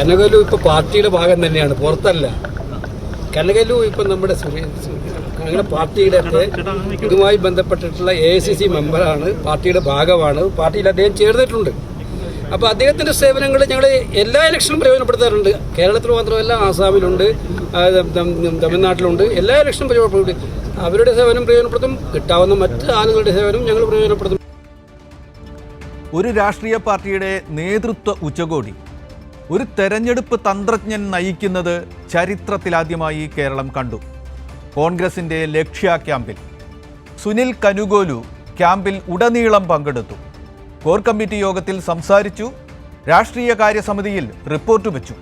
കനകലു ഇപ്പോൾ പാർട്ടിയുടെ ഭാഗം തന്നെയാണ്, പുറത്തല്ല. കനകലു ഇപ്പം നമ്മുടെ അങ്ങനെ പാർട്ടിയുടെ ഇതുമായി ബന്ധപ്പെട്ടിട്ടുള്ള AICC മെമ്പറാണ്, പാർട്ടിയുടെ ഭാഗമാണ്, പാർട്ടിയിൽ അദ്ദേഹം ചേർന്നിട്ടുണ്ട്. അപ്പോൾ അദ്ദേഹത്തിൻ്റെ സേവനങ്ങൾ ഞങ്ങൾ എല്ലാ ഇലക്ഷനും പ്രയോജനപ്പെടുത്താറുണ്ട്. കേരളത്തിൽ മാത്രമല്ല, ആസാമിലുണ്ട്, തമിഴ്നാട്ടിലുണ്ട്, എല്ലാ ഇലക്ഷനും പ്രയോജനപ്പെടുത്തും. അവരുടെ സേവനം പ്രയോജനപ്പെടുത്തും, കിട്ടാവുന്ന മറ്റ് ആളുകളുടെ സേവനം ഞങ്ങൾ പ്രയോജനപ്പെടുത്തും. ഒരു രാഷ്ട്രീയ പാർട്ടിയുടെ നേതൃത്വ ഉച്ചകോടി ഒരു തെരഞ്ഞെടുപ്പ് തന്ത്രജ്ഞൻ നയിക്കുന്നത് ചരിത്രത്തിലാദ്യമായി കേരളം കണ്ടു. കോൺഗ്രസിൻ്റെ ലക്ഷ്യ ക്യാമ്പിൽ സുനിൽ കനുഗോലു ക്യാമ്പിൽ ഉടനീളം പങ്കെടുത്തു. കോർ കമ്മിറ്റി യോഗത്തിൽ സംസാരിച്ചു. രാഷ്ട്രീയ കാര്യസമിതിയിൽ റിപ്പോർട്ട് വെച്ചു.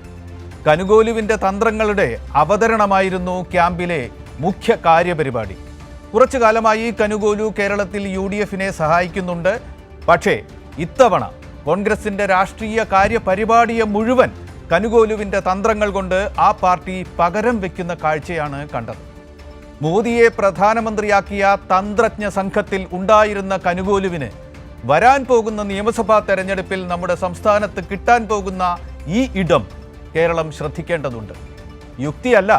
കനുഗോലുവിൻ്റെ തന്ത്രങ്ങളുടെ അവതരണമായിരുന്നു ക്യാമ്പിലെ മുഖ്യ കാര്യപരിപാടി. കുറച്ചു കാലമായി കനുഗോലു കേരളത്തിൽ UDFനെ സഹായിക്കുന്നുണ്ട്. പക്ഷേ ഇത്തവണ കോൺഗ്രസിൻ്റെ രാഷ്ട്രീയ കാര്യപരിപാടിയെ മുഴുവൻ കനുഗോലുവിൻ്റെ തന്ത്രങ്ങൾ കൊണ്ട് ആ പാർട്ടി പകരം വയ്ക്കുന്ന കാഴ്ചയാണ് കണ്ടത്. മോദിയെ പ്രധാനമന്ത്രിയാക്കിയ തന്ത്രജ്ഞ സംഘത്തിൽ ഉണ്ടായിരുന്ന കനുഗോലുവിന് വരാൻ പോകുന്ന നിയമസഭാ തെരഞ്ഞെടുപ്പിൽ നമ്മുടെ സംസ്ഥാനത്ത് കിട്ടാൻ പോകുന്ന ഈ ഇടം കേരളം ശ്രദ്ധിക്കേണ്ടതുണ്ട്. യുക്തിയല്ല,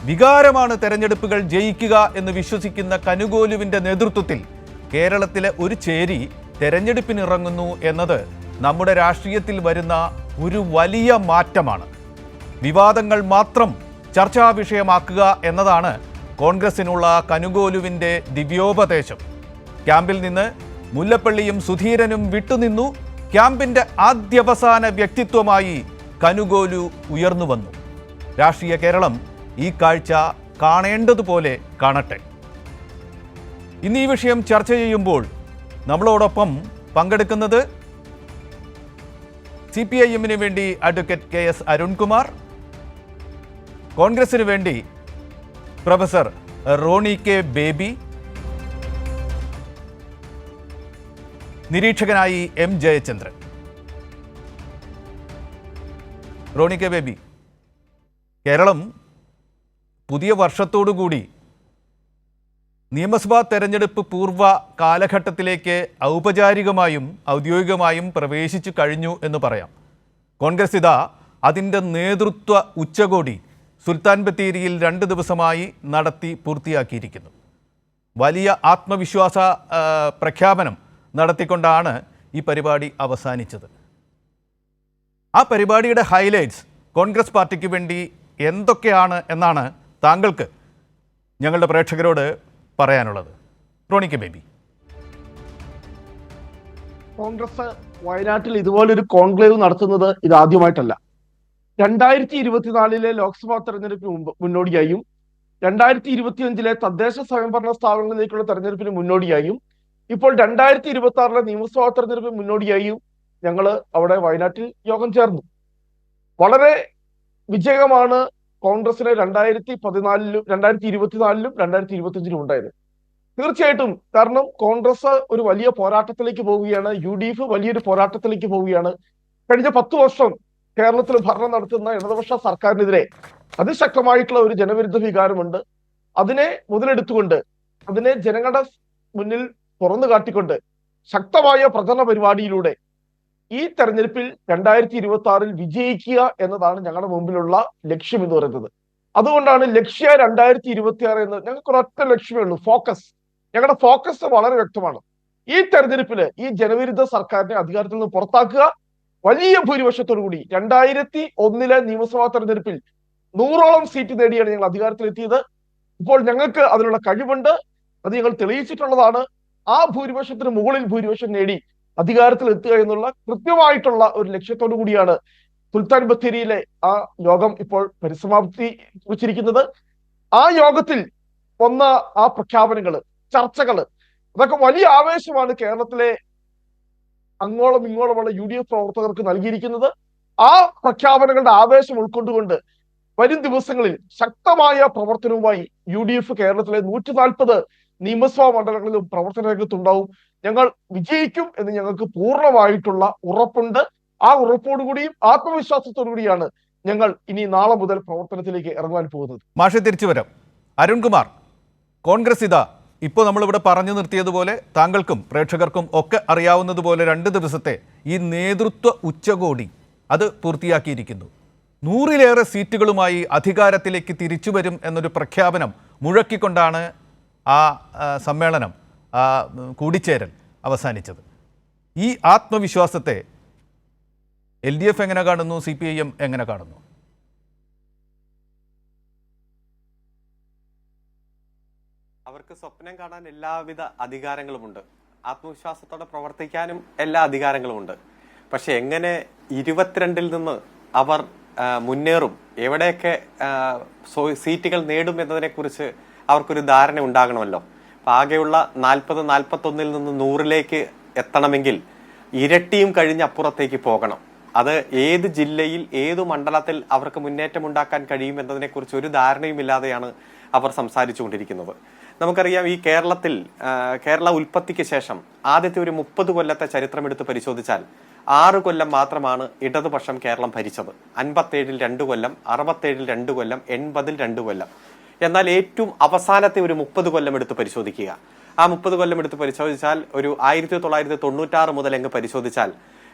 വികാരമാണ് തെരഞ്ഞെടുപ്പുകൾ ജയിക്കുക എന്ന് വിശ്വസിക്കുന്ന കനുഗോലുവിൻ്റെ നേതൃത്വത്തിൽ കേരളത്തിലെ ഒരു ചേരി തെരഞ്ഞെടുപ്പിനിറങ്ങുന്നു എന്നത് നമ്മുടെ രാഷ്ട്രീയത്തിൽ വരുന്ന ഒരു വലിയ മാറ്റമാണ്. വിവാദങ്ങൾ മാത്രം ചർച്ചാ വിഷയമാക്കുക എന്നതാണ് കോൺഗ്രസിനുള്ള കനുഗോലുവിൻ്റെ ദിവ്യോപദേശം. ക്യാമ്പിൽ നിന്ന് മുല്ലപ്പള്ളിയും സുധീരനും വിട്ടുനിന്നു. ക്യാമ്പിൻ്റെ ആദ്യവസാന വ്യക്തിത്വമായി കനുഗോലു ഉയർന്നു വന്നു. രാഷ്ട്രീയ കേരളം ഈ കാഴ്ച കാണേണ്ടതുപോലെ കാണട്ടെ. ഇന്ന് ഈ വിഷയം ചർച്ച ചെയ്യുമ്പോൾ നമ്മളോടൊപ്പം പങ്കെടുക്കുന്നത് CPIMന് വേണ്ടി അഡ്വക്കേറ്റ് KS അരുൺകുമാർ, കോൺഗ്രസിന് വേണ്ടി പ്രൊഫസർ റോണി K. ബേബി, നിരീക്ഷകനായി M. ജയചന്ദ്രൻ. റോണി K. ബേബി, കേരളം പുതിയ വർഷത്തോടുകൂടി നിയമസഭാ തെരഞ്ഞെടുപ്പ് പൂർവ്വ കാലഘട്ടത്തിലേക്ക് ഔപചാരികമായും ഔദ്യോഗികമായും പ്രവേശിച്ചു കഴിഞ്ഞു എന്ന് പറയാം. കോൺഗ്രസ് ഇതാ അതിൻ്റെ നേതൃത്വ ഉച്ചകോടി സുൽത്താൻ ബത്തേരിയിൽ 2 ദിവസമായി നടത്തി പൂർത്തിയാക്കിയിരിക്കുന്നു. വലിയ ആത്മവിശ്വാസ പ്രഖ്യാപനം നടത്തിക്കൊണ്ടാണ് ഈ പരിപാടി അവസാനിച്ചത്. ആ പരിപാടിയുടെ ഹൈലൈറ്റ്സ് കോൺഗ്രസ് പാർട്ടിക്ക് വേണ്ടി എന്തൊക്കെയാണ് എന്നാണ് താങ്കൾക്ക് ഞങ്ങളുടെ പ്രേക്ഷകരോട് പറയാനുള്ളത്? റോണി K. ബേബി. കോൺഗ്രസ് വയനാട്ടിൽ ഇതുപോലൊരു കോൺക്ലേവ് നടത്തുന്നത് ഇതാദ്യമായിട്ടല്ല. 2024 ലോക്സഭാ തെരഞ്ഞെടുപ്പിന് മുന്നോടിയായും 2025 തദ്ദേശ സ്വയംഭരണ സ്ഥാപനങ്ങളിലേക്കുള്ള തെരഞ്ഞെടുപ്പിന് മുന്നോടിയായും ഇപ്പോൾ 2026 നിയമസഭാ തെരഞ്ഞെടുപ്പിന് മുന്നോടിയായും ഞങ്ങൾ അവിടെ വയനാട്ടിൽ യോഗം ചേർന്നു. വളരെ വിജയമാണ് കോൺഗ്രസിന് 2014 2024 2025 ഉണ്ടായത്. തീർച്ചയായിട്ടും, കാരണം കോൺഗ്രസ് ഒരു വലിയ പോരാട്ടത്തിലേക്ക് പോവുകയാണ്, UDF വലിയൊരു പോരാട്ടത്തിലേക്ക് പോവുകയാണ്. കഴിഞ്ഞ 10 വർഷം കേരളത്തിൽ ഭരണം നടത്തുന്ന ഇടതുപക്ഷ സർക്കാരിനെതിരെ അതിശക്തമായിട്ടുള്ള ഒരു ജനവിരുദ്ധ വികാരമുണ്ട്. അതിനെ മുതലെടുത്തുകൊണ്ട്, അതിനെ ജനങ്ങളുടെ മുന്നിൽ തുറന്നു കാട്ടിക്കൊണ്ട് ശക്തമായ പ്രചരണ പരിപാടിയിലൂടെ ഈ തെരഞ്ഞെടുപ്പിൽ 2026 വിജയിക്കുക എന്നതാണ് ഞങ്ങളുടെ മുമ്പിലുള്ള ലക്ഷ്യം എന്ന് പറയുന്നത്. അതുകൊണ്ടാണ് ലക്ഷ്യ 2026 എന്ന് ഞങ്ങൾക്ക് ഒരൊറ്റ ലക്ഷ്യമേ ഉള്ളൂ, ഫോക്കസ്. ഞങ്ങളുടെ ഫോക്കസ് വളരെ വ്യക്തമാണ്. ഈ തെരഞ്ഞെടുപ്പില് ഈ ജനവിരുദ്ധ സർക്കാരിനെ അധികാരത്തിൽ നിന്ന് പുറത്താക്കുക, വലിയ ഭൂരിപക്ഷത്തോടു കൂടി 2001 നിയമസഭാ തെരഞ്ഞെടുപ്പിൽ 100ഓളം സീറ്റ് നേടിയാണ് ഞങ്ങൾ അധികാരത്തിലെത്തിയത്. ഇപ്പോൾ ഞങ്ങൾക്ക് അതിനുള്ള കഴിവുണ്ട്, അത് ഞങ്ങൾ തെളിയിച്ചിട്ടുള്ളതാണ്. ആ ഭൂരിപക്ഷത്തിന് മുകളിൽ ഭൂരിപക്ഷം നേടി അധികാരത്തിൽ എത്തുക എന്നുള്ള കൃത്യമായിട്ടുള്ള ഒരു ലക്ഷ്യത്തോടു കൂടിയാണ് സുൽത്താൻ ബത്തേരിയിലെ ആ യോഗം ഇപ്പോൾ പരിസമാപ്തി കുറിച്ചിരിക്കുന്നത്. ആ യോഗത്തിൽ വന്ന ആ പ്രഖ്യാപനങ്ങള്, ചർച്ചകള്, അതൊക്കെ വലിയ ആവേശമാണ് കേരളത്തിലെ അങ്ങോളം ഇങ്ങോളമുള്ള UDF പ്രവർത്തകർക്ക് നൽകിയിരിക്കുന്നത്. ആ പ്രഖ്യാപനങ്ങളുടെ ആവേശം ഉൾക്കൊണ്ടുകൊണ്ട് വരും ദിവസങ്ങളിൽ ശക്തമായ പ്രവർത്തനവുമായി UDF കേരളത്തിലെ 140 നിയമസഭാ മണ്ഡലങ്ങളിലും പ്രവർത്തന രംഗത്തുണ്ടാവും. ഞങ്ങൾ വിജയിക്കും എന്ന് ഞങ്ങൾക്ക് പൂർണ്ണമായിട്ടുള്ള ഉറപ്പുണ്ട്. ആ ഉറപ്പോടുകൂടിയും ആത്മവിശ്വാസത്തോടുകൂടിയാണ് ഞങ്ങൾ ഇനി നാളെ മുതൽ പ്രവർത്തനത്തിലേക്ക് ഇറങ്ങാൻ പോകുന്നത്. മാഷെ, തിരിച്ചു വരാം. അരുൺകുമാർ, കോൺഗ്രസ് ഇതാ ഇപ്പോൾ നമ്മളിവിടെ പറഞ്ഞു നിർത്തിയതുപോലെ താങ്കൾക്കും പ്രേക്ഷകർക്കും ഒക്കെ അറിയാവുന്നതുപോലെ 2 ദിവസത്തെ ഈ നേതൃത്വ ഉച്ചകോടി അത് പൂർത്തിയാക്കിയിരിക്കുന്നു. 100-ലേറെ സീറ്റുകളുമായി അധികാരത്തിലേക്ക് തിരിച്ചു വരും എന്നൊരു പ്രഖ്യാപനം മുഴക്കിക്കൊണ്ടാണ് ആ സമ്മേളനം, കൂടിച്ചേരൽ അവസാനിച്ചത്. ഈ ആത്മവിശ്വാസത്തെ LDF എങ്ങനെ കാണുന്നു, CPIM എങ്ങനെ കാണുന്നു? അവർക്ക് സ്വപ്നം കാണാൻ എല്ലാവിധ അധികാരങ്ങളുമുണ്ട്, ആത്മവിശ്വാസത്തോടെ പ്രവർത്തിക്കാനും എല്ലാ അധികാരങ്ങളുമുണ്ട്. പക്ഷെ എങ്ങനെ 22-ൽ നിന്ന് അവർ മുന്നേറും, എവിടെയൊക്കെ സീറ്റുകൾ നേടും എന്നതിനെക്കുറിച്ച് അവർക്കൊരു ധാരണ ഉണ്ടാകണമല്ലോ. അപ്പം ആകെയുള്ള 40-41-ൽ നിന്ന് 100-ലേക്ക് എത്തണമെങ്കിൽ ഇരട്ടിയും കഴിഞ്ഞ് അപ്പുറത്തേക്ക് പോകണം. അത് ഏത് ജില്ലയിൽ ഏതു മണ്ഡലത്തിൽ അവർക്ക് മുന്നേറ്റം ഉണ്ടാക്കാൻ കഴിയും എന്നതിനെക്കുറിച്ച് ഒരു ധാരണയുമില്ലാതെയാണ് അവർ സംസാരിച്ചുകൊണ്ടിരിക്കുന്നത്. നമുക്കറിയാം, ഈ കേരള ഉൽപ്പത്തിക്ക് ശേഷം ആദ്യത്തെ ഒരു 30 കൊല്ലത്തെ ചരിത്രമെടുത്ത് പരിശോധിച്ചാൽ 6 കൊല്ലം മാത്രമാണ് ഇടതുപക്ഷം കേരളം ഭരിച്ചത്. 57-ൽ 2 കൊല്ലം, 67-ൽ 2 കൊല്ലം, 80-ൽ 2 കൊല്ലം. എന്നാൽ ഏറ്റവും അവസാനത്തെ ഒരു 30 കൊല്ലം എടുത്ത് പരിശോധിക്കുക. ആ 30 കൊല്ലം എടുത്ത് പരിശോധിച്ചാൽ ഒരു 1996 മുതൽ അങ്ങ് പരിശോധിച്ചാൽ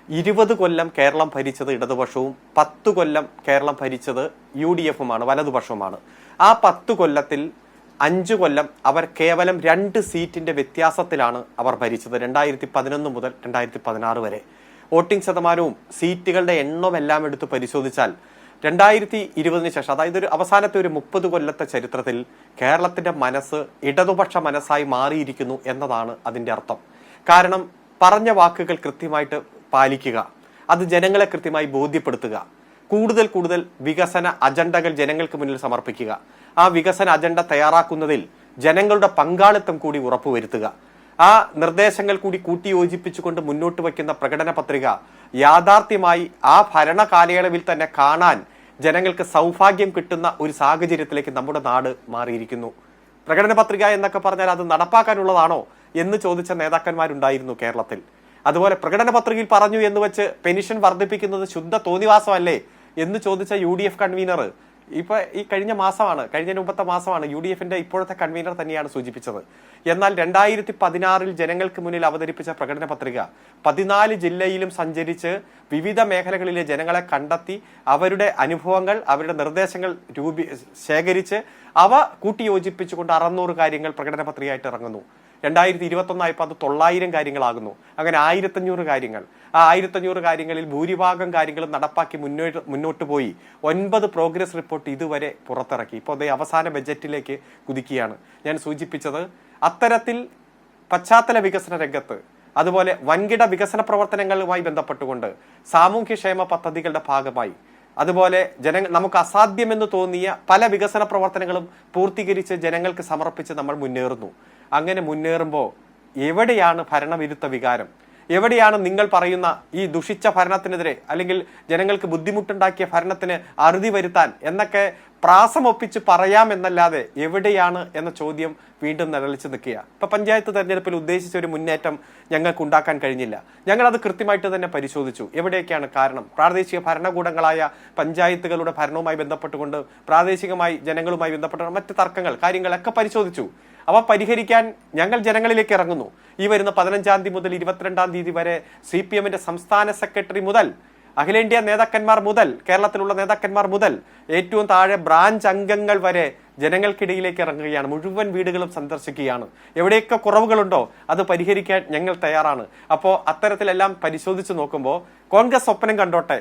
20 കൊല്ലം കേരളം ഭരിച്ചത് ഇടതുപക്ഷവും 10 കൊല്ലം കേരളം ഭരിച്ചത് UDF-ഉമാണ്, വലതുപക്ഷവുമാണ്. ആ 10 കൊല്ലത്തിൽ 5 കൊല്ലം അവർ കേവലം 2 സീറ്റിന്റെ വ്യത്യാസത്തിലാണ് അവർ ഭരിച്ചത്. 2011 മുതൽ 2016 വരെ വോട്ടിംഗ് ശതമാനവും സീറ്റുകളുടെ എണ്ണവും എല്ലാം എടുത്ത് പരിശോധിച്ചാൽ 2020-ന് ശേഷം, അതായത് ഒരു അവസാനത്തെ ഒരു 30 കൊല്ലത്തെ ചരിത്രത്തിൽ കേരളത്തിന്റെ മനസ്സ് ഇടതുപക്ഷ മനസ്സായി മാറിയിരിക്കുന്നു എന്നതാണ് അതിന്റെ അർത്ഥം. കാരണം പറഞ്ഞ വാക്കുകൾ കൃത്യമായിട്ട് പാലിക്കുക, അത് ജനങ്ങളെ കൃത്യമായി ബോധ്യപ്പെടുത്തുക, കൂടുതൽ വികസന അജണ്ടകൾ ജനങ്ങൾക്ക് മുന്നിൽ സമർപ്പിക്കുക, ആ വികസന അജണ്ട തയ്യാറാക്കുന്നതിൽ ജനങ്ങളുടെ പങ്കാളിത്തം കൂടി ഉറപ്പുവരുത്തുക, ആ നിർദ്ദേശങ്ങൾ കൂടി കൂട്ടിയോജിപ്പിച്ചുകൊണ്ട് മുന്നോട്ട് വയ്ക്കുന്ന പ്രകടന പത്രിക യാഥാർത്ഥ്യമായി ആ ഭരണ കാലയളവിൽ തന്നെ കാണാൻ ജനങ്ങൾക്ക് സൗഭാഗ്യം കിട്ടുന്ന ഒരു സാഹചര്യത്തിലേക്ക് നമ്മുടെ നാട് മാറിയിരിക്കുന്നു. പ്രകടന പത്രിക എന്നൊക്കെ പറഞ്ഞാൽ അത് നടപ്പാക്കാനുള്ളതാണോ എന്ന് ചോദിച്ച നേതാക്കന്മാരുണ്ടായിരുന്നു കേരളത്തിൽ. അതുപോലെ പ്രകടന പത്രികയിൽ പറഞ്ഞു എന്ന് വെച്ച് പെൻഷൻ വർദ്ധിപ്പിക്കുന്നത് ശുദ്ധ തോന്നിവാസമല്ലേ എന്ന് ചോദിച്ച UDF കൺവീനർ ഇപ്പൊ ഈ കഴിഞ്ഞ മുമ്പത്തെ മാസമാണ് UDF-ന്റെ ഇപ്പോഴത്തെ കൺവീനർ തന്നെയാണ് സൂചിപ്പിച്ചത്. എന്നാൽ 2016-ൽ ജനങ്ങൾക്ക് മുന്നിൽ അവതരിപ്പിച്ച പ്രകടന പത്രിക 14 ജില്ലയിലും സഞ്ചരിച്ച് വിവിധ മേഖലകളിലെ ജനങ്ങളെ കണ്ടെത്തി അവരുടെ അനുഭവങ്ങൾ, അവരുടെ നിർദ്ദേശങ്ങൾ ശേഖരിച്ച് അവ കൂട്ടിയോജിപ്പിച്ചുകൊണ്ട് 600 കാര്യങ്ങൾ പ്രകടന പത്രികയായിട്ട് ഇറങ്ങുന്നു. 2021 ആയപ്പോൾ അത് 900 കാര്യങ്ങളാകുന്നു. അങ്ങനെ 1500 കാര്യങ്ങൾ. ആ 1500 കാര്യങ്ങളിൽ ഭൂരിഭാഗം കാര്യങ്ങളും നടപ്പാക്കി മുന്നോട്ട് പോയി 9 പ്രോഗ്രസ് റിപ്പോർട്ട് ഇതുവരെ പുറത്തിറക്കി. ഇപ്പോൾ അതേ അവസാന ബജറ്റിലേക്ക് കുതിക്കുകയാണ്. ഞാൻ സൂചിപ്പിച്ചത് അത്തരത്തിൽ പശ്ചാത്തല വികസന രംഗത്ത്, അതുപോലെ വൻകിട വികസന പ്രവർത്തനങ്ങളുമായി ബന്ധപ്പെട്ടുകൊണ്ട് സാമൂഹ്യക്ഷേമ പദ്ധതികളുടെ ഭാഗമായി, അതുപോലെ നമുക്ക് അസാധ്യമെന്ന് തോന്നിയ പല വികസന പ്രവർത്തനങ്ങളും പൂർത്തീകരിച്ച് ജനങ്ങൾക്ക് സമർപ്പിച്ച് നമ്മൾ മുന്നേറുന്നു. അങ്ങനെ മുന്നേറുമ്പോൾ എവിടെയാണ് ഭരണവിരുദ്ധ വികാരം? എവിടെയാണ് നിങ്ങൾ പറയുന്ന ഈ ദുഷിച്ച ഭരണത്തിനെതിരെ, അല്ലെങ്കിൽ ജനങ്ങൾക്ക് ബുദ്ധിമുട്ടുണ്ടാക്കിയ ഭരണത്തിന് അറുതി വരുത്താൻ എന്നൊക്കെ പ്രാസമൊപ്പിച്ച് പറയാമെന്നല്ലാതെ എവിടെയാണ് എന്ന ചോദ്യം വീണ്ടും നിഴലിച്ച് നിൽക്കുക. ഇപ്പൊ പഞ്ചായത്ത് തെരഞ്ഞെടുപ്പിൽ ഉദ്ദേശിച്ച ഒരു മുന്നേറ്റം ഞങ്ങൾക്ക് ഉണ്ടാക്കാൻ കഴിഞ്ഞില്ല. ഞങ്ങളത് കൃത്യമായിട്ട് തന്നെ പരിശോധിച്ചു. എവിടെയൊക്കെയാണ് കാരണം? പ്രാദേശിക ഭരണകൂടങ്ങളായ പഞ്ചായത്തുകളുടെ ഭരണവുമായി ബന്ധപ്പെട്ടുകൊണ്ട് പ്രാദേശികമായി ജനങ്ങളുമായി ബന്ധപ്പെട്ട മറ്റ് തർക്കങ്ങൾ, കാര്യങ്ങളൊക്കെ പരിശോധിച്ചു. അവ പരിഹരിക്കാൻ ഞങ്ങൾ ജനങ്ങളിലേക്ക് ഇറങ്ങുന്നു. ഈ വരുന്ന 15-ാം തീയതി മുതൽ 22-ാം തീയതി വരെ CPM-ന്റെ സംസ്ഥാന സെക്രട്ടറി മുതൽ അഖിലേന്ത്യാ നേതാക്കന്മാർ മുതൽ കേരളത്തിലുള്ള നേതാക്കന്മാർ മുതൽ ഏറ്റവും താഴെ ബ്രാഞ്ച് അംഗങ്ങൾ വരെ ജനങ്ങൾക്കിടയിലേക്ക് ഇറങ്ങുകയാണ്. മുഴുവൻ വീടുകളും സന്ദർശിക്കുകയാണ്. എവിടെയൊക്കെ കുറവുകളുണ്ടോ അത് പരിഹരിക്കാൻ ഞങ്ങൾ തയ്യാറാണ്. അപ്പോൾ അത്തരത്തിലെല്ലാം പരിശോധിച്ച് നോക്കുമ്പോൾ കോൺഗ്രസ് സ്വപ്നം കണ്ടോട്ടെ,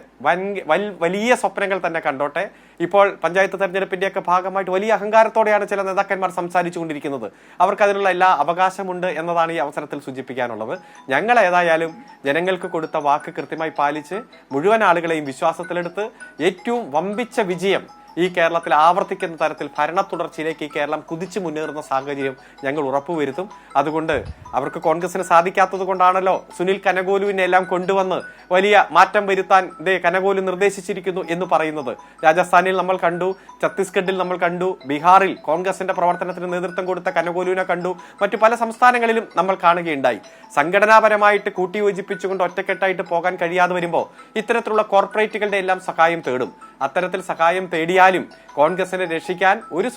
വലിയ സ്വപ്നങ്ങൾ തന്നെ കണ്ടോട്ടെ. ഇപ്പോൾ പഞ്ചായത്ത് തെരഞ്ഞെടുപ്പിന്റെയൊക്കെ ഭാഗമായിട്ട് വലിയ അഹങ്കാരത്തോടെയാണ് ചില നേതാക്കന്മാർ സംസാരിച്ചുകൊണ്ടിരിക്കുന്നത്. അവർക്ക് അതിനുള്ള എല്ലാ അവകാശമുണ്ട് എന്നതാണ് ഈ അവസരത്തിൽ സൂചിപ്പിക്കാനുള്ളത്. ഞങ്ങൾ ഏതായാലും ജനങ്ങൾക്ക് കൊടുത്ത വാക്ക് കൃത്യമായി പാലിച്ച് മുഴുവൻ ആളുകളെയും വിശ്വാസത്തിലെടുത്ത് ഏറ്റവും വമ്പിച്ച വിജയം ഈ കേരളത്തിൽ ആവർത്തിക്കുന്ന തരത്തിൽ ഭരണ തുടർച്ചയിലേക്ക് ഈ കേരളം കുതിച്ചു മുന്നേറുന്ന സാഹചര്യം ഞങ്ങൾ ഉറപ്പുവരുത്തും. അതുകൊണ്ട് അവർക്ക് കോൺഗ്രസിന് സാധിക്കാത്തത് കൊണ്ടാണല്ലോ സുനിൽ കനകോലുവിനെ എല്ലാം കൊണ്ടുവന്ന് വലിയ മാറ്റം വരുത്താൻ കനകോലു നിർദ്ദേശിച്ചിരിക്കുന്നു എന്ന് പറയുന്നത്. രാജസ്ഥാനിൽ നമ്മൾ കണ്ടു, ഛത്തീസ്ഗഡിൽ നമ്മൾ കണ്ടു, ബീഹാറിൽ കോൺഗ്രസിന്റെ പ്രവർത്തനത്തിന് നേതൃത്വം കൊടുത്ത കനകോലുവിനെ കണ്ടു, മറ്റു പല സംസ്ഥാനങ്ങളിലും നമ്മൾ കാണുകയുണ്ടായി. സംഘടനാപരമായിട്ട് കൂട്ടിയോജിപ്പിച്ചുകൊണ്ട് ഒറ്റക്കെട്ടായിട്ട് പോകാൻ കഴിയാതെ വരുമ്പോൾ ഇത്തരത്തിലുള്ള കോർപ്പറേറ്റുകളുടെ എല്ലാം സഹായം തേടും. അത്തരത്തിൽ സഹായം തേടിയാലും കോൺഗ്രസിനെ രക്ഷിക്കാൻ ഒരു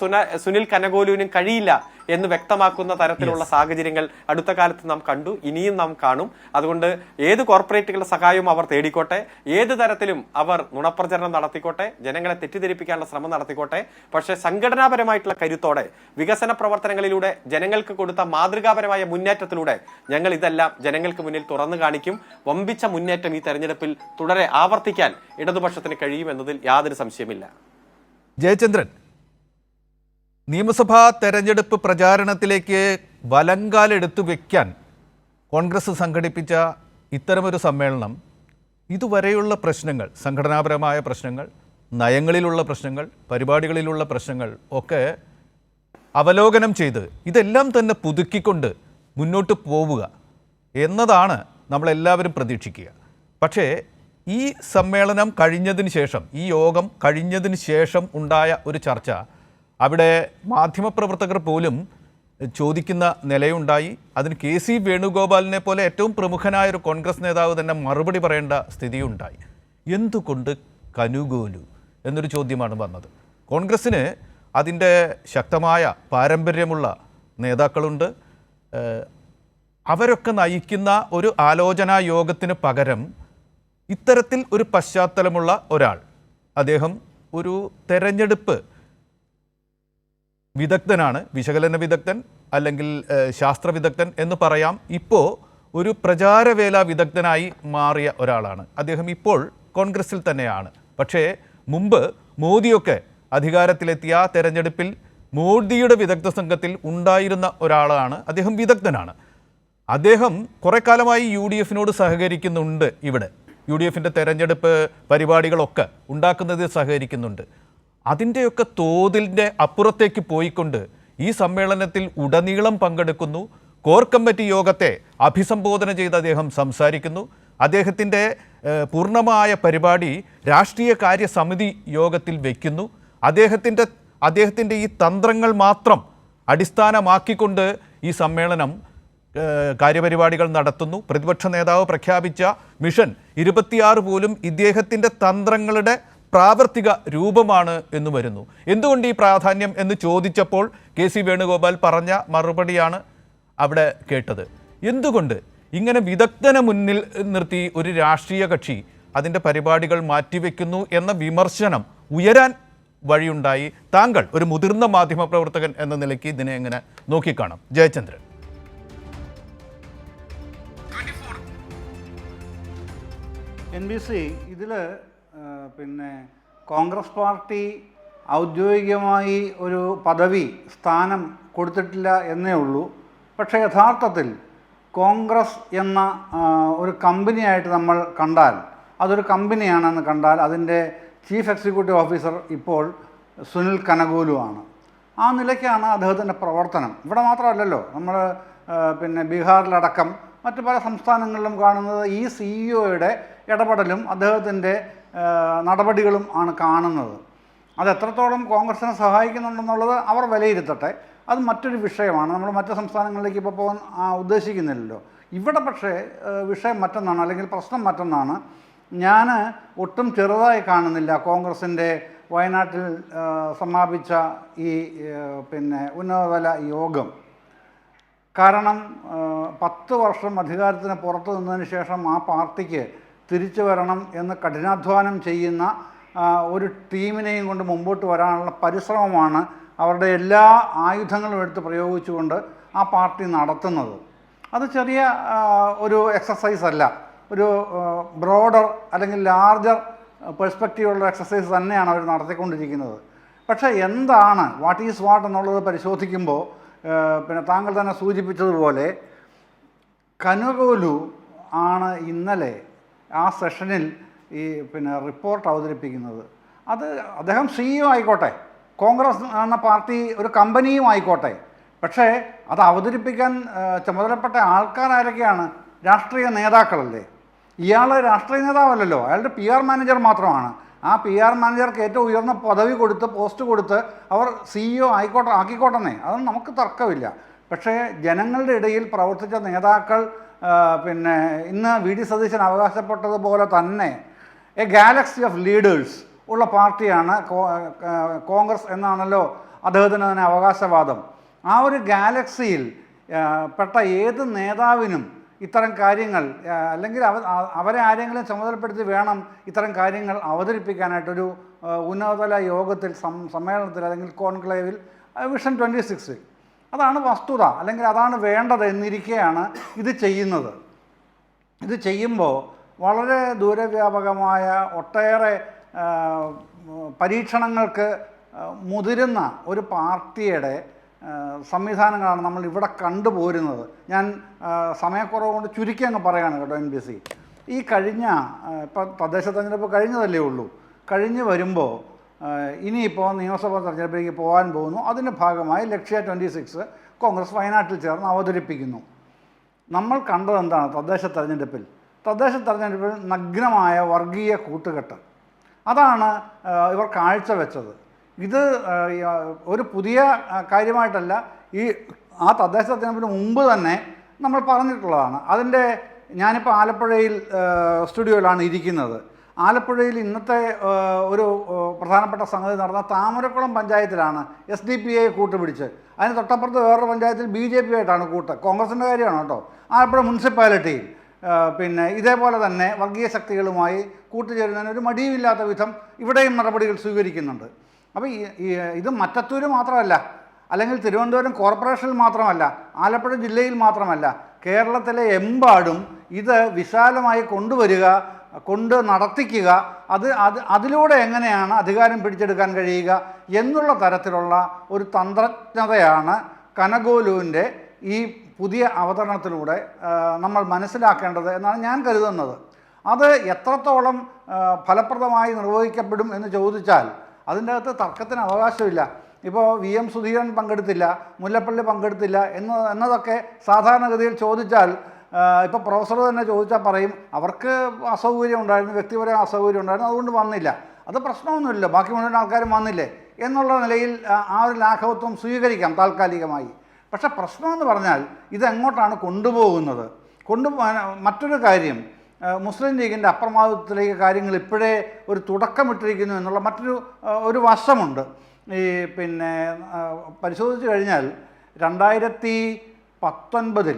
സുനിൽ കനകോലുവിനും കഴിയില്ല എന്ന് വ്യക്തമാക്കുന്ന തരത്തിലുള്ള സാഹചര്യങ്ങൾ അടുത്ത കാലത്ത് നാം കണ്ടു, ഇനിയും നാം കാണും. അതുകൊണ്ട് ഏത് കോർപ്പറേറ്റുകളുടെ സഹായവും അവർ തേടിക്കോട്ടെ, ഏത് തരത്തിലും അവർ നുണപ്രചരണം നടത്തിക്കോട്ടെ, ജനങ്ങളെ തെറ്റിദ്ധരിപ്പിക്കാനുള്ള ശ്രമം നടത്തിക്കോട്ടെ. പക്ഷേ സംഘടനാപരമായിട്ടുള്ള കരുത്തോടെ വികസന പ്രവർത്തനങ്ങളിലൂടെ ജനങ്ങൾക്ക് കൊടുത്ത മാതൃകാപരമായ മുന്നേറ്റത്തിലൂടെ ഞങ്ങൾ ഇതെല്ലാം ജനങ്ങൾക്ക് മുന്നിൽ തുറന്നു കാണിക്കും. വമ്പിച്ച മുന്നേറ്റം ഈ തെരഞ്ഞെടുപ്പിൽ തുടരെ ആവർത്തിക്കാൻ ഇടതുപക്ഷത്തിന് കഴിയുമെന്നതിൽ യാതൊരു സംശയമില്ല. ജയചന്ദ്രൻ, നിയമസഭാ തെരഞ്ഞെടുപ്പ് പ്രചാരണത്തിലേക്ക് വലങ്കാലെടുത്തു വയ്ക്കാൻ കോൺഗ്രസ് സംഘടിപ്പിച്ച ഇത്തരമൊരു സമ്മേളനം ഇതുവരെയുള്ള പ്രശ്നങ്ങൾ, സംഘടനാപരമായ പ്രശ്നങ്ങൾ, നയങ്ങളിലുള്ള പ്രശ്നങ്ങൾ, പരിപാടികളിലുള്ള പ്രശ്നങ്ങൾ ഒക്കെ അവലോകനം ചെയ്ത് ഇതെല്ലാം തന്നെ പുതുക്കിക്കൊണ്ട് മുന്നോട്ട് പോവുക എന്നതാണ് നമ്മളെല്ലാവരും പ്രതീക്ഷിക്കുക. പക്ഷേ ഈ സമ്മേളനം കഴിഞ്ഞതിന് ശേഷം, ഈ യോഗം കഴിഞ്ഞതിന് ശേഷം ഉണ്ടായ ഒരു ചർച്ച, അവിടെ മാധ്യമപ്രവർത്തകർ പോലും ചോദിക്കുന്ന നിലയുണ്ടായി. അതിന് KC വേണുഗോപാലിനെ പോലെ ഏറ്റവും പ്രമുഖനായ ഒരു കോൺഗ്രസ് നേതാവ് തന്നെ മറുപടി പറയേണ്ട സ്ഥിതിയുണ്ടായി. എന്തുകൊണ്ട് കനുഗോലു എന്നൊരു ചോദ്യമാണ് വന്നത്. കോൺഗ്രസ്സിന് അതിൻ്റെ ശക്തമായ പാരമ്പര്യമുള്ള നേതാക്കളുണ്ട്. അവരൊക്കെ നയിക്കുന്ന ഒരു ആലോചനാ യോഗത്തിന് പകരം ഇത്തരത്തിൽ ഒരു പശ്ചാത്തലമുള്ള ഒരാൾ, അദ്ദേഹം ഒരു തെരഞ്ഞെടുപ്പ് വിദഗ്ധനാണ്, വിശകലന വിദഗ്ധൻ അല്ലെങ്കിൽ ശാസ്ത്ര വിദഗ്ധൻ എന്ന് പറയാം. ഇപ്പോൾ ഒരു പ്രചാരവേല വിദഗ്ധനായി മാറിയ ഒരാളാണ് അദ്ദേഹം. ഇപ്പോൾ കോൺഗ്രസിൽ തന്നെയാണ്. പക്ഷേ മുമ്പ് മോദിയൊക്കെ അധികാരത്തിലെത്തിയ ആ തെരഞ്ഞെടുപ്പിൽ മോദിയുടെ വിദഗ്ധ സംഘത്തിൽ ഉണ്ടായിരുന്ന ഒരാളാണ് അദ്ദേഹം. വിദഗ്ധനാണ് അദ്ദേഹം. കുറേ കാലമായി UDFിനോട് സഹകരിക്കുന്നുണ്ട്. ഇവിടെ UDFിൻ്റെ തെരഞ്ഞെടുപ്പ് പരിപാടികളൊക്കെ ഉണ്ടാക്കുന്നതിൽ സഹകരിക്കുന്നുണ്ട്. അതിൻ്റെയൊക്കെ തോതിൻ്റെ അപ്പുറത്തേക്ക് പോയിക്കൊണ്ട് ഈ സമ്മേളനത്തിൽ ഉടനീളം പങ്കെടുക്കുന്നു. കോർ കമ്മിറ്റി യോഗത്തെ അഭിസംബോധന ചെയ്ത് അദ്ദേഹം സംസാരിക്കുന്നു. അദ്ദേഹത്തിൻ്റെ പൂർണ്ണമായ പരിപാടി രാഷ്ട്രീയ കാര്യ സമിതി യോഗത്തിൽ വയ്ക്കുന്നു. അദ്ദേഹത്തിൻ്റെ ഈ തന്ത്രങ്ങൾ മാത്രം അടിസ്ഥാനമാക്കിക്കൊണ്ട് ഈ സമ്മേളനം കാര്യപരിപാടികൾ നടത്തുന്നു. പ്രതിപക്ഷ നേതാവ് പ്രഖ്യാപിച്ച മിഷൻ 26 പോലും ഇദ്ദേഹത്തിൻ്റെ തന്ത്രങ്ങളുടെ പ്രാവർത്തിക രൂപമാണ് എന്ന് വരുന്നു. എന്തുകൊണ്ട് ഈ പ്രാധാന്യം എന്ന് ചോദിച്ചപ്പോൾ KC വേണുഗോപാൽ പറഞ്ഞ മറുപടിയാണ് അവിടെ കേട്ടത്. എന്തുകൊണ്ട് ഇങ്ങനെ വിദഗ്ധനെ മുന്നിൽ നിർത്തി ഒരു രാഷ്ട്രീയ കക്ഷി അതിൻ്റെ പരിപാടികൾ മാറ്റിവെക്കുന്നു എന്ന വിമർശനം ഉയരാൻ വഴിയുണ്ടായി? താങ്കൾ ഒരു മുതിർന്ന മാധ്യമപ്രവർത്തകൻ എന്ന നിലയ്ക്ക് ഇതിനെ എങ്ങനെ നോക്കിക്കാണും? ജയചന്ദ്രൻ. NBC ഇതിൽ പിന്നെ കോൺഗ്രസ് പാർട്ടി ഔദ്യോഗികമായി ഒരു പദവി സ്ഥാനം കൊടുത്തിട്ടില്ല എന്നേ ഉള്ളൂ. പക്ഷേ യഥാർത്ഥത്തിൽ കോൺഗ്രസ് എന്ന ഒരു കമ്പനിയായിട്ട് നമ്മൾ കണ്ടാൽ, അതൊരു കമ്പനിയാണെന്ന് കണ്ടാൽ അതിൻ്റെ ചീഫ് എക്സിക്യൂട്ടീവ് ഓഫീസർ ഇപ്പോൾ സുനിൽ കനകോലു ആണ്. ആ നിലയ്ക്കാണ് അദ്ദേഹത്തിൻ്റെ പ്രവർത്തനം. ഇവിടെ മാത്രമല്ലല്ലോ, നമ്മൾ പിന്നെ ബീഹാറിലടക്കം മറ്റ് പല സംസ്ഥാനങ്ങളിലും കാണുന്നത് ഈ CEO-യുടെ ഇടപെടലും അദ്ദേഹത്തിൻ്റെ നടപടികളും ആണ് കാണുന്നത്. അത് എത്രത്തോളം കോൺഗ്രസിനെ സഹായിക്കുന്നുണ്ടെന്നുള്ളത് അവർ വിലയിരുത്തട്ടെ, അത് മറ്റൊരു വിഷയമാണ്. നമ്മൾ മറ്റ് സംസ്ഥാനങ്ങളിലേക്ക് ഇപ്പോൾ പോകാൻ ഉദ്ദേശിക്കുന്നില്ലല്ലോ. ഇവിടെ പക്ഷേ വിഷയം മറ്റൊന്നാണ്, അല്ലെങ്കിൽ പ്രശ്നം മറ്റൊന്നാണ്. ഞാൻ ഒട്ടും ചെറുതായി കാണുന്നില്ല കോൺഗ്രസിൻ്റെ വയനാട്ടിൽ സമാപിച്ച ഈ പിന്നെ ഉന്നതതല യോഗം. കാരണം 10 വർഷം അധികാരത്തിന് പുറത്തു നിന്നതിന് ശേഷം ആ പാർട്ടിക്ക് തിരിച്ചു വരണം എന്ന് കഠിനാധ്വാനം ചെയ്യുന്ന ഒരു ടീമിനെയും കൊണ്ട് മുമ്പോട്ട് വരാനുള്ള പരിശ്രമമാണ് അവരുടെ എല്ലാ ആയുധങ്ങളും എടുത്ത് പ്രയോഗിച്ചുകൊണ്ട് ആ പാർട്ടി നടത്തുന്നത്. അത് ചെറിയ ഒരു എക്സസൈസ് അല്ല, ഒരു ബ്രോഡർ അല്ലെങ്കിൽ ലാർജർ പെർസ്പെക്റ്റീവുള്ള എക്സസൈസ് തന്നെയാണ് അവർ നടത്തിക്കൊണ്ടിരിക്കുന്നത്. പക്ഷേ എന്താണ് വാട്ട് ഈസ് വാട്ട് എന്നുള്ളത് പരിശോധിക്കുമ്പോൾ പിന്നെ താങ്കൾ തന്നെ സൂചിപ്പിച്ചതുപോലെ കനകോലു ആണ് ഇന്നലെ ആ സെഷനിൽ ഈ പിന്നെ റിപ്പോർട്ട് അവതരിപ്പിക്കുന്നത്. അത് അദ്ദേഹം CEO ആയിക്കോട്ടെ, കോൺഗ്രസ് എന്ന പാർട്ടി ഒരു കമ്പനിയും ആയിക്കോട്ടെ, പക്ഷേ അത് അവതരിപ്പിക്കാൻ ചുമതലപ്പെട്ട ആൾക്കാരൊക്കെയാണ്? രാഷ്ട്രീയ നേതാക്കളല്ലേ. ഇയാൾ രാഷ്ട്രീയ നേതാവല്ലല്ലോ, അയാളുടെ PR മാനേജർ മാത്രമാണ്. ആ PR മാനേജർക്ക് ഏറ്റവും ഉയർന്ന പദവി കൊടുത്ത്, പോസ്റ്റ് കൊടുത്ത് അവർ CEO ആക്കിക്കോട്ടെന്നേ, അതൊന്നും നമുക്ക് തർക്കമില്ല. പക്ഷേ ജനങ്ങളുടെ ഇടയിൽ പ്രവർത്തിച്ച നേതാക്കൾ പിന്നെ ഇന്ന് VD സതീശൻ അവകാശപ്പെട്ടതുപോലെ തന്നെ എ ഗാലക്സി ഓഫ് ലീഡേഴ്സ് ഉള്ള പാർട്ടിയാണ് കോൺഗ്രസ് എന്നാണല്ലോ അദ്ദേഹത്തിന് തന്നെ അവകാശവാദം. ആ ഒരു ഗാലക്സിയിൽ പെട്ട ഏത് നേതാവിനും ഇത്തരം കാര്യങ്ങൾ അല്ലെങ്കിൽ അവരെ ആരെങ്കിലും ചുമതലപ്പെടുത്തി വേണം ഇത്തരം കാര്യങ്ങൾ അവതരിപ്പിക്കാനായിട്ടൊരു ഉന്നതതല യോഗത്തിൽ സമ്മേളനത്തിൽ അല്ലെങ്കിൽ കോൺക്ലേവിൽ വിഷൻ 26 അതാണ് വസ്തുത, അല്ലെങ്കിൽ അതാണ് വേണ്ടത് എന്നിരിക്കെയാണ് ഇത് ചെയ്യുന്നത്. ഇത് ചെയ്യുമ്പോൾ വളരെ ദൂരവ്യാപകമായ ഒട്ടേറെ പരീക്ഷണങ്ങൾക്ക് മുതിരുന്ന ഒരു പാർട്ടിയുടെ സംവിധാനങ്ങളാണ് നമ്മൾ ഇവിടെ കണ്ടുപോരുന്നത്. ഞാൻ സമയക്കുറവ് കൊണ്ട് ചുരുക്കി അങ്ങ് പറയുകയാണ് കേട്ടോ. NBC ഈ കഴിഞ്ഞ ഇപ്പം തദ്ദേശ തെരഞ്ഞെടുപ്പ് കഴിഞ്ഞതല്ലേ ഉള്ളൂ, കഴിഞ്ഞ് വരുമ്പോൾ ഇനിയിപ്പോൾ നിയമസഭാ തെരഞ്ഞെടുപ്പിലേക്ക് പോകാൻ പോകുന്നു. അതിൻ്റെ ഭാഗമായി ലക്ഷ്യ 26 കോൺഗ്രസ് വയനാട്ടിൽ ചേർന്ന് അവതരിപ്പിക്കുന്നു. നമ്മൾ കണ്ടത് എന്താണ്? തദ്ദേശ തെരഞ്ഞെടുപ്പിൽ നഗ്നമായ വർഗീയ കൂട്ടുകെട്ട്, അതാണ് ഇവർ കാഴ്ചവെച്ചത്. ഇത് ഒരു പുതിയ കാര്യമായിട്ടല്ല, ആ തദ്ദേശ തെരഞ്ഞെടുപ്പിന് മുമ്പ് തന്നെ നമ്മൾ പറഞ്ഞിട്ടുള്ളതാണ്. അതിൻ്റെ ഞാനിപ്പോൾ ആലപ്പുഴയിൽ സ്റ്റുഡിയോയിലാണ് ഇരിക്കുന്നത്. ആലപ്പുഴയിൽ ഇന്നത്തെ ഒരു പ്രധാനപ്പെട്ട സംഗതി നടന്ന താമരക്കുളം പഞ്ചായത്തിലാണ് SDPI കൂട്ടുപിടിച്ച്, അതിന് തൊട്ടപ്പുറത്ത് വേറൊരു പഞ്ചായത്തിൽ BJP ആയിട്ടാണ് കൂട്ട്. കോൺഗ്രസിൻ്റെ കാര്യമാണ് കേട്ടോ. ആലപ്പുഴ മുനിസിപ്പാലിറ്റിയിൽ പിന്നെ ഇതേപോലെ തന്നെ വർഗീയ ശക്തികളുമായി കൂട്ടുചേരുന്നതിന് ഒരു മടിയുമില്ലാത്ത വിധം ഇവിടെയും നടപടികൾ സ്വീകരിക്കുന്നുണ്ട്. അപ്പോൾ ഇത് മറ്റത്തൂർ മാത്രമല്ല, അല്ലെങ്കിൽ തിരുവനന്തപുരം കോർപ്പറേഷനിൽ മാത്രമല്ല, ആലപ്പുഴ ജില്ലയിൽ മാത്രമല്ല, കേരളത്തിലെ എമ്പാടും ഇത് വിശാലമായി കൊണ്ടുവരിക, കൊണ്ട് നടത്തിക്കുക, അതിലൂടെ എങ്ങനെയാണ് അധികാരം പിടിച്ചെടുക്കാൻ കഴിയുക എന്നുള്ള തരത്തിലുള്ള ഒരു തന്ത്രജ്ഞതയാണ് കനകോലുവിൻ്റെ ഈ പുതിയ അവതരണത്തിലൂടെ നമ്മൾ മനസ്സിലാക്കേണ്ടത് എന്നാണ് ഞാൻ കരുതുന്നത്. അത് എത്രത്തോളം ഫലപ്രദമായി നിർവഹിക്കപ്പെടും എന്ന് ചോദിച്ചാൽ അതിൻ്റെ അകത്ത് തർക്കത്തിന് അവകാശമില്ല. ഇപ്പോൾ VM സുധീരൻ പങ്കെടുത്തില്ല, മുല്ലപ്പള്ളി പങ്കെടുത്തില്ല എന്നതൊക്കെ സാധാരണഗതിയിൽ ചോദിച്ചാൽ, ഇപ്പോൾ പ്രൊഫസർ തന്നെ ചോദിച്ചാൽ പറയും അവർക്ക് അസൗകര്യം ഉണ്ടായിരുന്നു, വ്യക്തിപരമായ അസൗകര്യം ഉണ്ടായിരുന്നു, അതുകൊണ്ട് വന്നില്ല. അത് പ്രശ്നമൊന്നുമില്ല, ബാക്കി മുഴുവൻ ആൾക്കാരും വന്നില്ലേ എന്നുള്ള നിലയിൽ ആ ഒരു ലാഘവത്വം സ്വീകരിക്കാം താൽക്കാലികമായി. പക്ഷേ പ്രശ്നമെന്ന് പറഞ്ഞാൽ ഇതെങ്ങോട്ടാണ് കൊണ്ടുപോകുന്നത്? മറ്റൊരു കാര്യം, മുസ്ലിം ലീഗിൻ്റെ അപ്രമാദിത്വത്തിലേക്ക് കാര്യങ്ങൾ ഇപ്പോഴേ ഒരു തുടക്കമിട്ടിരിക്കുന്നു എന്നുള്ള ഒരു വശമുണ്ട്. പിന്നെ പരിശോധിച്ച് കഴിഞ്ഞാൽ 2019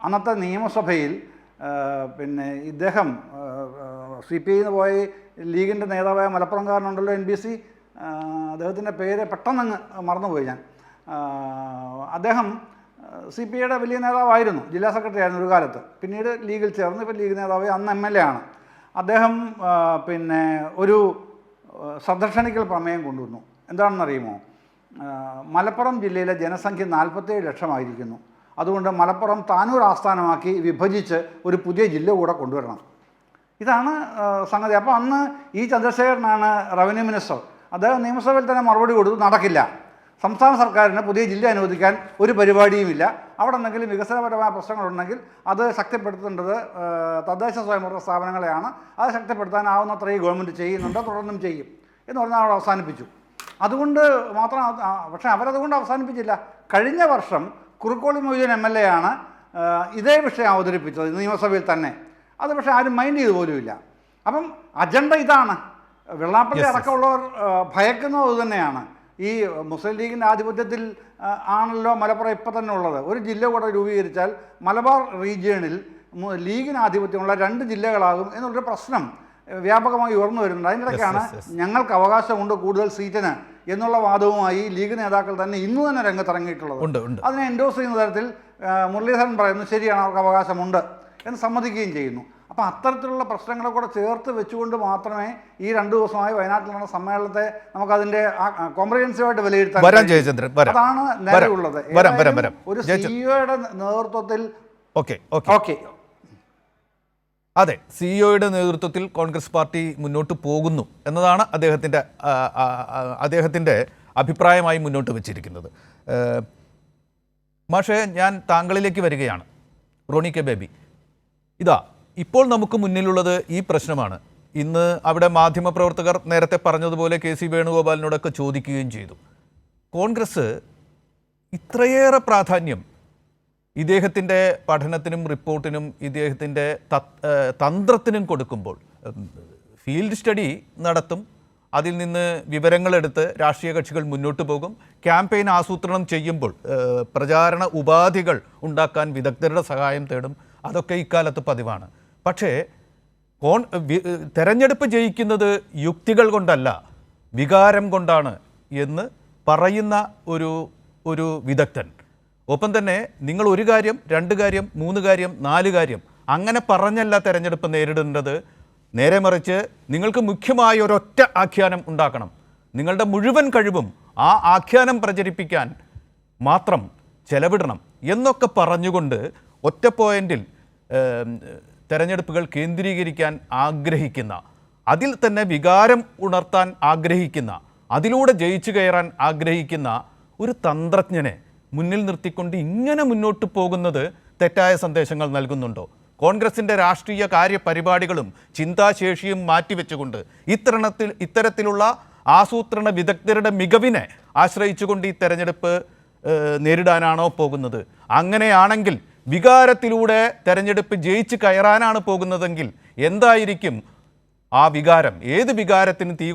അന്നത്തെ നിയമസഭയിൽ പിന്നെ ഇദ്ദേഹം CPI പോയി ലീഗിൻ്റെ നേതാവായ മലപ്പുറംകാരനുണ്ടല്ലോ NBC, അദ്ദേഹത്തിൻ്റെ പേര് പെട്ടെന്നങ്ങ് മറന്നുപോയി ഞാൻ. അദ്ദേഹം CPIയുടെ വലിയ നേതാവായിരുന്നു, ജില്ലാ സെക്രട്ടറി ആയിരുന്നു ഒരു കാലത്ത്. പിന്നീട് ലീഗിൽ ചേർന്ന് ഇപ്പോൾ ലീഗ് നേതാവ്, അന്ന് MLA ആണ് അദ്ദേഹം. പിന്നെ ഒരു ശ്രദ്ധക്ഷണിക്കൽ പ്രമേയം കൊണ്ടുവന്നു. എന്താണെന്നറിയുമോ? മലപ്പുറം ജില്ലയിലെ ജനസംഖ്യ 47 ലക്ഷമായിരിക്കുന്നു. അതുകൊണ്ട് മലപ്പുറം താനൂർ ആസ്ഥാനമാക്കി വിഭജിച്ച് ഒരു പുതിയ ജില്ല കൂടെ കൊണ്ടുവരണം. ഇതാണ് സംഗതി. അപ്പോൾ അന്ന് ചന്ദ്രശേഖരനാണ് റവന്യൂ മിനിസ്റ്റർ. അദ്ദേഹം നിയമസഭയിൽ തന്നെ മറുപടി കൊടുത്തു, നടക്കില്ല, സംസ്ഥാന സർക്കാരിന് പുതിയ ജില്ല അനുവദിക്കാൻ ഒരു പരിപാടിയുമില്ല. അവിടെ എന്തെങ്കിലും വികസനപരമായ പ്രശ്നങ്ങളുണ്ടെങ്കിൽ അത് ശക്തിപ്പെടുത്തേണ്ടത് തദ്ദേശ സ്വയംഭരണ സ്ഥാപനങ്ങളെയാണ്. അത് ശക്തിപ്പെടുത്താനാവുന്നത്ര ഈ ഗവൺമെൻറ് ചെയ്യുന്നുണ്ട്, തുടർന്നും ചെയ്യും എന്ന് പറഞ്ഞാൽ അവിടെ അവസാനിപ്പിച്ചു. അതുകൊണ്ട് മാത്രം, പക്ഷേ അവരതുകൊണ്ട് അവസാനിപ്പിച്ചില്ല. കഴിഞ്ഞ വർഷം കുറുക്കോളി മൊയ്തീൻ MLA ആണ് ഇതേ വിഷയം അവതരിപ്പിച്ചത് നിയമസഭയിൽ തന്നെ. അത് പക്ഷേ ആരും മൈൻഡ് ചെയ്തു പോലുമില്ല. അപ്പം അജണ്ട ഇതാണ്. വെള്ളാപ്പള്ളി അടക്കമുള്ളവർ ഭയക്കുന്നത് അതുതന്നെയാണ്. ഈ മുസ്ലിം ലീഗിൻ്റെ ആധിപത്യത്തിൽ ആണല്ലോ മലപ്പുറം ഇപ്പം തന്നെ ഉള്ളത്. ഒരു ജില്ല കൂടെ രൂപീകരിച്ചാൽ മലബാർ റീജിയണിൽ ലീഗിന് ആധിപത്യമുള്ള 2 ജില്ലകളാകും എന്നുള്ളൊരു പ്രശ്നം വ്യാപകമായി ഉയർന്നു വരുന്നുണ്ട്. അതിനിടയ്ക്കാണ് ഞങ്ങൾക്ക് അവകാശമുണ്ട് കൂടുതൽ സീറ്റിന് എന്നുള്ള വാദവുമായി ലീഗ് നേതാക്കൾ തന്നെ ഇന്ന് തന്നെ രംഗത്തിറങ്ങിയിട്ടുള്ളത്. അതിനെ എൻഡോസ് ചെയ്യുന്ന തരത്തിൽ മുരളീധരൻ പറയുന്നു ശരിയാണ്, അവർക്ക് അവകാശമുണ്ട് എന്ന് സമ്മതിക്കുകയും ചെയ്യുന്നു. അപ്പോൾ അത്തരത്തിലുള്ള പ്രശ്നങ്ങളെ കൂടെ ചേർത്ത് വെച്ചുകൊണ്ട് മാത്രമേ ഈ 2 ദിവസമായി വയനാട്ടിൽ നടന്ന സമ്മേളനത്തെ നമുക്കതിൻ്റെ കോംപ്രിഹെൻസീവായിട്ട് വിലയിരുത്താൻ. അതാണ് നിലവിലുള്ളത്. ഒരു സിഇഒയുടെ നേതൃത്വത്തിൽ അതെ, സിഇഒയുടെ നേതൃത്വത്തിൽ കോൺഗ്രസ് പാർട്ടി മുന്നോട്ട് പോകുന്നു എന്നതാണ് അദ്ദേഹത്തിൻ്റെ അഭിപ്രായമായി മുന്നോട്ട് വച്ചിരിക്കുന്നത്. മാഷേ, ഞാൻ താങ്കളിലേക്ക് വരികയാണ്. റോണി കെ ബേബി, ഇപ്പോൾ നമുക്ക് മുന്നിലുള്ളത് ഈ പ്രശ്നമാണ്. ഇന്ന് അവിടെ മാധ്യമപ്രവർത്തകർ നേരത്തെ പറഞ്ഞതുപോലെ KC വേണുഗോപാലിനോടൊക്കെ ചോദിക്കുകയും ചെയ്തു. കോൺഗ്രസ് ഇത്രയേറെ പ്രാധാന്യം ഇദ്ദേഹത്തിൻ്റെ പഠനത്തിനും റിപ്പോർട്ടിനും ഇദ്ദേഹത്തിൻ്റെ തന്ത്രത്തിനും കൊടുക്കുമ്പോൾ ഫീൽഡ് സ്റ്റഡി നടത്തും, അതിൽ നിന്ന് വിവരങ്ങളെടുത്ത് രാഷ്ട്രീയ കക്ഷികൾ മുന്നോട്ട് പോകും. ക്യാമ്പയിൻ ആസൂത്രണം ചെയ്യുമ്പോൾ പ്രചാരണ ഉപാധികൾ ഉണ്ടാക്കാൻ വിദഗ്ധരുടെ സഹായം തേടും. അതൊക്കെ ഇക്കാലത്ത് പതിവാണ്. പക്ഷേ തെരഞ്ഞെടുപ്പ് ജയിക്കുന്നത് യുക്തികൾ കൊണ്ടല്ല, വികാരം കൊണ്ടാണ് എന്ന് പറയുന്ന ഒരു വിദഗ്ധൻ. ഒപ്പം തന്നെ നിങ്ങൾ 1 കാര്യം 2 കാര്യം 3 കാര്യം 4 കാര്യം അങ്ങനെ പറഞ്ഞല്ല തെരഞ്ഞെടുപ്പ് നേരിടേണ്ടത്. നേരെ മറിച്ച് നിങ്ങൾക്ക് മുഖ്യമായ ഒരൊറ്റ ആഖ്യാനം ഉണ്ടാക്കണം. നിങ്ങളുടെ മുഴുവൻ കഴിവും ആ ആഖ്യാനം പ്രചരിപ്പിക്കാൻ മാത്രം ചെലവിടണം എന്നൊക്കെ പറഞ്ഞുകൊണ്ട് ഒറ്റ പോയിന്റിൽ തെരഞ്ഞെടുപ്പുകൾ കേന്ദ്രീകരിക്കാൻ ആഗ്രഹിക്കുന്ന, അതിൽ തന്നെ വികാരം ഉണർത്താൻ ആഗ്രഹിക്കുന്ന, അതിലൂടെ ജയിച്ചു കയറാൻ ആഗ്രഹിക്കുന്ന ഒരു തന്ത്രജ്ഞനെ മുന്നിൽ നിർത്തിക്കൊണ്ട് ഇങ്ങനെ മുന്നോട്ട് പോകുന്നത് തെറ്റായ സന്ദേശങ്ങൾ നൽകുന്നുണ്ടോ? കോൺഗ്രസിൻ്റെ രാഷ്ട്രീയ കാര്യപരിപാടികളും ചിന്താശേഷിയും മാറ്റിവെച്ചുകൊണ്ട് ഇത്തരത്തിലുള്ള ആസൂത്രണ വിദഗ്ധരുടെ മികവിനെ ആശ്രയിച്ചുകൊണ്ട് ഈ തെരഞ്ഞെടുപ്പ് നേരിടാനാണോ പോകുന്നത്? അങ്ങനെയാണെങ്കിൽ വികാരത്തിലൂടെ തെരഞ്ഞെടുപ്പ് ജയിച്ച് കയറാനാണ് പോകുന്നതെങ്കിൽ എന്തായിരിക്കും ആ വികാരം? ഏത് വികാരത്തിന് തീ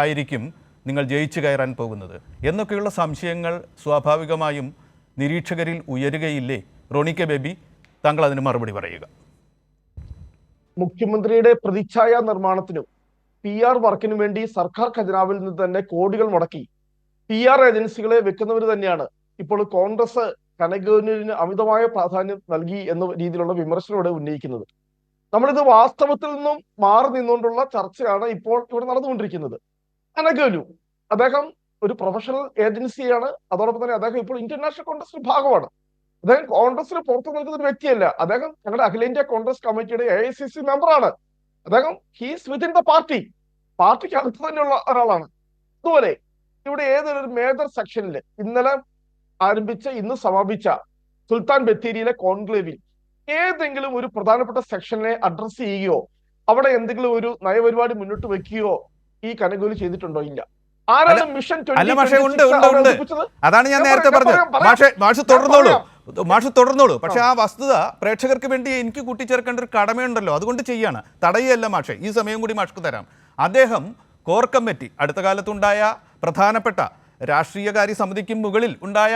ആയിരിക്കും നിങ്ങൾ ജയിച്ചു കയറാൻ പോകുന്നത് എന്നൊക്കെയുള്ള സംശയങ്ങൾ സ്വാഭാവികമായും നിരീക്ഷകരിൽ ഉയരുകയില്ലേ? റോണി കെ ബേബി, താങ്കൾ അതിന് മറുപടി പറയുക. മുഖ്യമന്ത്രിയുടെ പ്രതിച്ഛായ നിർമ്മാണത്തിനും PR വർക്കിനും വേണ്ടി സർക്കാർ ഖജനാവിൽ നിന്ന് തന്നെ കോടികൾ മുടക്കി PR ഏജൻസികളെ വെക്കുന്നവർ തന്നെയാണ് ഇപ്പോൾ കോൺഗ്രസ് കനകഗോലുവിന് അമിതമായ പ്രാധാന്യം നൽകി എന്ന രീതിയിലുള്ള വിമർശനം ഇവിടെ ഉന്നയിക്കുന്നത്. നമ്മളിത് വാസ്തവത്തിൽ നിന്നും മാറി നിന്നുകൊണ്ടുള്ള ചർച്ചയാണ് ഇപ്പോൾ ഇവിടെ നടന്നുകൊണ്ടിരിക്കുന്നത്. കനകഗോലു അദ്ദേഹം ഒരു പ്രൊഫഷണൽ ഏജൻസിയാണ്. അതോടൊപ്പം തന്നെ അദ്ദേഹം ഇപ്പോൾ ഇന്റർനാഷണൽ കോൺഗ്രസിന്റെ ഭാഗമാണ്. അദ്ദേഹം കോൺഗ്രസിന് പുറത്തു നിൽക്കുന്ന ഒരു വ്യക്തിയല്ല. അദ്ദേഹം ഞങ്ങളുടെ അഖിലേന്ത്യാ കോൺഗ്രസ് കമ്മിറ്റിയുടെ AICC മെമ്പറാണ്. അദ്ദേഹം ഹീസ് വിത്തിൻ ദ പാർട്ടിക്ക് അടുത്ത് തന്നെയുള്ള ഒരാളാണ്. അതുപോലെ ഇവിടെ ഏതൊരു മേജർ സെക്ഷനിൽ ഇന്നലെ ആരംഭിച്ച ഇന്ന് സമാപിച്ച സുൽത്താൻ ബത്തേരിയിലെ കോൺക്ലേവിൽ ഏതെങ്കിലും ഒരു പ്രധാനപ്പെട്ട സെക്ഷനെ അഡ്രസ് ചെയ്യുകയോ അവിടെ എന്തെങ്കിലും ഒരു നയപരിപാടി മുന്നോട്ട് വെക്കുകയോ ഈ കനകഗോലു ചെയ്തിട്ടുണ്ടോ? ഇല്ല. ആരാണ് മിഷൻ 2026 അതാണ് ഞാൻ നേരത്തെ പറഞ്ഞത്. മാഷ് തുടർന്നോളൂ. പക്ഷെ ആ വസ്തുത പ്രേക്ഷകർക്ക് വേണ്ടി എനിക്ക് കൂട്ടിച്ചേർക്കേണ്ട ഒരു കടമയുണ്ടല്ലോ, അതുകൊണ്ട് ചെയ്യാണ്. തടയുകയല്ല മാഷെ, ഈ സമയം കൂടി മാഷ്ക്ക് തരാം. അദ്ദേഹം കോർ കമ്മിറ്റി, അടുത്ത കാലത്തുണ്ടായ പ്രധാനപ്പെട്ട രാഷ്ട്രീയകാര്യ സമിതിക്ക് മുകളിൽ ഉണ്ടായ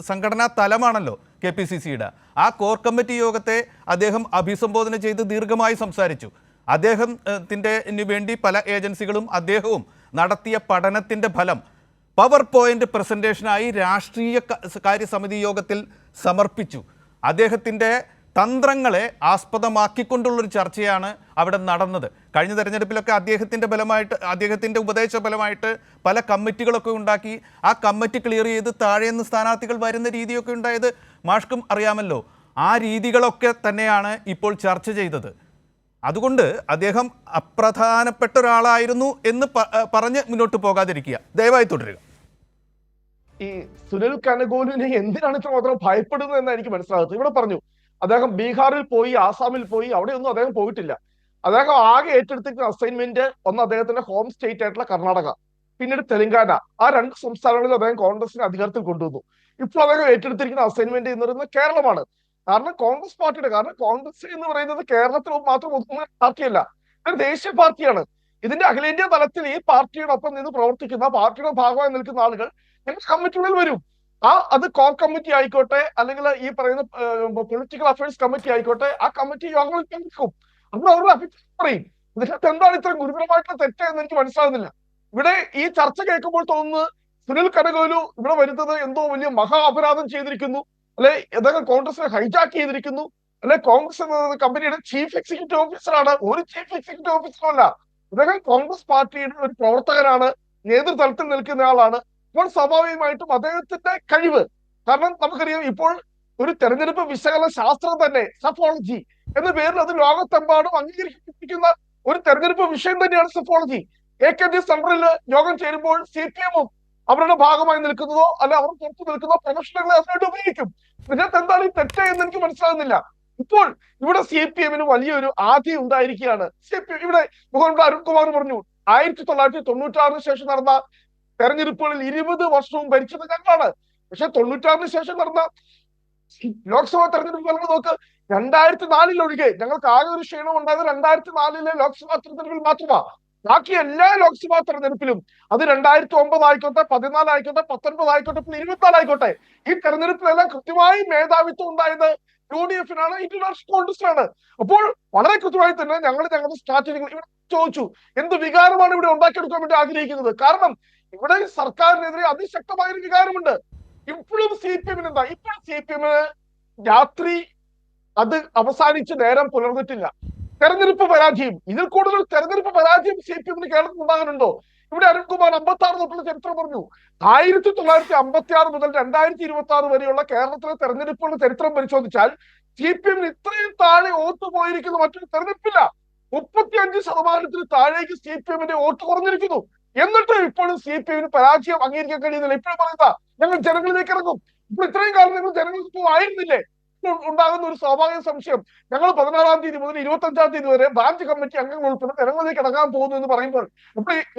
സംഘടനാ തലമാണല്ലോ KPCCയുടെ. ആ കോർ കമ്മിറ്റി യോഗത്തെ അദ്ദേഹം അഭിസംബോധന ചെയ്ത് ദീർഘമായി സംസാരിച്ചു. അദ്ദേഹത്തിൻ്റെ വേണ്ടി പല ഏജൻസികളും അദ്ദേഹവും നടത്തിയ പഠനത്തിൻ്റെ ഫലം പവർ പോയിന്റ് പ്രസൻറ്റേഷനായി രാഷ്ട്രീയ കാര്യസമിതി യോഗത്തിൽ സമർപ്പിച്ചു. അദ്ദേഹത്തിൻ്റെ തന്ത്രങ്ങളെ ആസ്പദമാക്കിക്കൊണ്ടുള്ളൊരു ചർച്ചയാണ് അവിടെ നടന്നത്. കഴിഞ്ഞ തെരഞ്ഞെടുപ്പിലൊക്കെ അദ്ദേഹത്തിൻ്റെ ഉപദേശ ഫലമായിട്ട് പല കമ്മിറ്റികളൊക്കെ ഉണ്ടാക്കി. ആ കമ്മിറ്റി ക്ലിയർ ചെയ്ത് താഴേന്ന് സ്ഥാനാർത്ഥികൾ വരുന്ന രീതിയൊക്കെ ഉണ്ടായത് മാഷ്ക്കും അറിയാമല്ലോ. ആ രീതികളൊക്കെ തന്നെയാണ് ഇപ്പോൾ ചർച്ച ചെയ്തത്. അതുകൊണ്ട് അദ്ദേഹം അപ്രധാനപ്പെട്ട ഒരാളായിരുന്നു എന്ന് പറഞ്ഞ് മുന്നോട്ട് പോകാതിരിക്കുക. ദയവായി തുടരുക. ഈ സുനിൽ കനകഗോലുവിനെ എന്തിനാണ് ഇത്രമാത്രം ഭയപ്പെടുന്നത് എന്ന് എനിക്ക് മനസ്സിലാകുന്നത്. ഇവിടെ പറഞ്ഞു അദ്ദേഹം ബീഹാറിൽ പോയി, ആസാമിൽ പോയി, അവിടെയൊന്നും അദ്ദേഹം പോയിട്ടില്ല. അദ്ദേഹം ആകെ ഏറ്റെടുത്തിരിക്കുന്ന അസൈൻമെന്റ് ഒന്ന് അദ്ദേഹത്തിന്റെ ഹോം സ്റ്റേറ്റ് ആയിട്ടുള്ള കർണാടക, പിന്നീട് തെലങ്കാന. ആ 2 സംസ്ഥാനങ്ങളിൽ അദ്ദേഹം കോൺഗ്രസിനെ അധികാരത്തിൽ കൊണ്ടുവന്നു. ഇപ്പോൾ അദ്ദേഹം ഏറ്റെടുത്തിരിക്കുന്ന അസൈൻമെന്റ് എന്ന് പറയുന്നത് കേരളമാണ്. കാരണം കോൺഗ്രസ് എന്ന് പറയുന്നത് കേരളത്തിൽ മാത്രം ഒതുങ്ങുന്ന പാർട്ടിയല്ല, ഒരു ദേശീയ പാർട്ടിയാണ്. ഇതിന്റെ അഖിലേന്ത്യാ തലത്തിൽ ഈ പാർട്ടിയോടൊപ്പം നിന്ന് പ്രവർത്തിക്കുന്ന, പാർട്ടിയുടെ ഭാഗമായി നിൽക്കുന്ന ആളുകൾ കമ്മിറ്റികളിൽ വരും. അത് കോർ കമ്മിറ്റി ആയിക്കോട്ടെ, അല്ലെങ്കിൽ ഈ പറയുന്ന പൊളിറ്റിക്കൽ അഫയേഴ്സ് കമ്മിറ്റി ആയിക്കോട്ടെ, ആ കമ്മിറ്റി യോഗങ്ങളിൽ പങ്കെടുക്കും. അത് അവരുടെ അഭിപ്രായം പറയും. ഇതിനകത്ത് എന്താണ് ഇത്ര ഗുരുതരമായിട്ടുള്ള തെറ്റ് എന്ന് എനിക്ക് മനസ്സിലാകുന്നില്ല. ഇവിടെ ഈ ചർച്ച കേൾക്കുമ്പോൾ തോന്നുന്നത് സുനിൽ കനകഗോലു ഇവിടെ വരുന്നത് എന്തോ വലിയ മഹാ അപരാധം ചെയ്തിരിക്കുന്നു, അല്ലെ അദ്ദേഹം കോൺഗ്രസിനെ ഹൈജാക്ക് ചെയ്തിരിക്കുന്നു, അല്ലെ കോൺഗ്രസ് എന്ന കമ്പനിയുടെ ചീഫ് എക്സിക്യൂട്ടീവ് ഓഫീസറാണ്. ഒരു ചീഫ് എക്സിക്യൂട്ടീവ് ഓഫീസറല്ല, അദ്ദേഹം കോൺഗ്രസ് പാർട്ടിയുടെ ഒരു പ്രവർത്തകനാണ്, നേതൃതലത്തിൽ നിൽക്കുന്ന ആളാണ്. ഇപ്പോൾ സ്വാഭാവികമായിട്ടും അദ്ദേഹത്തിന്റെ കഴിവ്, കാരണം നമുക്കറിയാം ഇപ്പോൾ ഒരു തെരഞ്ഞെടുപ്പ് വിശകലന ശാസ്ത്രം തന്നെ, സഫോളജി എന്ന പേരിൽ അത് ലോകത്തെമ്പാടും അംഗീകരിക്കപ്പെട്ടിരിക്കുന്ന ഒരു തെരഞ്ഞെടുപ്പ് വിഷയം തന്നെയാണ് സഫോളജി. AKD സെന്ററിൽ യോഗം ചേരുമ്പോൾ CPM-ഉം അവരുടെ ഭാഗമായി നിൽക്കുന്നതോ അല്ലെ അവർ പുറത്തു നിൽക്കുന്നതോ പ്രൊഫഷണലുകളെ അതിനായിട്ട് ഉപയോഗിക്കും. ഇതിനകത്ത് എന്താണ് ഈ തെറ്റ് എന്ന് എനിക്ക് മനസ്സിലാകുന്നില്ല. ഇപ്പോൾ ഇവിടെ CPM-ന് വലിയൊരു ആധി ഉണ്ടായിരിക്കുകയാണ്. ഇവിടെ മുഖ്യമന്ത്രി അരുൺകുമാർ പറഞ്ഞു 1996 ശേഷം നടന്ന തെരഞ്ഞെടുപ്പുകളിൽ 20 വർഷവും ഭരിച്ചത് ഞങ്ങളാണ്. പക്ഷെ 96 ശേഷം നടന്ന ലോക്സഭാ തെരഞ്ഞെടുപ്പ് ഫലങ്ങൾ നോക്ക്. 2004 ഒഴികെ ഞങ്ങൾക്ക് ആകെ ഒരു ക്ഷീണം ഉണ്ടായത് 2004 ലോക്സഭാ തെരഞ്ഞെടുപ്പിൽ മാത്രമാണ്. ബാക്കി എല്ലാ ലോക്സഭാ തെരഞ്ഞെടുപ്പിലും അത് 2009 ആയിക്കോട്ടെ, 14 ആയിക്കോട്ടെ, 19 ആയിക്കോട്ടെ, 24 ആയിക്കോട്ടെ, ഈ തെരഞ്ഞെടുപ്പിലെല്ലാം കൃത്യമായി മേധാവിത്വം ഉണ്ടായത് UDF-നാണ്, ഇന്റർനാഷണൽ കോൺഗ്രസിനാണ്. അപ്പോൾ വളരെ കൃത്യമായി തന്നെ ഞങ്ങളുടെ സ്ട്രാറ്റജികൾ ഇവിടെ ചോദിച്ചു, എന്ത് വികാരമാണ് ഇവിടെ ഉണ്ടാക്കിയെടുക്കാൻ വേണ്ടി ആഗ്രഹിക്കുന്നത്? കാരണം ഇവിടെ സർക്കാരിനെതിരെ അതിശക്തമായ ഒരു വികാരമുണ്ട്. ഇപ്പോഴും CPM-ന് എന്താ, ഇപ്പോൾ CPM-ന് രാത്രി അത് അവസാനിച്ച് നേരം പുലർന്നിട്ടില്ല. തെരഞ്ഞെടുപ്പ് പരാജയം, ഇതിൽ കൂടുതൽ തെരഞ്ഞെടുപ്പ് പരാജയം CPM-ന് കേരളത്തിൽ ഉണ്ടാകാനുണ്ടോ? ഇവിടെ അരുൺകുമാർ 56 തൊട്ടുള്ള ചരിത്രം പറഞ്ഞു. 1956 മുതൽ 2026 വരെയുള്ള കേരളത്തിലെ തെരഞ്ഞെടുപ്പുകളുടെ ചരിത്രം പരിശോധിച്ചാൽ CPM-ന് ഇത്രയും താഴെ വോട്ട് പോയിരിക്കുന്ന മറ്റൊരു തെരഞ്ഞെടുപ്പില്ല. 35% താഴേക്ക് CPM-ന്റെ വോട്ട് കുറഞ്ഞിരിക്കുന്നു. എന്നിട്ട് ഇപ്പോഴും CPM-ന് പരാജയം അംഗീകരിക്കാൻ കഴിയുന്നില്ല. ഇപ്പോഴും പറയുന്ന ഞങ്ങൾ ജനങ്ങളിലേക്ക് ഇറങ്ങും. ഇപ്പോൾ ഇത്രയും കാലം നിങ്ങൾ ജനങ്ങൾക്ക് ആയിരുന്നില്ലേ? ഉണ്ടാകുന്ന ഒരു സ്വാഭാവിക സംശയം, ഞങ്ങൾ 16-ാം തീയതി മുതൽ 25-ാം തീയതി വരെ ബ്രാഞ്ച് കമ്മിറ്റി അംഗങ്ങൾ ഉൾപ്പെടെ ജനങ്ങളിലേക്ക് ഇറങ്ങാൻ പോകുന്നു എന്ന് പറയുമ്പോൾ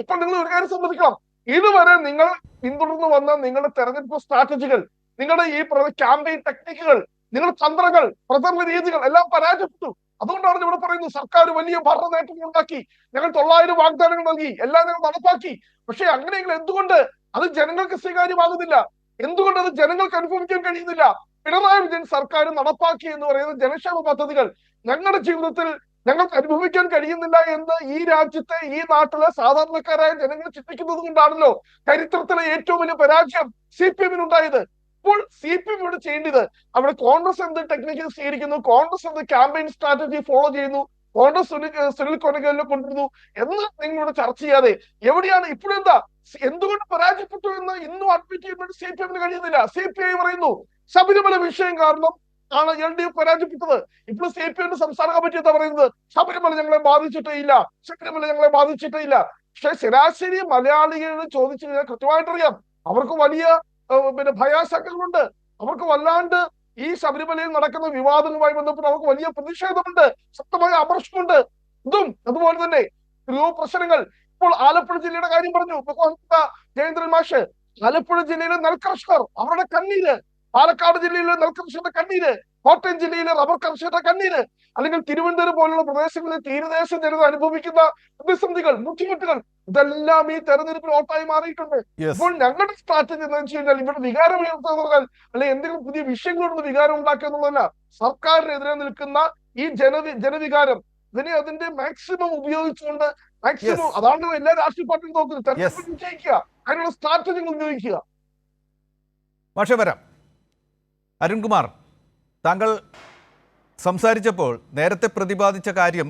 ഇപ്പോൾ നിങ്ങൾ ഒരു കാര്യം സമ്മതിക്കണം, ഇതുവരെ നിങ്ങൾ പിന്തുടർന്നു വന്ന നിങ്ങളുടെ തെരഞ്ഞെടുപ്പ് സ്ട്രാറ്റജികൾ, നിങ്ങളുടെ ഈ ക്യാമ്പയിൻ ടെക്നിക്കുകൾ, നിങ്ങളുടെ തന്ത്രങ്ങൾ, പ്രചരണ രീതികൾ എല്ലാം പരാജയപ്പെട്ടു. അതുകൊണ്ടാണ് ഇവിടെ പറയുന്നത് സർക്കാർ വലിയ ഭരണ നേട്ടങ്ങൾ ഉണ്ടാക്കി, ഞങ്ങൾ 900 വാഗ്ദാനങ്ങൾ നൽകി, എല്ലാം ഞങ്ങൾ നടപ്പാക്കി. പക്ഷെ അങ്ങനെയെങ്കിൽ എന്തുകൊണ്ട് അത് ജനങ്ങൾക്ക് സ്വീകാര്യമാകുന്നില്ല? എന്തുകൊണ്ട് അത് ജനങ്ങൾക്ക് അനുഭവിക്കാൻ കഴിയുന്നില്ല? പിണറായി വിജയൻ സർക്കാർ നടപ്പാക്കി എന്ന് പറയുന്ന ജനക്ഷേമ പദ്ധതികൾ ഞങ്ങളുടെ ജീവിതത്തിൽ ഞങ്ങൾക്ക് അനുഭവിക്കാൻ കഴിയുന്നില്ല എന്ന് ഈ രാജ്യത്തെ, ഈ നാട്ടിലെ സാധാരണക്കാരായ ജനങ്ങൾ ചിന്തിക്കുന്നത് കൊണ്ടാണല്ലോ ചരിത്രത്തിലെ ഏറ്റവും വലിയ പരാജയം CPM-ന് ഉണ്ടായത്. ഇപ്പോൾ CPM ഇവിടെ ചെയ്യേണ്ടത്, അവിടെ കോൺഗ്രസ് എന്ത് ടെക്നിക്കൽ സ്വീകരിക്കുന്നു, കോൺഗ്രസ് എന്ത് ക്യാമ്പയിൻ സ്ട്രാറ്റജി ഫോളോ ചെയ്യുന്നു, കോൺഗ്രസ് സുനിൽ കൊനകലിനെ കൊണ്ടിരുന്നു എന്ന് നിങ്ങളിവിടെ ചർച്ച ചെയ്യാതെ എവിടെയാണ് ഇപ്പോഴെന്താ എന്തുകൊണ്ട് പരാജയപ്പെട്ടു എന്ന് ഇന്നും അഡ്മിറ്റ് ചെയ്യാൻ വേണ്ടി CPM-ന് കഴിയുന്നില്ല. CPI പറയുന്നു ശബരിമല വിഷയം കാരണം ആണ് LDF പരാജയപ്പെട്ടത്. ഇപ്പോൾ CPM-ന്റെ സംസ്ഥാന കമ്മിറ്റി എന്താ പറയുന്നത്? ശബരിമല ഞങ്ങളെ ബാധിച്ചിട്ടേ ഇല്ല, ശബരിമല ഞങ്ങളെ ബാധിച്ചിട്ടേ ഇല്ല. പക്ഷെ ശരാശരി മലയാളികളെ ചോദിച്ചു കഴിഞ്ഞാൽ കൃത്യമായിട്ടറിയാം, അവർക്ക് വലിയ ഭയാശങ്കകളുണ്ട്. അവർക്ക് വല്ലാണ്ട് ഈ ശബരിമലയിൽ നടക്കുന്ന വിവാദങ്ങളുമായി ബന്ധപ്പെട്ട് അവർക്ക് വലിയ പ്രതിഷേധമുണ്ട്, ശക്തമായ അമർഷമുണ്ട്. ഇതും അതുപോലെ തന്നെ പ്രശ്നങ്ങൾ. ഇപ്പോൾ ആലപ്പുഴ ജില്ലയുടെ കാര്യം പറഞ്ഞു ജയേന്ദ്രൻ മാഷ്. ആലപ്പുഴ ജില്ലയിലെ നെൽകർഷകർ അവരുടെ കണ്ണീര്, പാലക്കാട് ജില്ലയിലെ നെൽകർഷകരുടെ കണ്ണീര്, കോട്ടയം ജില്ലയിലെ റബ്ബർ കർഷകരുടെ കണ്ണീര്, അല്ലെങ്കിൽ തിരുവനന്തപുരം പോലുള്ള പ്രദേശങ്ങളിൽ തീരദേശ ജനത അനുഭവിക്കുന്ന പ്രതിസന്ധികൾ, ബുദ്ധിമുട്ടുകൾ, ഇതെല്ലാം ഈ തെരഞ്ഞെടുപ്പിൽ വോട്ടായി മാറിയിട്ടുണ്ട്. ഇപ്പോൾ ഞങ്ങളുടെ സ്ട്രാറ്റജി എന്താണെന്ന് വെച്ച് കഴിഞ്ഞാൽ ഇവിടെ വികാരം ഉയർത്തുക പറഞ്ഞാൽ, അല്ലെങ്കിൽ എന്തെങ്കിലും പുതിയ വിഷയങ്ങളോട് വികാരം ഉണ്ടാക്കുക എന്നുള്ളതല്ല. സർക്കാരിനെതിരെ നിൽക്കുന്ന ഈ ജനവികാരം ഇതിനെ അതിന്റെ മാക്സിമം ഉപയോഗിച്ചുകൊണ്ട് മാക്സിമം, അതാണ് എല്ലാ രാഷ്ട്രീയ പാർട്ടിയും നോക്കുന്നത്, തെരഞ്ഞെടുപ്പ് വിജയിക്കുക, അതിനുള്ള സ്ട്രാറ്റജികൾ ഉപയോഗിക്കുക. പക്ഷേ വരാം. അരുൺകുമാർ, താങ്കൾ സംസാരിച്ചപ്പോൾ നേരത്തെ പ്രതിപാദിച്ച കാര്യം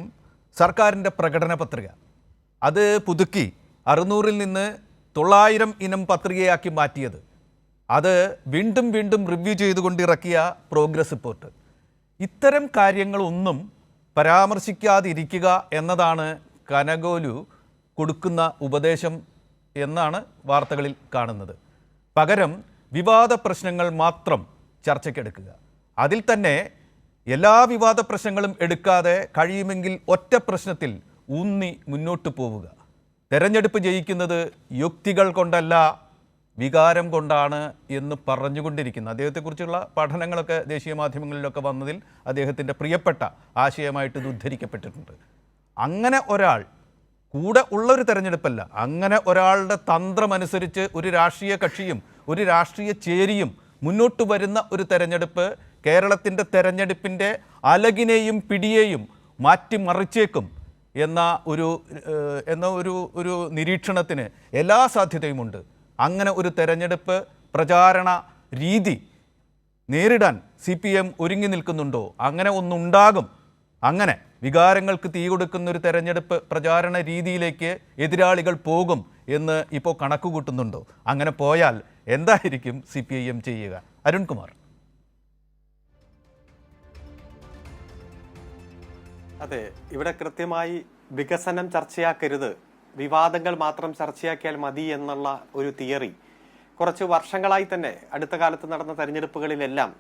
സർക്കാരിൻ്റെ പ്രകടന പത്രിക, അത് പുതുക്കി 600-ൽ നിന്ന് 900 ഇനം പത്രികയാക്കി മാറ്റിയത്, അത് വീണ്ടും വീണ്ടും റിവ്യൂ ചെയ്തുകൊണ്ടിറക്കിയ പ്രോഗ്രസ് റിപ്പോർട്ട്, ഇത്തരം കാര്യങ്ങളൊന്നും പരാമർശിക്കാതിരിക്കുക എന്നതാണ് കനകോലു കൊടുക്കുന്ന ഉപദേശം എന്നാണ് വാർത്തകളിൽ കാണുന്നത്. പകരം വിവാദ പ്രശ്നങ്ങൾ മാത്രം ചർച്ചയ്ക്കെടുക്കുക, അതിൽ തന്നെ എല്ലാ വിവാദ പ്രശ്നങ്ങളും എടുക്കാതെ കഴിയുമെങ്കിൽ ഒറ്റ പ്രശ്നത്തിൽ ഊന്നി മുന്നോട്ട് പോവുക. തെരഞ്ഞെടുപ്പ് ജയിക്കുന്നത് യുക്തികൾ കൊണ്ടല്ല വികാരം കൊണ്ടാണ് എന്ന് പറഞ്ഞുകൊണ്ടിരിക്കുന്നു. അദ്ദേഹത്തെക്കുറിച്ചുള്ള പഠനങ്ങളൊക്കെ ദേശീയ മാധ്യമങ്ങളിലൊക്കെ വന്നതിൽ അദ്ദേഹത്തിൻ്റെ പ്രിയപ്പെട്ട ആശയമായിട്ട് ഇത് ഉദ്ധരിക്കപ്പെട്ടിട്ടുണ്ട്. അങ്ങനെ ഒരാൾ കൂടെ ഉള്ളൊരു തെരഞ്ഞെടുപ്പല്ല, അങ്ങനെ ഒരാളുടെ തന്ത്രമനുസരിച്ച് ഒരു രാഷ്ട്രീയ കക്ഷിയും ഒരു രാഷ്ട്രീയ ചേരിയും മുന്നോട്ട് വരുന്ന ഒരു തെരഞ്ഞെടുപ്പ് കേരളത്തിൻ്റെ തെരഞ്ഞെടുപ്പിൻ്റെ അലകിനെയും പിടിയെയും മാറ്റിമറിച്ചേക്കും എന്ന ഒരു നിരീക്ഷണത്തിന് എല്ലാ സാധ്യതയുമുണ്ട്. അങ്ങനെ ഒരു തെരഞ്ഞെടുപ്പ് പ്രചാരണ രീതി നേരിടാൻ CPM ഒരുങ്ങി നിൽക്കുന്നുണ്ടോ? അങ്ങനെ ഒന്നുണ്ടാകും. അങ്ങനെ വികാരങ്ങൾക്ക് തീ കൊടുക്കുന്ന ഒരു തെരഞ്ഞെടുപ്പ് പ്രചാരണ രീതിയിലേക്ക് എതിരാളികൾ പോകും എന്ന് ഇപ്പോൾ കണക്ക് കൂട്ടുന്നുണ്ടോ? അങ്ങനെ പോയാൽ എന്തായിരിക്കും CPIM ചെയ്യുക? അരുൺകുമാർ. അതെ, ഇവിടെ കൃത്യമായി വികസനം ചർച്ചയാക്കരുത്, വിവാദങ്ങൾ മാത്രം ചർച്ചയാക്കിയാൽ മതി എന്നുള്ള ഒരു തിയറി കുറച്ച് വർഷങ്ങളായി തന്നെ അടുത്ത കാലത്ത് നടന്ന തെരഞ്ഞെടുപ്പുകളിലെല്ലാം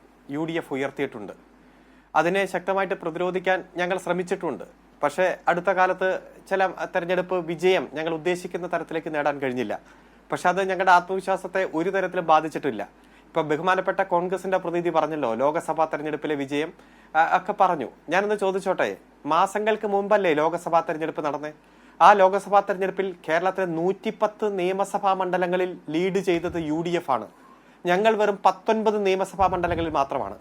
UDF ഉയർത്തിയിട്ടുണ്ട്. അതിനെ ശക്തമായിട്ട് പ്രതിരോധിക്കാൻ ഞങ്ങൾ ശ്രമിച്ചിട്ടുണ്ട്. പക്ഷേ അടുത്ത കാലത്ത് ചില തെരഞ്ഞെടുപ്പ് വിജയം ഞങ്ങൾ ഉദ്ദേശിക്കുന്ന തരത്തിലേക്ക് നേടാൻ കഴിഞ്ഞില്ല. പക്ഷെ അത് ഞങ്ങളുടെ ആത്മവിശ്വാസത്തെ ഒരു തരത്തിലും ബാധിച്ചിട്ടില്ല. ഇപ്പൊ ബഹുമാനപ്പെട്ട കോൺഗ്രസിന്റെ പ്രതിനിധി പറഞ്ഞല്ലോ ലോക്സഭാ തെരഞ്ഞെടുപ്പിലെ വിജയം ഒക്കെ പറഞ്ഞു. ഞാനൊന്ന് ചോദിച്ചോട്ടെ, മാസങ്ങൾക്ക് മുമ്പല്ലേ ലോക്സഭാ തെരഞ്ഞെടുപ്പ് നടന്നേ? ആ ലോക്സഭാ തെരഞ്ഞെടുപ്പിൽ കേരളത്തിലെ 110 നിയമസഭാ മണ്ഡലങ്ങളിൽ ലീഡ് ചെയ്തത് UDF ആണ്. ഞങ്ങൾ വെറും 19 നിയമസഭാ മണ്ഡലങ്ങളിൽ മാത്രമാണ്.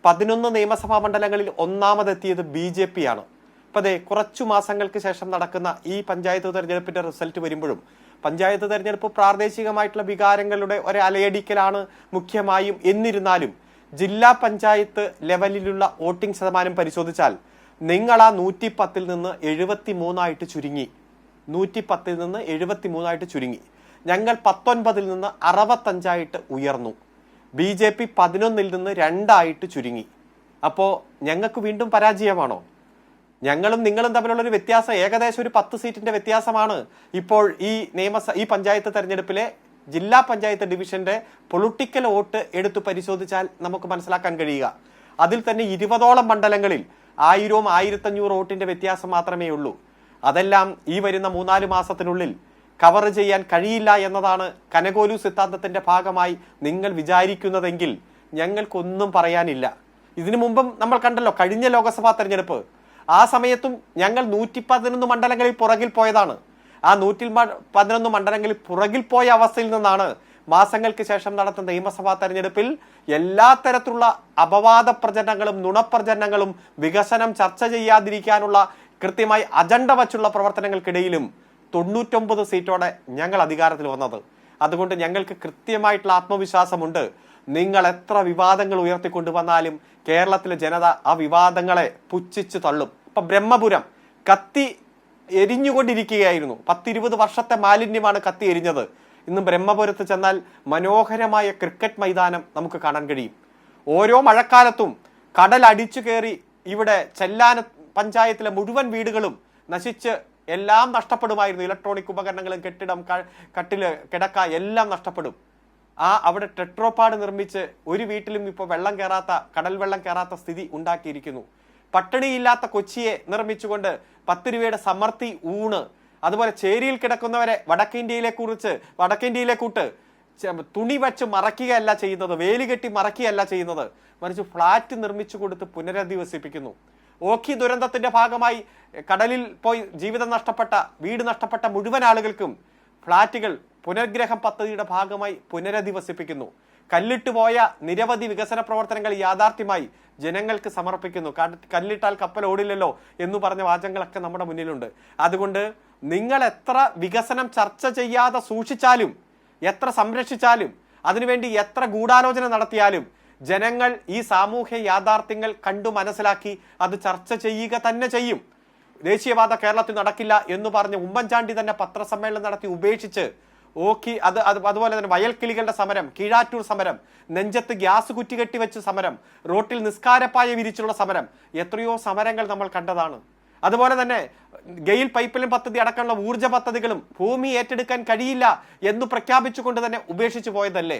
11 നിയമസഭാ മണ്ഡലങ്ങളിൽ ഒന്നാമതെത്തിയത് BJP ആണ്. അപ്പോൾ അതെ, കുറച്ചു മാസങ്ങൾക്ക് ശേഷം നടക്കുന്ന ഈ പഞ്ചായത്ത് തെരഞ്ഞെടുപ്പിന്റെ റിസൾട്ട് വരുമ്പോഴും പഞ്ചായത്ത് തെരഞ്ഞെടുപ്പ് പ്രാദേശികമായിട്ടുള്ള വികാരങ്ങളുടെ ഒരു അലയടിക്കലാണ് മുഖ്യമായും. എന്നിരുന്നാലും ജില്ലാ പഞ്ചായത്ത് ലെവലിലുള്ള വോട്ടിംഗ് ശതമാനം പരിശോധിച്ചാൽ നിങ്ങൾ ആ 110-ൽ നിന്ന് 73 ചുരുങ്ങി. 110-ൽ നിന്ന് 73 ചുരുങ്ങി. ഞങ്ങൾ 19-ൽ നിന്ന് 65 ഉയർന്നു. BJP 11-ൽ നിന്ന് 2 ചുരുങ്ങി. അപ്പോൾ ഞങ്ങൾക്ക് വീണ്ടും പരാജയമാണോ? ഞങ്ങളും നിങ്ങളും തമ്മിലുള്ളൊരു വ്യത്യാസം ഏകദേശം ഒരു 10 സീറ്റിന്റെ വ്യത്യാസമാണ് ഇപ്പോൾ ഈ പഞ്ചായത്ത് തെരഞ്ഞെടുപ്പിലെ ജില്ലാ പഞ്ചായത്ത് ഡിവിഷന്റെ പൊളിറ്റിക്കൽ വോട്ട് എടുത്തു പരിശോധിച്ചാൽ നമുക്ക് മനസ്സിലാക്കാൻ കഴിയുക. അതിൽ തന്നെ 20ഓളം മണ്ഡലങ്ങളിൽ 1000 1500 വോട്ടിന്റെ വ്യത്യാസം മാത്രമേ ഉള്ളൂ. അതെല്ലാം ഈ വരുന്ന 3-4 മാസത്തിനുള്ളിൽ കവർ ചെയ്യാൻ കഴിയില്ല എന്നതാണ് കനകോലു സിദ്ധാന്തത്തിന്റെ ഭാഗമായി നിങ്ങൾ വിചാരിക്കുന്നതെങ്കിൽ ഞങ്ങൾക്കൊന്നും പറയാനില്ല. ഇതിനു മുമ്പും നമ്മൾ കണ്ടല്ലോ കഴിഞ്ഞ ലോക്സഭാ തെരഞ്ഞെടുപ്പ്. ആ സമയത്തും ഞങ്ങൾ 111 മണ്ഡലങ്ങളിൽ പുറകിൽ പോയതാണ്. ആ 111 മണ്ഡലങ്ങളിൽ പുറകിൽ പോയ അവസ്ഥയിൽ നിന്നാണ് മാസങ്ങൾക്ക് ശേഷം നടത്തുന്ന നിയമസഭാ തെരഞ്ഞെടുപ്പിൽ എല്ലാ തരത്തിലുള്ള അപവാദ പ്രചരണങ്ങളും നുണപ്രചരണങ്ങളും വികസനം ചർച്ച ചെയ്യാതിരിക്കാനുള്ള കൃത്യമായി അജണ്ട വച്ചുള്ള പ്രവർത്തനങ്ങൾക്കിടയിലും 99 സീറ്റോടെ ഞങ്ങൾ അധികാരത്തിൽ വന്നത്. അതുകൊണ്ട് ഞങ്ങൾക്ക് കൃത്യമായിട്ടുള്ള ആത്മവിശ്വാസമുണ്ട്. നിങ്ങൾ എത്ര വിവാദങ്ങൾ ഉയർത്തിക്കൊണ്ടുവന്നാലും കേരളത്തിലെ ജനത ആ വിവാദങ്ങളെ പുച്ഛിച്ചു തള്ളും. ഇപ്പൊ ബ്രഹ്മപുരം കത്തി എരിഞ്ഞുകൊണ്ടിരിക്കുകയായിരുന്നു. 10-20 വർഷത്തെ മാലിന്യമാണ് കത്തി എരിഞ്ഞത്. ഇന്ന് ബ്രഹ്മപുരത്ത് ചെന്നാൽ മനോഹരമായ ക്രിക്കറ്റ് മൈതാനം നമുക്ക് കാണാൻ കഴിയും. ഓരോ മഴക്കാലത്തും കടൽ അടിച്ചു കയറി ഇവിടെ ചെല്ലാന പഞ്ചായത്തിലെ മുഴുവൻ വീടുകളും നശിച്ച് എല്ലാം നഷ്ടപ്പെടുമായിരുന്നു. ഇലക്ട്രോണിക് ഉപകരണങ്ങളും കെട്ടിടം, കട്ടില്, കിടക്ക എല്ലാം നഷ്ടപ്പെടും. അവിടെ ടെട്രോപാഡ് നിർമ്മിച്ച് ഒരു വീട്ടിലും ഇപ്പോൾ വെള്ളം കയറാത്ത, കടൽ വെള്ളം കയറാത്ത സ്ഥിതി ഉണ്ടാക്കിയിരിക്കുന്നു. പട്ടിണിയില്ലാത്ത കൊച്ചിയെ നിർമ്മിച്ചുകൊണ്ട് 10 രൂപയുടെ സമൃദ്ധി ഊണ്, അതുപോലെ ചേരിയിൽ കിടക്കുന്നവരെ വടക്കേന്ത്യയിലേക്കൂട്ട് തുണി വെച്ച് മറയ്ക്കുകയല്ല ചെയ്യുന്നത്, വേലി കെട്ടി മറയ്ക്കുകയല്ല ചെയ്യുന്നത്, മറിച്ച് ഫ്ളാറ്റ് നിർമ്മിച്ചു കൊടുത്ത് പുനരധിവസിപ്പിക്കുന്നു. ഓഖി ദുരന്തത്തിന്റെ ഭാഗമായി കടലിൽ പോയി ജീവിതം നഷ്ടപ്പെട്ട, വീട് നഷ്ടപ്പെട്ട മുഴുവൻ ആളുകൾക്കും ഫ്ളാറ്റുകൾ പുനർഗ്രഹം പദ്ധതിയുടെ ഭാഗമായി പുനരധിവസിപ്പിക്കുന്നു. കല്ലിട്ട് പോയ നിരവധി വികസന പ്രവർത്തനങ്ങൾ യാഥാർത്ഥ്യമായി ജനങ്ങൾക്ക് സമർപ്പിക്കുന്നു. കല്ലിട്ടാൽ കപ്പൽ ഓടില്ലല്ലോ എന്ന് പറഞ്ഞ വാചകങ്ങളൊക്കെ നമ്മുടെ മുന്നിലുണ്ട്. അതുകൊണ്ട് നിങ്ങൾ എത്ര വികസനം ചർച്ച ചെയ്യാതെ സൂക്ഷിച്ചാലും, എത്ര സംരക്ഷിച്ചാലും, അതിനുവേണ്ടി എത്ര ഗൂഢാലോചന നടത്തിയാലും ജനങ്ങൾ ഈ സാമൂഹ്യ യാഥാർത്ഥ്യങ്ങൾ കണ്ടു മനസ്സിലാക്കി അത് ചർച്ച ചെയ്യുക തന്നെ ചെയ്യും. ദേശീയപാത കേരളത്തിൽ നടക്കില്ല എന്ന് പറഞ്ഞ് ഉമ്മൻചാണ്ടി തന്നെ പത്രസമ്മേളനം നടത്തി ഉപേക്ഷിച്ച് അതുപോലെ തന്നെ വയൽക്കിളികളുടെ സമരം, കീഴാറ്റൂർ സമരം, നെഞ്ചത്ത് ഗ്യാസ് കുറ്റി കെട്ടിവെച്ച് സമരം, റോട്ടിൽ നിസ്കാരപ്പായ വിരിച്ചുള്ള സമരം, എത്രയോ സമരങ്ങൾ നമ്മൾ കണ്ടതാണ്. അതുപോലെ തന്നെ ഗെയിൽ പൈപ്പ് ലൈൻ പദ്ധതി അടക്കമുള്ള ഊർജ്ജ പദ്ധതികളും ഭൂമി ഏറ്റെടുക്കാൻ കഴിയില്ല എന്ന് പ്രഖ്യാപിച്ചുകൊണ്ട് തന്നെ ഉപേക്ഷിച്ചു പോയതല്ലേ.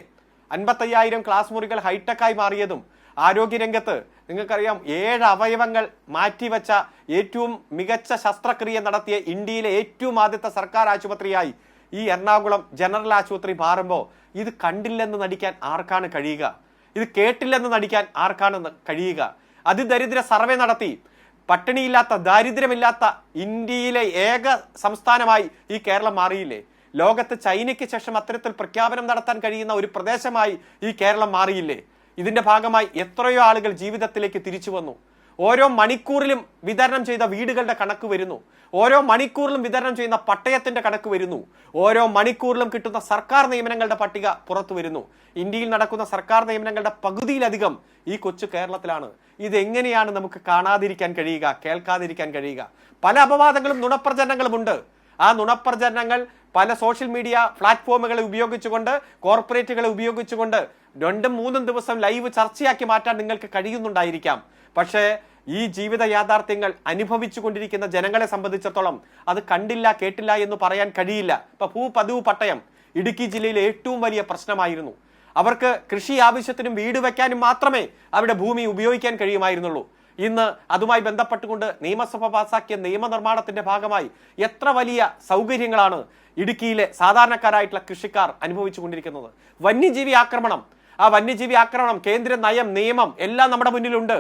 55,000 ക്ലാസ് മുറികൾ ഹൈടെക്കായി മാറിയതും, ആരോഗ്യരംഗത്ത് നിങ്ങൾക്കറിയാം 7 അവയവങ്ങൾ മാറ്റിവെച്ച ഏറ്റവും മികച്ച ശസ്ത്രക്രിയ നടത്തിയ ഇന്ത്യയിലെ ഏറ്റവും ആദ്യത്തെ സർക്കാർ ആശുപത്രിയായി ഈ എറണാകുളം ജനറൽ ആശുപത്രി മാറുമ്പോൾ ഇത് കണ്ടില്ലെന്ന് നടിക്കാൻ ആർക്കാണ് കഴിയുക? ഇത് കേട്ടില്ലെന്ന് നടിക്കാൻ ആർക്കാണ് കഴിയുക? അതിദരിദ്ര സർവേ നടത്തി പട്ടിണിയില്ലാത്ത, ദാരിദ്ര്യമില്ലാത്ത ഇന്ത്യയിലെ ഏക സംസ്ഥാനമായി ഈ കേരളം മാറിയില്ലേ? ലോകത്ത് ചൈനയ്ക്ക് ശേഷം അത്തരത്തിൽ പ്രഖ്യാപനം നടത്താൻ കഴിയുന്ന ഒരു പ്രദേശമായി ഈ കേരളം മാറിയില്ലേ? ഇതിന്റെ ഭാഗമായി എത്രയോ ആളുകൾ ജീവിതത്തിലേക്ക് തിരിച്ചു വന്നു. ഓരോ മണിക്കൂറിലും വിതരണം ചെയ്ത വീടുകളുടെ കണക്ക് വരുന്നു. ഓരോ മണിക്കൂറിലും വിതരണം ചെയ്യുന്ന പട്ടയത്തിന്റെ കണക്ക് വരുന്നു. ഓരോ മണിക്കൂറിലും കിട്ടുന്ന സർക്കാർ നിയമനങ്ങളുടെ പട്ടിക പുറത്തു വരുന്നു. ഇന്ത്യയിൽ നടക്കുന്ന സർക്കാർ നിയമനങ്ങളുടെ പകുതിയിലധികം ഈ കൊച്ചു കേരളത്തിലാണ്. ഇതെങ്ങനെയാണ് നമുക്ക് കാണാതിരിക്കാൻ കഴിയുക, കേൾക്കാതിരിക്കാൻ കഴിയുക? പല അപവാദങ്ങളും നുണപ്രചരണങ്ങളും ഉണ്ട്. ആ നുണപ്രചരണങ്ങൾ പല സോഷ്യൽ മീഡിയ പ്ലാറ്റ്ഫോമുകളെ ഉപയോഗിച്ചുകൊണ്ട്, കോർപ്പറേറ്റുകളെ ഉപയോഗിച്ചുകൊണ്ട് 2-3 ദിവസം ലൈവ് ചർച്ചയാക്കി മാറ്റാൻ നിങ്ങൾക്ക് കഴിയുന്നുണ്ടായിരിക്കാം. പക്ഷേ ഈ ജീവിത യാഥാർത്ഥ്യങ്ങൾ അനുഭവിച്ചു കൊണ്ടിരിക്കുന്ന ജനങ്ങളെ സംബന്ധിച്ചിടത്തോളം അത് കണ്ടില്ല, കേട്ടില്ല എന്ന് പറയാൻ കഴിയില്ല. ഇപ്പൊ ഭൂപതിവ് പട്ടയം ഇടുക്കി ജില്ലയിലെ ഏറ്റവും വലിയ പ്രശ്നമായിരുന്നു. അവർക്ക് കൃഷി ആവശ്യത്തിനും വീട് വെക്കാനും മാത്രമേ അവരുടെ ഭൂമി ഉപയോഗിക്കാൻ കഴിയുമായിരുന്നുള്ളൂ. ഇന്ന് അതുമായി ബന്ധപ്പെട്ടുകൊണ്ട് നിയമസഭ പാസാക്കിയ നിയമനിർമ്മാണത്തിന്റെ ഭാഗമായി എത്ര വലിയ സൗകര്യങ്ങളാണ് ഇടുക്കിയിലെ സാധാരണക്കാരായിട്ടുള്ള കൃഷിക്കാർ അനുഭവിച്ചു കൊണ്ടിരിക്കുന്നത്. വന്യജീവി ആക്രമണം, ആ വന്യജീവി ആക്രമണം, കേന്ദ്ര നയം, നിയമം എല്ലാം നമ്മുടെ മുന്നിലുണ്ട്.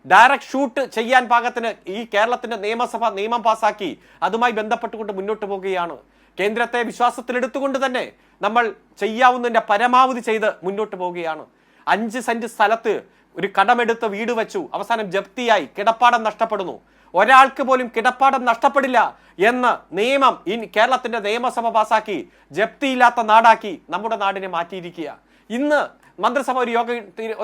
ഡയറക്റ്റ് ഷൂട്ട് ചെയ്യാൻ പാകത്തിന് ഈ കേരളത്തിന്റെ നിയമസഭ നിയമം പാസാക്കി അതുമായി ബന്ധപ്പെട്ടുകൊണ്ട് മുന്നോട്ട് പോവുകയാണ്. കേന്ദ്രത്തെ വിശ്വാസത്തിലെടുത്തുകൊണ്ട് തന്നെ നമ്മൾ ചെയ്യാവുന്നതിന്റെ പരമാവധി ചെയ്ത് മുന്നോട്ട് പോവുകയാണ്. 5 സെന്റ് സ്ഥലത്ത് ഒരു കടമെടുത്ത് വീട് വെച്ചു, അവസാനം ജപ്തിയായി, കിടപ്പാടം നഷ്ടപ്പെടുന്നു. ഒരാൾക്ക് പോലും കിടപ്പാടം നഷ്ടപ്പെടില്ല എന്ന് നിയമം കേരളത്തിന്റെ നിയമസഭ പാസാക്കി ജപ്തിയില്ലാത്ത നാടാക്കി നമ്മുടെ നാടിനെ മാറ്റിയിരിക്കുക. ഇന്ന് മന്ത്രിസഭ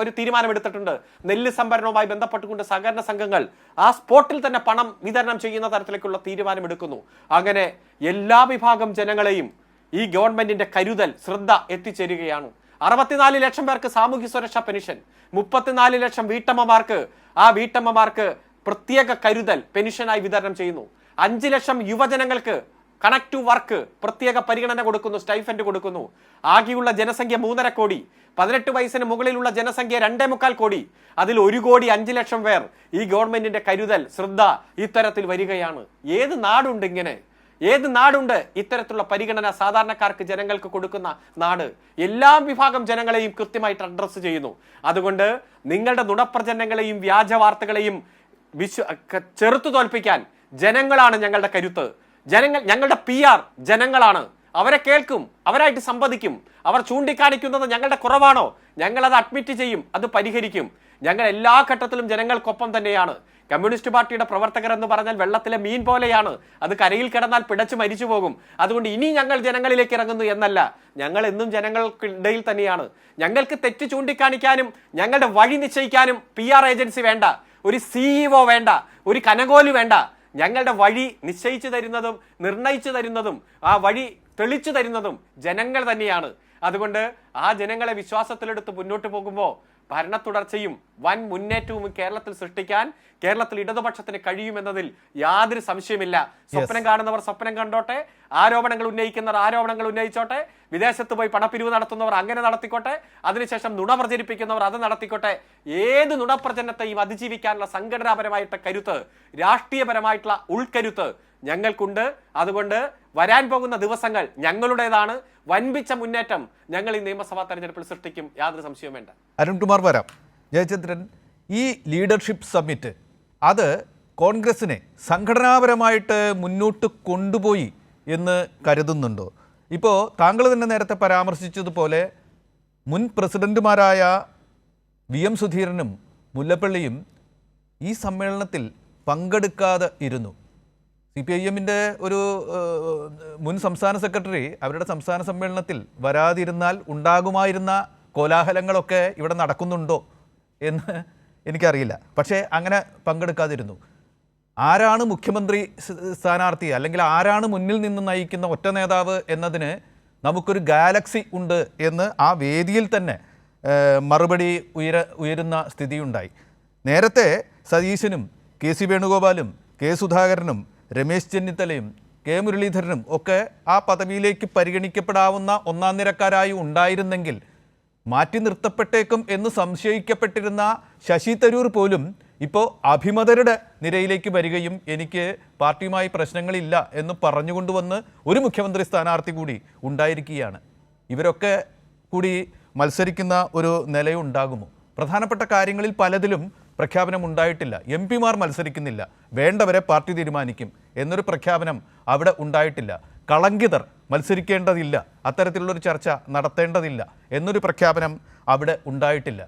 ഒരു തീരുമാനമെടുത്തിട്ടുണ്ട്. നെല്ല് സംഭരണവുമായി ബന്ധപ്പെട്ടുകൊണ്ട് സഹകരണ സംഘങ്ങൾ ആ സ്പോട്ടിൽ തന്നെ പണം വിതരണം ചെയ്യുന്ന തരത്തിലേക്കുള്ള തീരുമാനമെടുക്കുന്നു. അങ്ങനെ എല്ലാ വിഭാഗം ജനങ്ങളെയും ഈ ഗവൺമെന്റിന്റെ കരുതൽ ശ്രദ്ധ എത്തിച്ചേരുകയാണ്. 64 ലക്ഷം പേർക്ക് സാമൂഹ്യ സുരക്ഷാ പെൻഷൻ, 34 ലക്ഷം വീട്ടമ്മമാർക്ക് പ്രത്യേക കരുതൽ പെൻഷനായി വിതരണം ചെയ്യുന്നു. 5 ലക്ഷം യുവജനങ്ങൾക്ക് കണക്ട് ടു വർക്ക് പ്രത്യേക പരിഗണന കൊടുക്കുന്നു, സ്റ്റൈഫൻഡ് കൊടുക്കുന്നു. ആകെയുള്ള ജനസംഖ്യ 3.5 കോടി, 18 വയസ്സിന് മുകളിലുള്ള ജനസംഖ്യ 2.25 കോടി. അതിൽ 1 കോടി 5 ലക്ഷം പേർ ഈ ഗവൺമെന്റിന്റെ കരുതൽ ശ്രദ്ധ ഇത്തരത്തിൽ വരികയാണ്. ഏത് നാടുണ്ട് ഇങ്ങനെ? ഏത് നാടുണ്ട് ഇത്തരത്തിലുള്ള പരിഗണന സാധാരണക്കാർക്ക് ജനങ്ങൾക്ക് കൊടുക്കുന്ന നാട്? എല്ലാ വിഭാഗം ജനങ്ങളെയും കൃത്യമായിട്ട് അഡ്രസ്സ് ചെയ്യുന്നു. അതുകൊണ്ട് നിങ്ങളുടെ നുണപ്രചരണങ്ങളെയും വ്യാജ വാർത്തകളെയും ചെറുത്തു തോൽപ്പിക്കാൻ ജനങ്ങളാണ് ഞങ്ങളുടെ കരുത്ത്. ഞങ്ങളുടെ PR ജനങ്ങളാണ്. അവരെ കേൾക്കും, അവരായിട്ട് സംവദിക്കും. അവർ ചൂണ്ടിക്കാണിക്കുന്നത് ഞങ്ങളുടെ കുറവാണോ, ഞങ്ങൾ അത് അഡ്മിറ്റ് ചെയ്യും, അത് പരിഹരിക്കും. ഞങ്ങൾ എല്ലാ ഘട്ടത്തിലും ജനങ്ങൾക്കൊപ്പം തന്നെയാണ്. കമ്മ്യൂണിസ്റ്റ് പാർട്ടിയുടെ പ്രവർത്തകർ എന്ന് പറഞ്ഞാൽ വെള്ളത്തിലെ മീൻ പോലെയാണ്. അത് കരയിൽ കിടന്നാൽ പിടച്ചു മരിച്ചു പോകും. അതുകൊണ്ട് ഇനി ഞങ്ങൾ ജനങ്ങളിലേക്ക് ഇറങ്ങുന്നു എന്നല്ല, ഞങ്ങൾ എന്നും ജനങ്ങൾക്കിടയിൽ തന്നെയാണ്. ഞങ്ങൾക്ക് തെറ്റ് ചൂണ്ടിക്കാണിക്കാനും ഞങ്ങളുടെ വഴി നിശ്ചയിക്കാനും PR ഏജൻസി വേണ്ട, ഒരു CEO വേണ്ട, ഒരു കനകോല് വേണ്ട. ഞങ്ങളുടെ വഴി നിശ്ചയിച്ചു തരുന്നതും നിർണയിച്ചു തരുന്നതും ആ വഴി തെളിച്ചു തരുന്നതും ജനങ്ങൾ തന്നെയാണ്. അതുകൊണ്ട് ആ ജനങ്ങളെ വിശ്വാസത്തിലെടുത്ത് മുന്നോട്ട് പോകുമ്പോൾ ഭരണ തുടർച്ചയും വൻ മുന്നേറ്റവും കേരളത്തിൽ സൃഷ്ടിക്കാൻ കേരളത്തിൽ ഇടതുപക്ഷത്തിന് കഴിയുമെന്നതിൽ യാതൊരു സംശയമില്ല. സ്വപ്നം കാണുന്നവർ സ്വപ്നം കണ്ടോട്ടെ, ആരോപണങ്ങൾ ഉന്നയിക്കുന്നവർ ആരോപണങ്ങൾ ഉന്നയിച്ചോട്ടെ, വിദേശത്ത് പോയി പണപ്പിരിവ് നടത്തുന്നവർ അങ്ങനെ നടത്തിക്കോട്ടെ, അതിനുശേഷം നുണ പ്രചരിപ്പിക്കുന്നവർ അത് നടത്തിക്കോട്ടെ. ഏത് നുണപ്രചരണത്തെയും അതിജീവിക്കാനുള്ള സംഘടനാപരമായിട്ടുള്ള കരുത്ത്, രാഷ്ട്രീയപരമായിട്ടുള്ള ഉൾക്കരുത്ത് ഞങ്ങൾക്കുണ്ട്. അതുകൊണ്ട് വരാൻ പോകുന്ന ദിവസങ്ങൾ ഞങ്ങളുടേതാണ്. വൻപിച്ച മുന്നേറ്റം ഞങ്ങൾ ഈ നിയമസഭാ തെരഞ്ഞെടുപ്പിൽ സൃഷ്ടിക്കും, യാതൊരു സംശയവും വേണ്ട. അരുൺകുമാർ വരാം. ജയചന്ദ്രൻ, ഈ ലീഡർഷിപ്പ് സമ്മിറ്റ് അത് കോൺഗ്രസിനെ സംഘടനാപരമായിട്ട് മുന്നോട്ട് കൊണ്ടുപോയി എന്ന് കരുതുന്നുണ്ടോ? ഇപ്പോൾ താങ്കൾ തന്നെ നേരത്തെ പരാമർശിച്ചതുപോലെ മുൻ പ്രസിഡന്റുമാരായ VM സുധീരനും മുല്ലപ്പള്ളിയും ഈ സമ്മേളനത്തിൽ പങ്കെടുക്കാതെ ഇരുന്നു. CPIM-ൻ്റെ ഒരു മുൻ സംസ്ഥാന സെക്രട്ടറി അവരുടെ സംസ്ഥാന സമ്മേളനത്തിൽ വരാതിരുന്നാൽ ഉണ്ടാകുമായിരുന്ന കോലാഹലങ്ങളൊക്കെ ഇവിടെ നടക്കുന്നുണ്ടോ എന്ന് എനിക്കറിയില്ല. പക്ഷേ അങ്ങനെ പങ്കെടുക്കാതിരുന്നു. ആരാണ് മുഖ്യമന്ത്രി സ്ഥാനാർത്ഥി അല്ലെങ്കിൽ ആരാണ് മുന്നിൽ നിന്ന് നയിക്കുന്ന ഒറ്റ നേതാവ് എന്നതിന് നമുക്കൊരു ഗാലക്സി ഉണ്ട് എന്ന് ആ വേദിയിൽ തന്നെ മറുപടി ഉയരുന്ന സ്ഥിതിയുണ്ടായി. നേരത്തെ സതീശനും KC വേണുഗോപാലും K സുധാകരനും രമേശ് ചെന്നിത്തലയും K മുരളീധരനും ഒക്കെ ആ പദവിയിലേക്ക് പരിഗണിക്കപ്പെടാവുന്ന ഒന്നാം നിരക്കാരായി ഉണ്ടായിരുന്നെങ്കിൽ മാറ്റി നിർത്തപ്പെട്ടേക്കും എന്ന് സംശയിക്കപ്പെട്ടിരുന്ന ശശി തരൂർ പോലും ഇപ്പോൾ അഭിമതരുടെ നിരയിലേക്ക് വരികയും എനിക്ക് പാർട്ടിയുമായി പ്രശ്നങ്ങളില്ല എന്ന് പറഞ്ഞുകൊണ്ടുവന്ന് ഒരു മുഖ്യമന്ത്രി സ്ഥാനാർത്ഥി കൂടി ഉണ്ടായിരിക്കുകയാണ്. ഇവരൊക്കെ കൂടി മത്സരിക്കുന്ന ഒരു നിലയുണ്ടാകുമോ? പ്രധാനപ്പെട്ട കാര്യങ്ങളിൽ പലതിലും പ്രഖ്യാപനം ഉണ്ടായിട്ടില്ല. MP-മാർ മത്സരിക്കുന്നില്ല, വേണ്ടവരെ പാർട്ടി തീരുമാനിക്കും എന്നൊരു പ്രഖ്യാപനം അവിടെ ഉണ്ടായിട്ടില്ല. കളങ്കിതർ മത്സരിക്കേണ്ടതില്ല, അത്തരത്തിലുള്ളൊരു ചർച്ച നടത്തേണ്ടതില്ല എന്നൊരു പ്രഖ്യാപനം അവിടെ ഉണ്ടായിട്ടില്ല.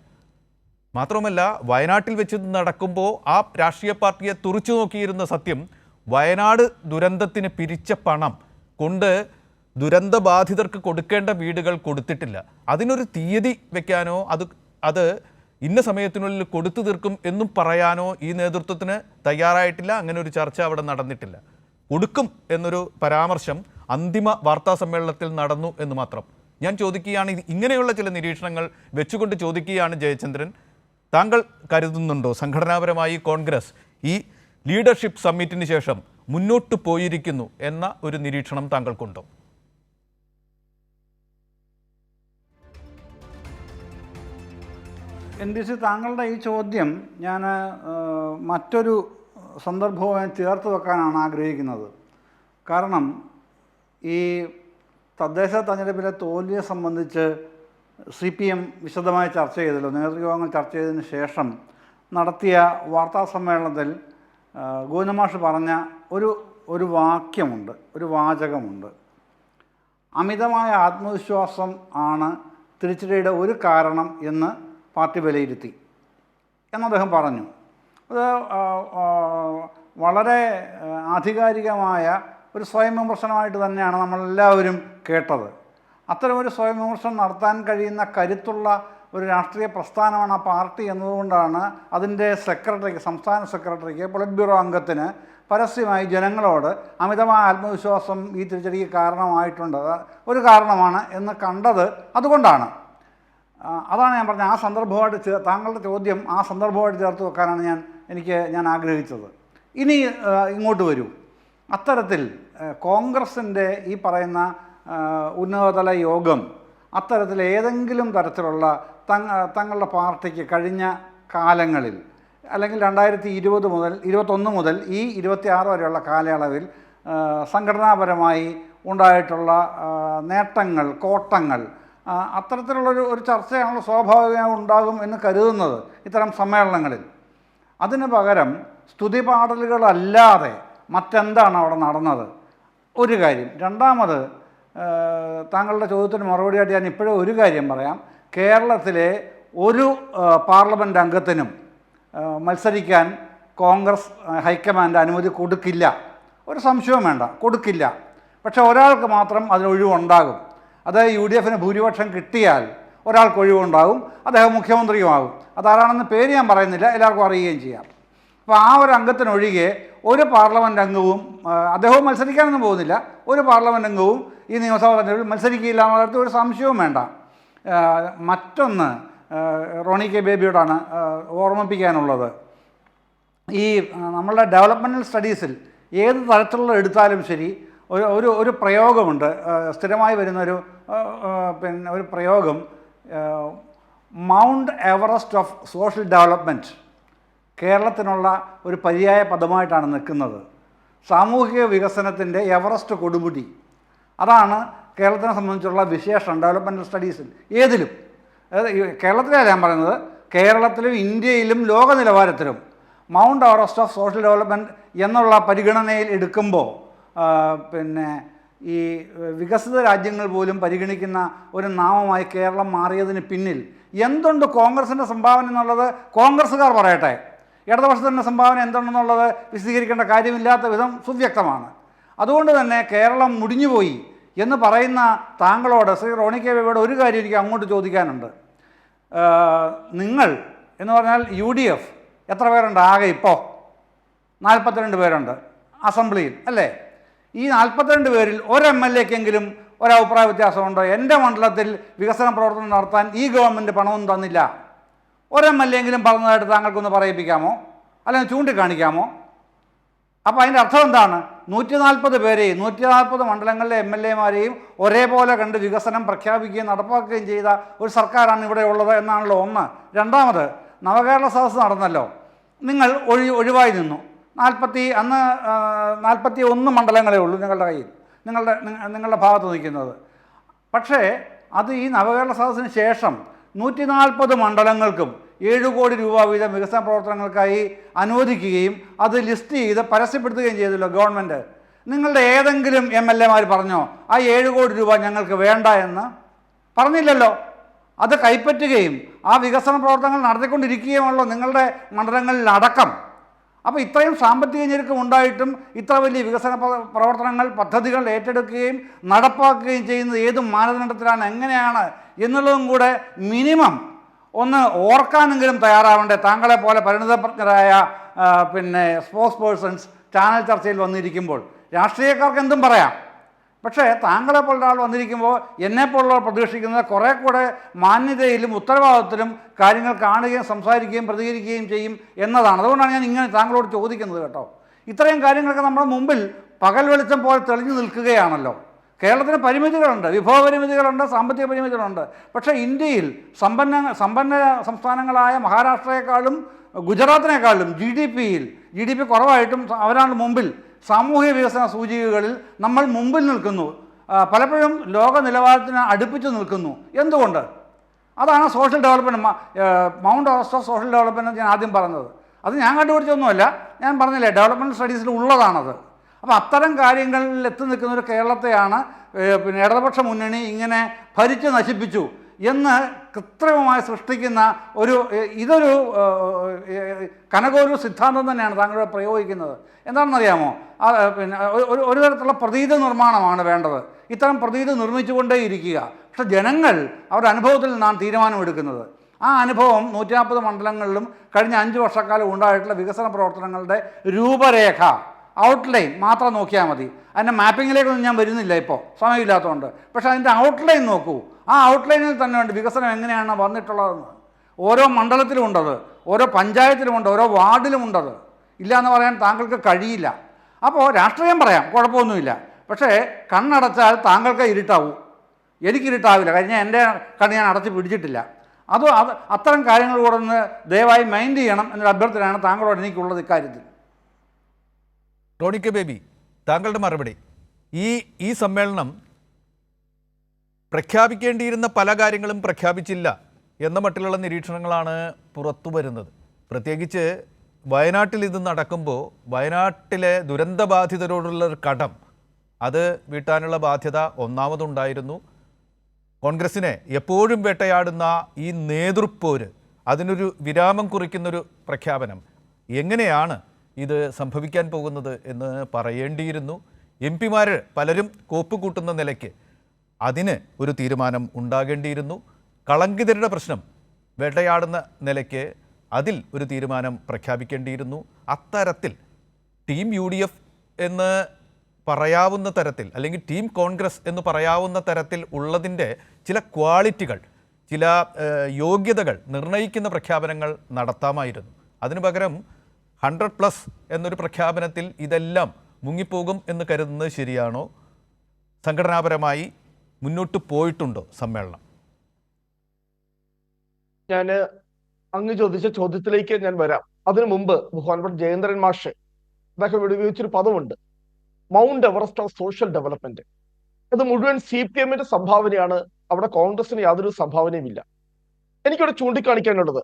മാത്രമല്ല, വയനാട്ടിൽ വെച്ച് നടക്കുമ്പോൾ ആ രാഷ്ട്രീയ പാർട്ടിയെ തുറിച്ചു നോക്കിയിരുന്ന സത്യം വയനാട് ദുരന്തത്തിന് പിരിച്ച പണം കൊണ്ട് ദുരന്തബാധിതർക്ക് കൊടുക്കേണ്ട വീടുകൾ കൊടുത്തിട്ടില്ല. അതിനൊരു തീയതി വെക്കാനോ അത് ഇന്ന സമയത്തിനുള്ളിൽ കൊടുത്തു തീർക്കും എന്നും പറയാനോ ഈ നേതൃത്വത്തിന് തയ്യാറായിട്ടില്ല. അങ്ങനെ ഒരു ചർച്ച അവിടെ നടന്നിട്ടില്ല. കൊടുക്കും എന്നൊരു പരാമർശം അന്തിമ വാർത്താ സമ്മേളനത്തിൽ നടന്നു എന്ന് മാത്രം. ഞാൻ ചോദിക്കുകയാണ്, ഇങ്ങനെയുള്ള ചില നിരീക്ഷണങ്ങൾ വെച്ചുകൊണ്ട് ചോദിക്കുകയാണ് ജയചന്ദ്രൻ, താങ്കൾ കരുതുന്നുണ്ടോ സംഘടനാപരമായി കോൺഗ്രസ് ഈ ലീഡർഷിപ്പ് സമ്മിറ്റിന് ശേഷം മുന്നോട്ട് പോയിരിക്കുന്നു എന്ന ഒരു നിരീക്ഷണം താങ്കൾക്കുണ്ടോ? NBC, താങ്കളുടെ ഈ ചോദ്യം ഞാൻ മറ്റൊരു സന്ദർഭവുമായി ചേർത്ത് വെക്കാനാണ് ആഗ്രഹിക്കുന്നത്. കാരണം ഈ തദ്ദേശ തെരഞ്ഞെടുപ്പിലെ തോൽവിയെ സംബന്ധിച്ച് CPM വിശദമായി ചർച്ച ചെയ്തല്ലോ. നേതൃയോഗങ്ങൾ ചർച്ച ചെയ്തതിന് ശേഷം നടത്തിയ വാർത്താ സമ്മേളനത്തിൽ ഗോവിന്ദമാഷ് പറഞ്ഞ ഒരു വാക്യമുണ്ട്, ഒരു വാചകമുണ്ട്. അമിതമായ ആത്മവിശ്വാസം ആണ് തിരിച്ചടിയുടെ ഒരു കാരണം എന്ന് പാർട്ടി വിലയിരുത്തി എന്നദ്ദേഹം പറഞ്ഞു. അത് വളരെ ആധികാരികമായ ഒരു സ്വയം വിമർശനമായിട്ട് തന്നെയാണ് നമ്മളെല്ലാവരും കേട്ടത്. അത്തരമൊരു സ്വയം വിമർശനം നടത്താൻ കഴിയുന്ന കരുത്തുള്ള ഒരു രാഷ്ട്രീയ പ്രസ്ഥാനമാണ് ആ പാർട്ടി എന്നതുകൊണ്ടാണ് അതിൻ്റെ സെക്രട്ടറിക്ക്, സംസ്ഥാന സെക്രട്ടറിക്ക്, പൊളിറ്റ് ബ്യൂറോ അംഗത്തിന് പരസ്യമായി ജനങ്ങളോട് അമിതമായ ആത്മവിശ്വാസം ഈ തിരിച്ചടിക്ക് കാരണമായിട്ടുണ്ട്, ഒരു കാരണമാണ് എന്ന് കണ്ടത് അതുകൊണ്ടാണ്. അതാണ് ഞാൻ പറഞ്ഞത്. ആ സന്ദർഭമായിട്ട് താങ്കളുടെ ചോദ്യം ആ സന്ദർഭമായിട്ട് ചേർത്ത് വെക്കാനാണ് ഞാൻ ആഗ്രഹിച്ചത്. ഇനി ഇങ്ങോട്ട് വരൂ. അത്തരത്തിൽ കോൺഗ്രസിൻ്റെ ഈ പറയുന്ന ഉന്നതതല യോഗം അത്തരത്തിൽ ഏതെങ്കിലും തരത്തിലുള്ള തങ്ങളുടെ പാർട്ടിക്ക് കഴിഞ്ഞ കാലങ്ങളിൽ അല്ലെങ്കിൽ 2020 മുതൽ 2021 മുതൽ ഈ 2026 വരെയുള്ള കാലയളവിൽ സംഘടനാപരമായി ഉണ്ടായിട്ടുള്ള നേട്ടങ്ങൾ, കോട്ടങ്ങൾ, അത്തരത്തിലുള്ളൊരു ചർച്ചയാണല്ലോ സ്വാഭാവികമായി ഉണ്ടാകും എന്ന് കരുതുന്നത് ഇത്തരം സമ്മേളനങ്ങളിൽ. അതിന് പകരം സ്തുതിപാടലുകളല്ലാതെ മറ്റെന്താണ് അവിടെ നടന്നത്? ഒരു കാര്യം. രണ്ടാമത്, താങ്കളുടെ ചോദ്യത്തിന് മറുപടിയായിട്ട് ഞാൻ ഇപ്പോഴും ഒരു കാര്യം പറയാം. കേരളത്തിലെ ഒരു പാർലമെൻറ്റ് അംഗത്തിനും മത്സരിക്കാൻ കോൺഗ്രസ് ഹൈക്കമാൻഡ് അനുമതി കൊടുക്കില്ല. ഒരു സംശയവും വേണ്ട, കൊടുക്കില്ല. പക്ഷേ ഒരാൾക്ക് മാത്രം അതിനൊഴിവുണ്ടാകും. അത് UDF ഭൂരിപക്ഷം കിട്ടിയാൽ ഒരാൾക്ക് ഒഴിവുണ്ടാകും, അദ്ദേഹം മുഖ്യമന്ത്രിയുമാകും. അതാരാണെന്ന് പേര് ഞാൻ പറയുന്നില്ല, എല്ലാവർക്കും അറിയുകയും ചെയ്യാം. അപ്പോൾ ആ ഒരു അംഗത്തിനൊഴികെ ഒരു പാർലമെൻറ്റ് അംഗവും, അദ്ദേഹവും മത്സരിക്കാനൊന്നും പോകുന്നില്ല, ഒരു പാർലമെൻറ്റ് അംഗവും ഈ നിയമസഭാ തെരഞ്ഞെടുപ്പിൽ മത്സരിക്കില്ല എന്നുള്ള കാര്യത്തിൽ ഒരു സംശയവും വേണ്ട. മറ്റൊന്ന് റോണി കെ ബേബിയോടാണ് ഓർമ്മിപ്പിക്കാനുള്ളത്. ഈ നമ്മളുടെ ഡെവലപ്മെൻറ്റൽ സ്റ്റഡീസിൽ ഏത് തരത്തിലുള്ള എടുത്താലും ശരി ഒരു പ്രയോഗമുണ്ട്, സ്ഥിരമായി വരുന്നൊരു ഒരു പ്രയോഗം, mount Everest of social development കേരളത്തിനുള്ള ഒരു പര്യായ പദമായിട്ടാണ് നിൽക്കുന്നത്. സാമൂഹിക വികസനത്തിൻ്റെ എവറസ്റ്റ് കൊടുമുടി, അതാണ് കേരളത്തിനെ സംബന്ധിച്ചുള്ള വിശേഷം ഡെവലപ്മെൻറ്റൽ സ്റ്റഡീസിൽ. ഏതിലും, കേരളത്തിലല്ല ഞാൻ പറയുന്നത്, കേരളത്തിലും ഇന്ത്യയിലും ലോക നിലവാരത്തിലും mount Everest of social development എന്നുള്ള പരിഗണനയിൽ എടുക്കുമ്പോൾ ഈ വികസിത രാജ്യങ്ങൾ പോലും പരിഗണിക്കുന്ന ഒരു നാമമായി കേരളം മാറിയതിന് പിന്നിൽ എന്തുണ്ട് കോൺഗ്രസിൻ്റെ സംഭാവന എന്നുള്ളത് കോൺഗ്രസ്സുകാർ പറയട്ടെ. ഇടതുപക്ഷത്തിൻ്റെ സംഭാവന എന്തുണ്ടെന്നുള്ളത് വിശദീകരിക്കേണ്ട കാര്യമില്ലാത്ത വിധം സുവ്യക്തമാണ്. അതുകൊണ്ട് തന്നെ കേരളം മുടിഞ്ഞുപോയി എന്ന് പറയുന്ന താങ്കളോട്, ശ്രീ റോണി കെ ബേബിയോട് ഒരു കാര്യം എനിക്ക് അങ്ങോട്ട് ചോദിക്കാനുണ്ട്. നിങ്ങൾ എന്ന് പറഞ്ഞാൽ UDF എത്ര പേരുണ്ട് ആകെ? ഇപ്പോൾ 42 പേരുണ്ട് അസംബ്ലിയിൽ, അല്ലേ? ഈ 42 പേരിൽ ഒരു MLAക്കെങ്കിലും ഒരഭിപ്രായ വ്യത്യാസമുണ്ടോ? എൻ്റെ മണ്ഡലത്തിൽ വികസന പ്രവർത്തനം നടത്താൻ ഈ ഗവൺമെൻറ് പണമൊന്നും തന്നില്ല, ഒരു MLAയെങ്കിലും പറഞ്ഞതായിട്ട് താങ്കൾക്കൊന്ന് പറയിപ്പിക്കാമോ, അല്ലെങ്കിൽ ചൂണ്ടിക്കാണിക്കാമോ? അപ്പോൾ അതിൻ്റെ അർത്ഥം എന്താണ്? 140 പേരെയും 140 മണ്ഡലങ്ങളിലെ MLAമാരെയും ഒരേപോലെ കണ്ട് വികസനം പ്രഖ്യാപിക്കുകയും നടപ്പാക്കുകയും ചെയ്ത ഒരു സർക്കാരാണ് ഇവിടെ ഉള്ളത് എന്നാണല്ലോ ഒന്ന്. രണ്ടാമത്, നവകേരള സദസ്സ് നടന്നല്ലോ, നിങ്ങൾ ഒഴിവായി നിന്നു. അന്ന് 41 മണ്ഡലങ്ങളേ ഉള്ളൂ നിങ്ങളുടെ കയ്യിൽ, നിങ്ങളുടെ ഭാഗത്ത് നിൽക്കുന്നത്. പക്ഷേ അത് ഈ നവകേരള സദസ്സിന് ശേഷം 140 മണ്ഡലങ്ങൾക്കും 7 കോടി രൂപ വീതം വികസന പ്രവർത്തനങ്ങൾക്കായി അനുവദിക്കുകയും അത് ലിസ്റ്റ് ചെയ്ത് പരസ്യപ്പെടുത്തുകയും ചെയ്തല്ലോ ഗവൺമെൻറ്. നിങ്ങളുടെ ഏതെങ്കിലും MLAമാർ പറഞ്ഞോ ആ 7 കോടി രൂപ ഞങ്ങൾക്ക് വേണ്ട എന്ന്? പറഞ്ഞില്ലല്ലോ. അത് കൈപ്പറ്റുകയും ആ വികസന പ്രവർത്തനങ്ങൾ നടത്തിക്കൊണ്ടിരിക്കുകയുമല്ലോ നിങ്ങളുടെ മണ്ഡലങ്ങളിൽ അടക്കം. അപ്പോൾ ഇത്രയും സാമ്പത്തിക ഞെരുക്കം ഉണ്ടായിട്ടും ഇത്ര വലിയ വികസന പ്രവർത്തനങ്ങൾ, പദ്ധതികൾ ഏറ്റെടുക്കുകയും നടപ്പാക്കുകയും ചെയ്യുന്നത് ഏത് മാനദണ്ഡത്തിലാണ്, എങ്ങനെയാണ് എന്നുള്ളതും കൂടെ മിനിമം ഒന്ന് ഓർക്കാനെങ്കിലും തയ്യാറാവേണ്ടേ? താങ്കളെ പോലെ പരിണിതപ്രജ്ഞരായ സ്പോക്സ് പേഴ്സൺസ് ചാനൽ ചർച്ചയിൽ വന്നിരിക്കുമ്പോൾ രാഷ്ട്രീയക്കാർക്ക് എന്തും പറയാം. പക്ഷേ താങ്കളെ പോലുള്ള ആൾ വന്നിരിക്കുമ്പോൾ എന്നെപ്പോലുള്ളവർ പ്രതീക്ഷിക്കുന്നത് കുറേ കൂടെ മാന്യതയിലും ഉത്തരവാദിത്വത്തിലും കാര്യങ്ങൾ കാണുകയും സംസാരിക്കുകയും പ്രതികരിക്കുകയും ചെയ്യും എന്നതാണ്. അതുകൊണ്ടാണ് ഞാൻ ഇങ്ങനെ താങ്കളോട് ചോദിക്കുന്നത് കേട്ടോ. ഇത്രയും കാര്യങ്ങളൊക്കെ നമ്മുടെ മുമ്പിൽ പകൽ വെളിച്ചം പോലെ തെളിഞ്ഞു നിൽക്കുകയാണല്ലോ. കേരളത്തിന് പരിമിതികളുണ്ട്, വിഭവ പരിമിതികളുണ്ട്, സാമ്പത്തിക പരിമിതികളുണ്ട്. പക്ഷേ ഇന്ത്യയിൽ സമ്പന്ന സംസ്ഥാനങ്ങളായ മഹാരാഷ്ട്രയെക്കാളും ഗുജറാത്തിനേക്കാളും ജി ഡി പി കുറവായിട്ടും അവരാണ് മുമ്പിൽ. സാമൂഹിക വികസന സൂചികകളിൽ നമ്മൾ മുമ്പിൽ നിൽക്കുന്നു, പലപ്പോഴും ലോക നിലവാരത്തിന് അടുപ്പിച്ച് നിൽക്കുന്നു. എന്തുകൊണ്ട്? അതാണ് social development, mount Everest of social development ഞാൻ ആദ്യം പറഞ്ഞത്. അത് ഞാൻ കണ്ടുപിടിച്ചൊന്നുമല്ല, ഞാൻ പറഞ്ഞില്ലേ ഡെവലപ്മെൻറ്റ് സ്റ്റഡീസിൽ ഉള്ളതാണത്. അപ്പോൾ അത്തരം കാര്യങ്ങളിൽ എത്തി നിൽക്കുന്ന ഒരു കേരളത്തെയാണ് പിന്നെ ഇടതുപക്ഷ മുന്നണി ഇങ്ങനെ ഭരിച്ച് നശിപ്പിച്ചു എന്ന് കൃത്രിമമായി സൃഷ്ടിക്കുന്ന ഇതൊരു കനകോരു സിദ്ധാന്തം തന്നെയാണ് താങ്കൾ പ്രയോഗിക്കുന്നത്. എന്താണെന്നറിയാമോ? പിന്നെ ഒരു തരത്തിലുള്ള പ്രതീതി നിർമ്മാണമാണ് വേണ്ടത്. ഇത്തരം പ്രതീതി നിർമ്മിച്ചുകൊണ്ടേയിരിക്കുക. പക്ഷെ ജനങ്ങൾ അവരുടെ അനുഭവത്തിൽ നിന്നാണ് തീരുമാനമെടുക്കുന്നത്. ആ അനുഭവം 140 മണ്ഡലങ്ങളിലും കഴിഞ്ഞ 5 വർഷക്കാലം ഉണ്ടായിട്ടുള്ള വികസന പ്രവർത്തനങ്ങളുടെ രൂപരേഖ, ഔട്ട്ലൈൻ മാത്രം നോക്കിയാൽ മതി. അതിൻ്റെ മാപ്പിങ്ങിലേക്കൊന്നും ഞാൻ വരുന്നില്ല ഇപ്പോൾ, സമയമില്ലാത്തതുകൊണ്ട്. പക്ഷേ അതിൻ്റെ ഔട്ട്ലൈൻ നോക്കൂ. ആ ഔട്ട്ലൈനിൽ തന്നെ ഉണ്ട് വികസനം എങ്ങനെയാണ് വന്നിട്ടുള്ളതെന്ന്. ഓരോ മണ്ഡലത്തിലുമുണ്ടത്, ഓരോ പഞ്ചായത്തിലുമുണ്ട്, ഓരോ വാർഡിലുമുണ്ടത്. ഇല്ല എന്ന് പറയാൻ താങ്കൾക്ക് കഴിയില്ല. അപ്പോൾ രാഷ്ട്രീയം പറയാം, കുഴപ്പമൊന്നുമില്ല. പക്ഷേ കണ്ണടച്ചാൽ താങ്കൾക്ക് ഇരുട്ടാവും, എനിക്കിരുട്ടാവില്ല. കഴിഞ്ഞാൽ എൻ്റെ കണ്ണ് ഞാൻ അടച്ച് പിടിച്ചിട്ടില്ല. അത്തരം കാര്യങ്ങൾ കൂടെ ഒന്ന് ദയവായി മൈൻഡ് ചെയ്യണം എന്നൊരു അഭ്യർത്ഥനയാണ് താങ്കളോട് എനിക്കുള്ളത് ഇക്കാര്യത്തിൽ. റോണി കെ ബേബി, താങ്കളുടെ മറുപടി. ഈ സമ്മേളനം പ്രഖ്യാപിക്കേണ്ടിയിരുന്ന പല കാര്യങ്ങളും പ്രഖ്യാപിച്ചില്ല എന്ന മട്ടിലുള്ള നിരീക്ഷണങ്ങളാണ് പുറത്തു വരുന്നത്. പ്രത്യേകിച്ച് വയനാട്ടിൽ ഇത് നടക്കുമ്പോൾ വയനാട്ടിലെ ദുരന്തബാധിതരോടുള്ള ഒരു കടം അത് വീട്ടാനുള്ള ബാധ്യത ഒന്നാമതുണ്ടായിരുന്നു. കോൺഗ്രസിനെ എപ്പോഴും വേട്ടയാടുന്ന ഈ നേതൃപ്പോര്, അതിനൊരു വിരാമം കുറിക്കുന്നൊരു പ്രഖ്യാപനം. എങ്ങനെയാണ് ഇത് സംഭവിക്കാൻ പോകുന്നത് എന്ന് പറയേണ്ടിയിരുന്നു. MP-മാർ പലരും കോപ്പ് കൂട്ടുന്ന നിലയ്ക്ക് അതിന് ഒരു തീരുമാനം ഉണ്ടാകേണ്ടിയിരുന്നു. കളങ്കിതരുടെ പ്രശ്നം വേട്ടയാടുന്ന നിലയ്ക്ക് അതിൽ ഒരു തീരുമാനം പ്രഖ്യാപിക്കേണ്ടിയിരുന്നു. അത്തരത്തിൽ ടീം UDF എന്ന് പറയാവുന്ന തരത്തിൽ, അല്ലെങ്കിൽ ടീം കോൺഗ്രസ് എന്ന് പറയാവുന്ന തരത്തിൽ ഉള്ളതിൻ്റെ ചില ക്വാളിറ്റികൾ, ചില യോഗ്യതകൾ നിർണ്ണയിക്കുന്ന പ്രഖ്യാപനങ്ങൾ നടത്താമായിരുന്നു. അതിനു പകരം 100+ എന്നൊരു പ്രഖ്യാപനത്തിൽ ഇതെല്ലാം മുങ്ങിപ്പോകും എന്ന് കരുതുന്നത് ശരിയാണോ? സംഘടനാപരമായി മുന്നോട്ട് പോയിട്ടുണ്ടോ സമ്മേളനം? ഞാൻ അങ്ങ് ചോദിച്ച ചോദ്യത്തിലേക്ക് ഞാൻ വരാം. അതിനു മുമ്പ് ബഹുമാനപ്പെട്ട ജയേന്ദ്രൻ മാഷ് അദ്ദേഹം ഉപയോഗിച്ചൊരു പദമുണ്ട്, mount Everest of social development. അത് മുഴുവൻ CPM-ന്റെ സംഭാവനയാണ്. അവിടെ കോൺഗ്രസിന് യാതൊരു സംഭാവനയുമില്ല. എനിക്കിവിടെ ചൂണ്ടിക്കാണിക്കാനുള്ളത്,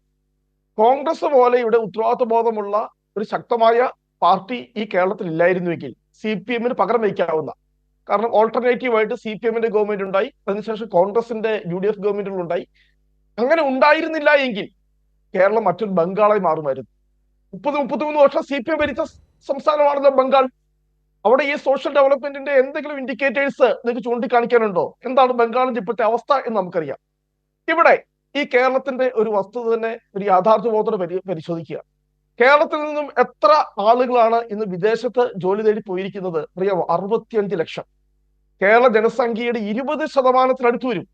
കോൺഗ്രസ് പോലെ ഇവിടെ ഉത്തരവാദിത്വ ബോധമുള്ള ഒരു ശക്തമായ പാർട്ടി ഈ കേരളത്തിൽ ഇല്ലായിരുന്നുവെങ്കിൽ CPM-ന് പകരം വയ്ക്കാവുന്ന, കാരണം ഓൾട്ടർനേറ്റീവായിട്ട് CPM-ന്റെ ഗവൺമെന്റ് ഉണ്ടായി, അതിനുശേഷം കോൺഗ്രസിന്റെ UDF ഗവൺമെന്റുകൾ ഉണ്ടായി. അങ്ങനെ ഉണ്ടായിരുന്നില്ല എങ്കിൽ കേരളം മറ്റൊരു ബംഗാളായി മാറുമായിരുന്നു. 33 വർഷം CPM ഭരിച്ച സംസ്ഥാനമാണല്ലോ ബംഗാൾ. അവിടെ ഈ സോഷ്യൽ ഡെവലപ്മെന്റിന്റെ എന്തെങ്കിലും ഇൻഡിക്കേറ്റേഴ്സ് നിങ്ങൾക്ക് ചൂണ്ടിക്കാണിക്കാനുണ്ടോ? എന്താണ് ബംഗാളിന്റെ ഇപ്പോഴത്തെ അവസ്ഥ എന്ന് നമുക്കറിയാം. ഇവിടെ ഈ കേരളത്തിന്റെ ഒരു വസ്തുത തന്നെ ഒരു യാഥാർത്ഥ്യബോധത്തോടെ പരിശോധിക്കുക. കേരളത്തിൽ നിന്നും എത്ര ആളുകളാണ് ഇന്ന് വിദേശത്ത് ജോലി തേടി പോയിരിക്കുന്നത് അറിയാമോ? 65 ലക്ഷം. കേരള ജനസംഖ്യയുടെ 20% വരും.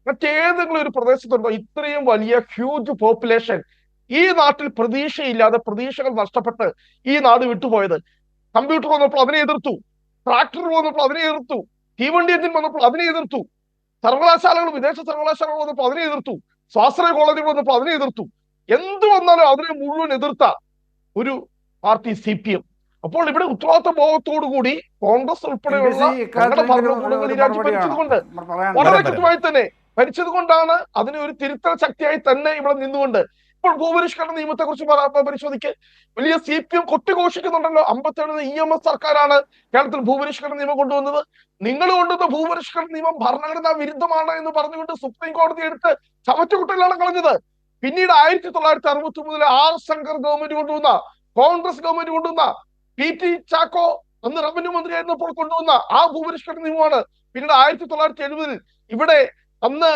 മറ്റേതെങ്കിലും ഒരു പ്രദേശത്തുണ്ടോ ഇത്രയും വലിയ ഹ്യൂജ് പോപ്പുലേഷൻ? ഈ നാട്ടിൽ പ്രതീക്ഷയില്ലാതെ, പ്രതീക്ഷകൾ നഷ്ടപ്പെട്ട് ഈ നാട് വിട്ടുപോയത്. കമ്പ്യൂട്ടർ വന്നപ്പോൾ അതിനെ എതിർത്തു, ട്രാക്ടർ വന്നപ്പോൾ അതിനെ എതിർത്തു, തീവണ്ടി എഞ്ചിൻ വന്നപ്പോൾ അതിനെ എതിർത്തു, സർവകലാശാലകൾ, വിദേശ സർവകലാശാലകൾ വന്നപ്പോൾ അതിനെ എതിർത്തു, സ്വാശ്രയ കോളേജുകൾ വന്നപ്പോൾ അതിനെ എതിർത്തു. എന്ത് വന്നാലും അതിനെ മുഴുവൻ എതിർത്ത ഒരു പാർട്ടി CPM. അപ്പോൾ ഇവിടെ ഉത്തരവാദിത്വ ബോധത്തോടു കൂടി കോൺഗ്രസ് ഉൾപ്പെടെയുള്ള ഭരണകൂടങ്ങൾ ഈ രാജ്യം ഭരിച്ചതുകൊണ്ട്, വളരെ കൃത്യമായി തന്നെ ഭരിച്ചതുകൊണ്ടാണ് അതിനെ ഒരു തിരുത്തൽ ശക്തിയായി തന്നെ ഇവിടെ നിന്നുകൊണ്ട്. ഇപ്പോൾ ഭൂപരിഷ്കരണ നിയമത്തെ കുറിച്ച് പരിശോധിക്ക്. വലിയ CPM കൊട്ടിഘോഷിക്കുന്നുണ്ടല്ലോ, 57 EMS സർക്കാരാണ് കേരളത്തിൽ ഭൂപരിഷ്കരണ നിയമം കൊണ്ടുവന്നത്. നിങ്ങൾ കൊണ്ടുവന്ന ഭൂപരിഷ്കരണ നിയമം ഭരണഘടനാ വിരുദ്ധമാണ് എന്ന് പറഞ്ഞുകൊണ്ട് സുപ്രീം കോടതി എടുത്ത് ചവറ്റുകുട്ടലാണ് കളഞ്ഞത്. പിന്നീട് 1969 R ശങ്കർ ഗവൺമെന്റ് കൊണ്ടുവന്ന, കോൺഗ്രസ് ഗവൺമെന്റ് കൊണ്ടുവന്ന, PT ചാക്കോ അന്ന് റവന്യൂ മന്ത്രിയായിരുന്നപ്പോൾ കൊണ്ടുവന്ന ആ ഭൂപരിഷ്കരണ നിയമമാണ് പിന്നീട് 1970 ഇവിടെ അന്ന്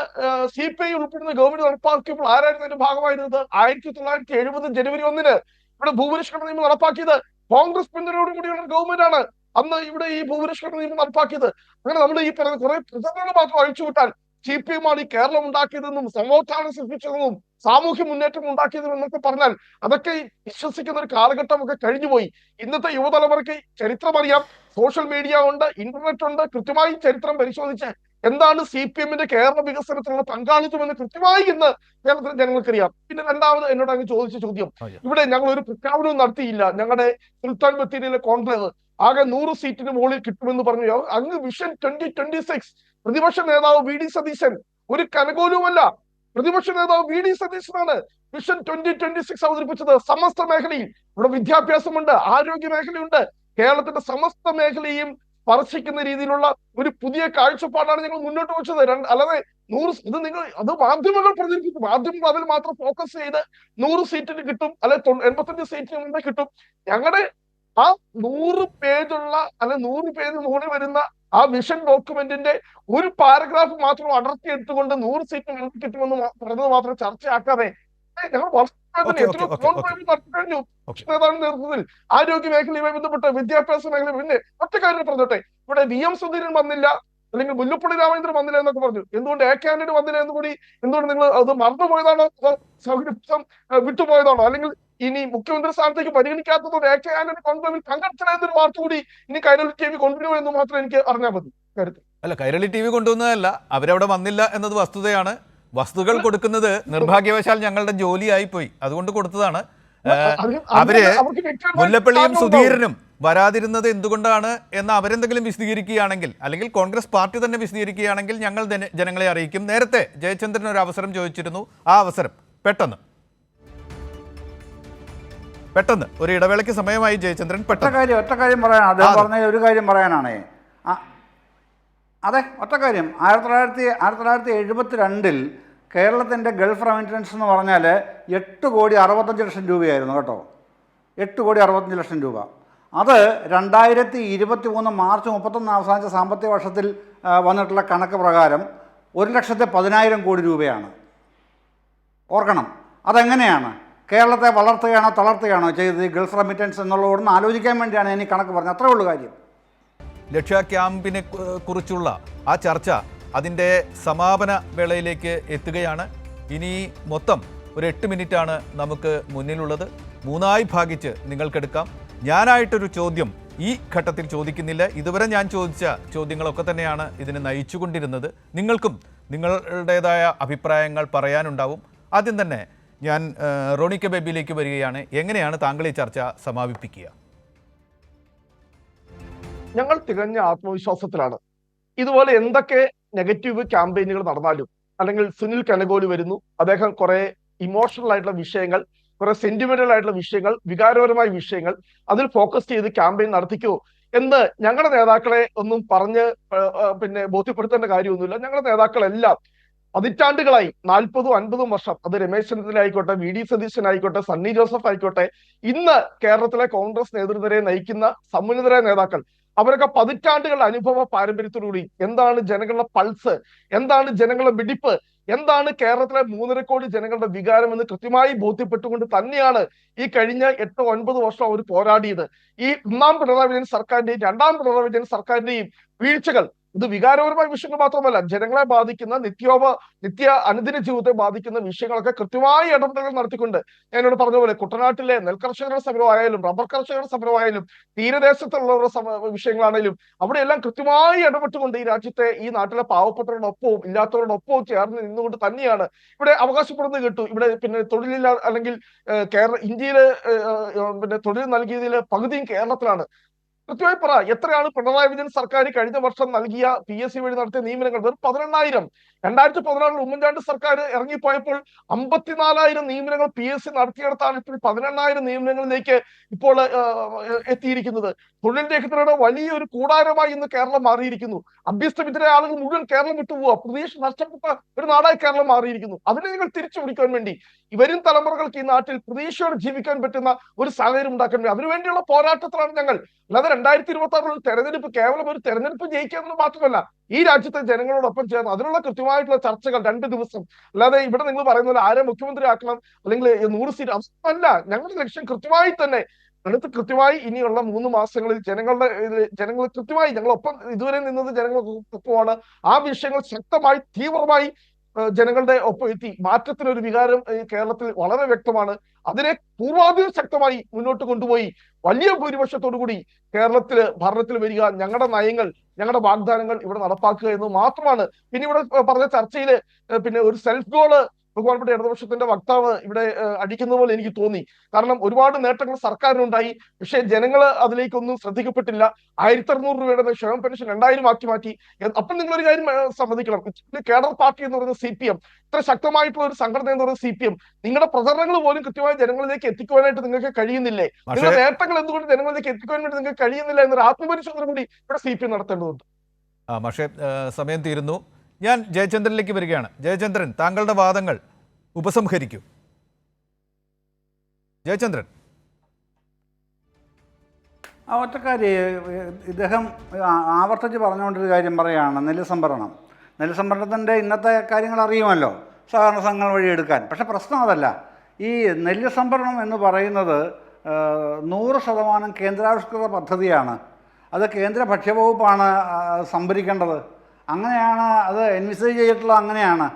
CPI ഉൾപ്പെടുന്ന ഗവൺമെന്റ് നടപ്പാക്കിയപ്പോൾ ആരായിരുന്നു അതിന്റെ ഭാഗമായിരുന്നത്? 1970 ജനുവരി 1 ഇവിടെ ഭൂപരിഷ്കരണ നിയമം നടപ്പാക്കിയത് കോൺഗ്രസ് പിന്തുണയോട് കൂടിയുള്ള ഗവൺമെന്റ് ആണ് അന്ന് ഇവിടെ ഈ ഭൂപരിഷ്കരണ നിയമം നടപ്പാക്കിയത്. അങ്ങനെ നമ്മൾ ഈ പറയുന്ന കുറെ പ്രചരണങ്ങൾ മാത്രം അഴിച്ചുവിട്ടാൽ CPM ആണ് ഈ കേരളം ഉണ്ടാക്കിയതെന്നും സമോത്ഥാനം സൃഷ്ടിച്ചതെന്നും സാമൂഹ്യ മുന്നേറ്റം ഉണ്ടാക്കിയതെന്നും എന്നൊക്കെ പറഞ്ഞാൽ അതൊക്കെ വിശ്വസിക്കുന്ന ഒരു കാലഘട്ടമൊക്കെ കഴിഞ്ഞുപോയി. ഇന്നത്തെ യുവതലമുറയ്ക്ക് ചരിത്രം അറിയാം, സോഷ്യൽ മീഡിയ ഉണ്ട്, ഇന്റർനെറ്റ് ഉണ്ട്. കൃത്യമായി ചരിത്രം പരിശോധിച്ച് എന്താണ് CPM-ന്റെ കേരള വികസനത്തിലുള്ള പങ്കാളിത്തം എന്ന് കൃത്യമായി ഇന്ന് കേരളത്തിലെ ജനങ്ങൾക്കറിയാം. പിന്നെ രണ്ടാമത് എന്നോട് അങ്ങ് ചോദിച്ച ചോദ്യം, ഇവിടെ ഞങ്ങൾ ഒരു പ്രഖ്യാപനവും നടത്തിയില്ല, ഞങ്ങളുടെ സുൽത്താൻ ബത്തേരിയിലെ കോൺക്ലേവ് ആകെ 100 സീറ്റിന് മുകളിൽ കിട്ടുമെന്ന് പറഞ്ഞു. അങ്ങ് വിഷൻ 2026 പ്രതിപക്ഷ നേതാവ് VD സതീശൻ ഒരു കനകോലുമല്ല, പ്രതിപക്ഷ നേതാവ് വി ഡി സതീശനാണ് വിഷൻ 2026 അവതരിപ്പിച്ചത്. സമസ്ത മേഖലയിൽ ഇവിടെ വിദ്യാഭ്യാസമുണ്ട്, ആരോഗ്യ മേഖലയുണ്ട്, കേരളത്തിന്റെ സമസ്ത മേഖലയും സ്പർശിക്കുന്ന രീതിയിലുള്ള ഒരു പുതിയ കാഴ്ചപ്പാടാണ് ഞങ്ങൾ മുന്നോട്ട് വെച്ചത്. അല്ലാതെ അത് മാധ്യമങ്ങൾ പ്രചരിപ്പിക്കും. മാധ്യമങ്ങൾ അതിൽ മാത്രം ഫോക്കസ് ചെയ്ത് 100 സീറ്റിന് കിട്ടും, അല്ലെ 85 സീറ്റിന് മുമ്പേ കിട്ടും. ഞങ്ങളുടെ ആ 100 പേജുള്ള അല്ലെ 100 പേജ് മുകളിൽ വരുന്ന ആ വിഷൻ ഡോക്യുമെന്റിന്റെ ഒരു പാരഗ്രാഫ് മാത്രം അടർത്തിയെടുത്തുകൊണ്ട് 100 സീറ്റ് കിട്ടുമെന്ന് പറഞ്ഞത് മാത്രം ചർച്ചയാക്കാതെ ഞങ്ങൾ കഴിഞ്ഞു നേതാവിന്റെ നേതൃത്വത്തിൽ ആരോഗ്യ മേഖലയുമായി ബന്ധപ്പെട്ട് വിദ്യാഭ്യാസ മേഖല. പിന്നെ ഒറ്റ കാര്യം പറഞ്ഞോട്ടെ, ഇവിടെ VM സുധീരൻ വന്നില്ല, അല്ലെങ്കിൽ മുല്ലപ്പള്ളി രാമചന്ദ്രൻ വന്നില്ല എന്നൊക്കെ പറഞ്ഞു. എന്തുകൊണ്ട് AK ആന്റണി വന്നില്ല എന്ന് കൂടി എന്തുകൊണ്ട് നിങ്ങൾ അത് മറന്നുപോയതാണോ, സൗകര്യം വിട്ടുപോയതാണോ, അല്ലെങ്കിൽ ഇനി മുഖ്യമന്ത്രി സ്ഥാനത്തേക്ക് പരിഗണിക്കാത്തതുകൊണ്ട് AK ആന്റണി കോൺഗ്രസിൽ പങ്കെടുത്തില്ല എന്നൊരു വാർത്ത കൂടി ഇനി കൈരളി TV കൊണ്ടുവരുമോ എന്ന് മാത്രം എനിക്ക് അറിഞ്ഞാൽ മതി. കാര്യത്തിൽ അല്ല, കൈരളി TV കൊണ്ടുവന്നതല്ല, അവരവിടെ വന്നില്ല എന്നത് വസ്തുതയാണ്. വസ്തുതകൾ കൊടുക്കുന്നത് നിർഭാഗ്യവശാൽ ഞങ്ങളുടെ ജോലിയായി പോയി, അതുകൊണ്ട് കൊടുത്തതാണ്. അവര് മുല്ലപ്പള്ളിയും സുധീരനും വരാതിരുന്നത് എന്തുകൊണ്ടാണ് എന്ന് അവരെന്തെങ്കിലും വിശദീകരിക്കുകയാണെങ്കിൽ, അല്ലെങ്കിൽ കോൺഗ്രസ് പാർട്ടി തന്നെ വിശദീകരിക്കുകയാണെങ്കിൽ ഞങ്ങൾ ജനങ്ങളെ അറിയിക്കും. നേരത്തെ ജയചന്ദ്രൻ ഒരു അവസരം ചോദിച്ചിരുന്നു. ആ അവസരം പെട്ടെന്ന് ഒരു ഇടവേളയ്ക്ക് സമയമായി. ജയചന്ദ്രൻ ഒറ്റ കാര്യം പറയാനാണ് അദ്ദേഹം പറഞ്ഞ ഒരു കാര്യം പറയാനാണേ. അതെ, ഒറ്റ കാര്യം. 1972 കേരളത്തിൻ്റെ ഗൾഫ് റെമിറ്റൻസ് എന്ന് പറഞ്ഞാൽ 8,65,00,000 രൂപയായിരുന്നു കേട്ടോ. 8,65,00,000 രൂപ. അത് 2023 മാർച്ച് 31 അവസാനിച്ച സാമ്പത്തിക വർഷത്തിൽ വന്നിട്ടുള്ള കണക്ക് പ്രകാരം 1,10,000 കോടി രൂപയാണ്. ഓർക്കണം, അതെങ്ങനെയാണ് കേരളത്തെ വളർത്തുകയാണോ തളർത്തുകയാണോ ചെയ്തത് ഈ ഗൾഫ് റെമിറ്റൻസ് എന്നുള്ളതൊന്ന് ആലോചിക്കാൻ വേണ്ടിയാണ് ഞാൻ ഈ കണക്ക് പറഞ്ഞത്. അത്രേ ഉള്ളൂ കാര്യം. ലക്ഷ്യ ക്യാമ്പിനെ കുറിച്ചുള്ള ആ ചർച്ച അതിൻ്റെ സമാപന വേളയിലേക്ക് എത്തുകയാണ്. ഇനി മൊത്തം ഒരു 8 മിനിറ്റാണ് നമുക്ക് മുന്നിലുള്ളത്. 3ആയി ഭാഗിച്ച് നിങ്ങൾക്കെടുക്കാം. ഞാനായിട്ടൊരു ചോദ്യം ഈ ഘട്ടത്തിൽ ചോദിക്കുന്നില്ല. ഇതുവരെ ഞാൻ ചോദിച്ച ചോദ്യങ്ങളൊക്കെ തന്നെയാണ് ഇതിനെ നയിച്ചുകൊണ്ടിരുന്നത്. നിങ്ങൾക്കും നിങ്ങളുടേതായ അഭിപ്രായങ്ങൾ പറയാനുണ്ടാവും. ആദ്യം തന്നെ ഞാൻ റോണി കെ ബേബിയിലേക്ക് വരികയാണ്. എങ്ങനെയാണ് താങ്കൾ ഈ ചർച്ച സമാപിപ്പിക്കുക? ഞങ്ങൾ തികഞ്ഞ ആത്മവിശ്വാസത്തിലാണ്. ഇതുപോലെ എന്തൊക്കെ നെഗറ്റീവ് ക്യാമ്പയിനുകൾ നടന്നാലും, അല്ലെങ്കിൽ സുനിൽ കനകോലി വരുന്നു, അദ്ദേഹം കുറെ ഇമോഷണൽ ആയിട്ടുള്ള വിഷയങ്ങൾ, കുറെ സെന്റിമെന്റൽ ആയിട്ടുള്ള വിഷയങ്ങൾ, വികാരപരമായ വിഷയങ്ങൾ അതിൽ ഫോക്കസ് ചെയ്ത് ക്യാമ്പയിൻ നടത്തിക്കോ എന്ന് ഞങ്ങളുടെ നേതാക്കളെ ഒന്നും പറഞ്ഞ് ബോധ്യപ്പെടുത്തേണ്ട കാര്യമൊന്നുമില്ല. ഞങ്ങളുടെ നേതാക്കളെല്ലാം പതിറ്റാണ്ടുകളായി 40-50 വർഷം, അത് രമേശ് ചെന്നിത്തല VD സതീശനായിക്കോട്ടെ, സണ്ണി ജോസഫ് ആയിക്കോട്ടെ, ഇന്ന് കേരളത്തിലെ കോൺഗ്രസ് നേതൃത്വരെ നയിക്കുന്ന സമുന്നതരായ നേതാക്കൾ, അവരൊക്കെ പതിറ്റാണ്ടുകളുടെ അനുഭവ പാരമ്പര്യത്തോടുകൂടി എന്താണ് ജനങ്ങളുടെ പൾസ്, എന്താണ് ജനങ്ങളുടെ മിടിപ്പ്, എന്താണ് കേരളത്തിലെ 3.5 കോടി ജനങ്ങളുടെ വികാരം എന്ന് കൃത്യമായി ബോധ്യപ്പെട്ടുകൊണ്ട് തന്നെയാണ് ഈ കഴിഞ്ഞ 8-9 വർഷം അവർ പോരാടിയത്. ഈ 1ാം പിണറായി വിജയൻ സർക്കാരിന്റെയും 2ാം പിണറായി വിജയൻ സർക്കാരിന്റെയും വീഴ്ചകൾ ഇത് വികാരപരമായ വിഷയങ്ങൾ മാത്രമല്ല, ജനങ്ങളെ ബാധിക്കുന്ന നിത്യ അനുദിന ജീവിതത്തെ ബാധിക്കുന്ന വിഷയങ്ങളൊക്കെ കൃത്യമായി ഇടപെടലുകൾ നടത്തിക്കൊണ്ട് ഞാനിവിടെ പറഞ്ഞ പോലെ കുട്ടനാട്ടിലെ നെൽകർഷകരുടെ സമരമായാലും റബ്ബർ കർഷകരുടെ സമരമായാലും തീരദേശത്തുള്ളവരുടെ വിഷയങ്ങളാണെങ്കിലും അവിടെയെല്ലാം കൃത്യമായി ഇടപെട്ടുകൊണ്ട് ഈ രാജ്യത്തെ ഈ നാട്ടിലെ പാവപ്പെട്ടവരോടൊപ്പവും ഇല്ലാത്തവരോടൊപ്പവും ചേർന്ന് നിന്നുകൊണ്ട് തന്നെയാണ് ഇവിടെ അവകാശപ്പെടുന്നത് കേട്ടു. ഇവിടെ തൊഴിലില്ല, അല്ലെങ്കിൽ ഇന്ത്യയില് തൊഴിൽ നൽകിയതിൽ പകുതിയും കേരളത്തിലാണ്. കൃത്യമായി പറ, എത്രയാണ് പിണറായി വിജയൻ സർക്കാർ കഴിഞ്ഞ വർഷം നൽകിയ PSC വഴി നടത്തിയ നിയമനങ്ങൾ? വെറും 18,000. 2016 ഉമ്മൻചാണ്ടി സർക്കാർ ഇറങ്ങിപ്പോയപ്പോൾ 54,000 നിയമനങ്ങൾ PSC നടത്തിയെടുത്താണ് ഇപ്പോൾ 18,000 നിയമനങ്ങളിലേക്ക് ഇപ്പോൾ എത്തിയിരിക്കുന്നത്. തൊഴിൽ രഹിതരുടെ വലിയൊരു കൂടാരമായി ഇന്ന് കേരളം മാറിയിരിക്കുന്നു. അഭ്യസ്തവിദ്യരായ ആളുകൾ മുഴുവൻ കേരളം വിട്ടുപോവുക, പ്രതീക്ഷ നഷ്ടപ്പെട്ട ഒരു നാടായി കേരളം മാറിയിരിക്കുന്നു. അതിനെ നിങ്ങൾ തിരിച്ചു പിടിക്കാൻ വേണ്ടി വരും തലമുറകൾക്ക് ഈ നാട്ടിൽ പ്രതീക്ഷയോടെ ജീവിക്കാൻ പറ്റുന്ന ഒരു സാഹചര്യം ഉണ്ടാക്കാൻ വേണ്ടി അതിനുവേണ്ടിയുള്ള പോരാട്ടത്തിലാണ് ഞങ്ങൾ. അല്ലാതെ 2026 തെരഞ്ഞെടുപ്പ് കേവലം ഒരു തെരഞ്ഞെടുപ്പ് ജയിക്കുക എന്നത് മാത്രമല്ല, ഈ രാജ്യത്തെ ജനങ്ങളോടൊപ്പം ചേർന്ന് അതിനുള്ള കൃത്യമായിട്ടുള്ള ചർച്ചകൾ 2 ദിവസം. അല്ലാതെ ഇവിടെ നിങ്ങൾ പറയുന്ന പോലെ ആരെ മുഖ്യമന്ത്രി ആക്കണം, അല്ലെങ്കിൽ 100 സീറ്റ് അല്ല. ഞങ്ങളുടെ ലക്ഷ്യം കൃത്യമായി തന്നെ കൃത്യമായി ഇനിയുള്ള 3 മാസങ്ങളിൽ ജനങ്ങൾ കൃത്യമായി ഞങ്ങളൊപ്പം ഇതുവരെ നിന്നത് ജനങ്ങൾക്കൊപ്പമാണ്. ആ വിഷയങ്ങൾ ശക്തമായി തീവ്രമായി ജനങ്ങളുടെ ഒപ്പം എത്തി മാറ്റത്തിനൊരു വികാരം കേരളത്തിൽ വളരെ വ്യക്തമാണ്. അതിനെ പൂർവാധികം ശക്തമായി മുന്നോട്ട് കൊണ്ടുപോയി വലിയ ഭൂരിപക്ഷത്തോടുകൂടി ഭരണത്തിൽ വരിക, ഞങ്ങളുടെ നയങ്ങൾ, ഞങ്ങളുടെ വാഗ്ദാനങ്ങൾ ഇവിടെ നടപ്പാക്കുക എന്ന് മാത്രമാണ്. പിന്നെ ഇവിടെ പറഞ്ഞ ചർച്ചയിൽ ഒരു സെൽഫ് ഗോള് ബഹുമാനപ്പെട്ട ഇടതുപക്ഷത്തിന്റെ വക്താവ് ഇവിടെ അടിക്കുന്ന പോലെ എനിക്ക് തോന്നി. കാരണം ഒരുപാട് നേട്ടങ്ങൾ സർക്കാരിനുണ്ടായി, പക്ഷേ ജനങ്ങൾ അതിലേക്കൊന്നും ശ്രദ്ധിക്കപ്പെട്ടില്ല. 1600 രൂപയുടെ ക്ഷേമ പെൻഷൻ 2000 ആക്കി മാറ്റി. അപ്പം നിങ്ങളൊരു കാര്യം സമ്മതിക്കണം, കേഡർ പാർട്ടി എന്ന് പറയുന്നത് CPM, ഇത്ര ശക്തമായിട്ടുള്ള ഒരു സംഘടന എന്ന് പറയുന്നത് CPM, നിങ്ങളുടെ പ്രചരണങ്ങൾ പോലും കൃത്യമായി ജനങ്ങളിലേക്ക് എത്തിക്കുവാനായിട്ട് നിങ്ങൾക്ക് കഴിയുന്നില്ലേ? നിങ്ങളുടെ നേട്ടങ്ങൾ എന്തുകൊണ്ട് ജനങ്ങളിലേക്ക് എത്തിക്കുവാൻ വേണ്ടി നിങ്ങൾക്ക് കഴിയുന്നില്ല എന്നൊരു ആത്മപരിശോധന കൂടി ഇവിടെ CPM നടത്തേണ്ടതുണ്ട്. പക്ഷേ സമയം തീരുന്നു. ഞാൻ ജയചന്ദ്രനിലേക്ക് വരികയാണ്. ജയചന്ദ്രൻ, താങ്കളുടെ വാദങ്ങൾ ഉപസംഹരിക്കൂ. ജയചന്ദ്രൻ. ഒറ്റക്കാരി ഇദ്ദേഹം ആവർത്തിച്ച് പറഞ്ഞുകൊണ്ടൊരു കാര്യം പറയുകയാണ്, നെല്ല് സംഭരണത്തിൻ്റെ ഇന്നത്തെ കാര്യങ്ങൾ അറിയുമല്ലോ, സഹകരണ സംഘങ്ങൾ വഴി എടുക്കാൻ. പക്ഷേ പ്രശ്നം അതല്ല. ഈ നെല്ല് സംഭരണം എന്ന് പറയുന്നത് 100% കേന്ദ്രാവിഷ്കൃത പദ്ധതിയാണ്. അത് കേന്ദ്ര ഭക്ഷ്യവകുപ്പാണ് സംഭരിക്കേണ്ടത്. അങ്ങനെയാണ് അത് എൻവിസേജ് ചെയ്തിട്ടുള്ളത്. അങ്ങനെയാണ്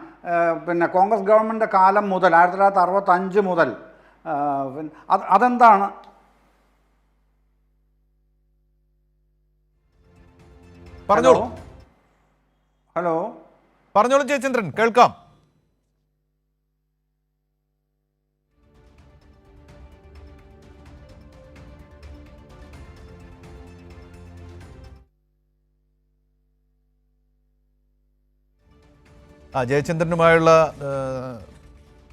പിന്നെ കോൺഗ്രസ് ഗവൺമെൻറ് കാലം മുതൽ 1965 മുതൽ. അതെന്താണ്? പറഞ്ഞോളൂ. ഹലോ, പറഞ്ഞോളൂ ജയചന്ദ്രൻ, കേൾക്കാം. ജയചന്ദ്രനുമായുള്ള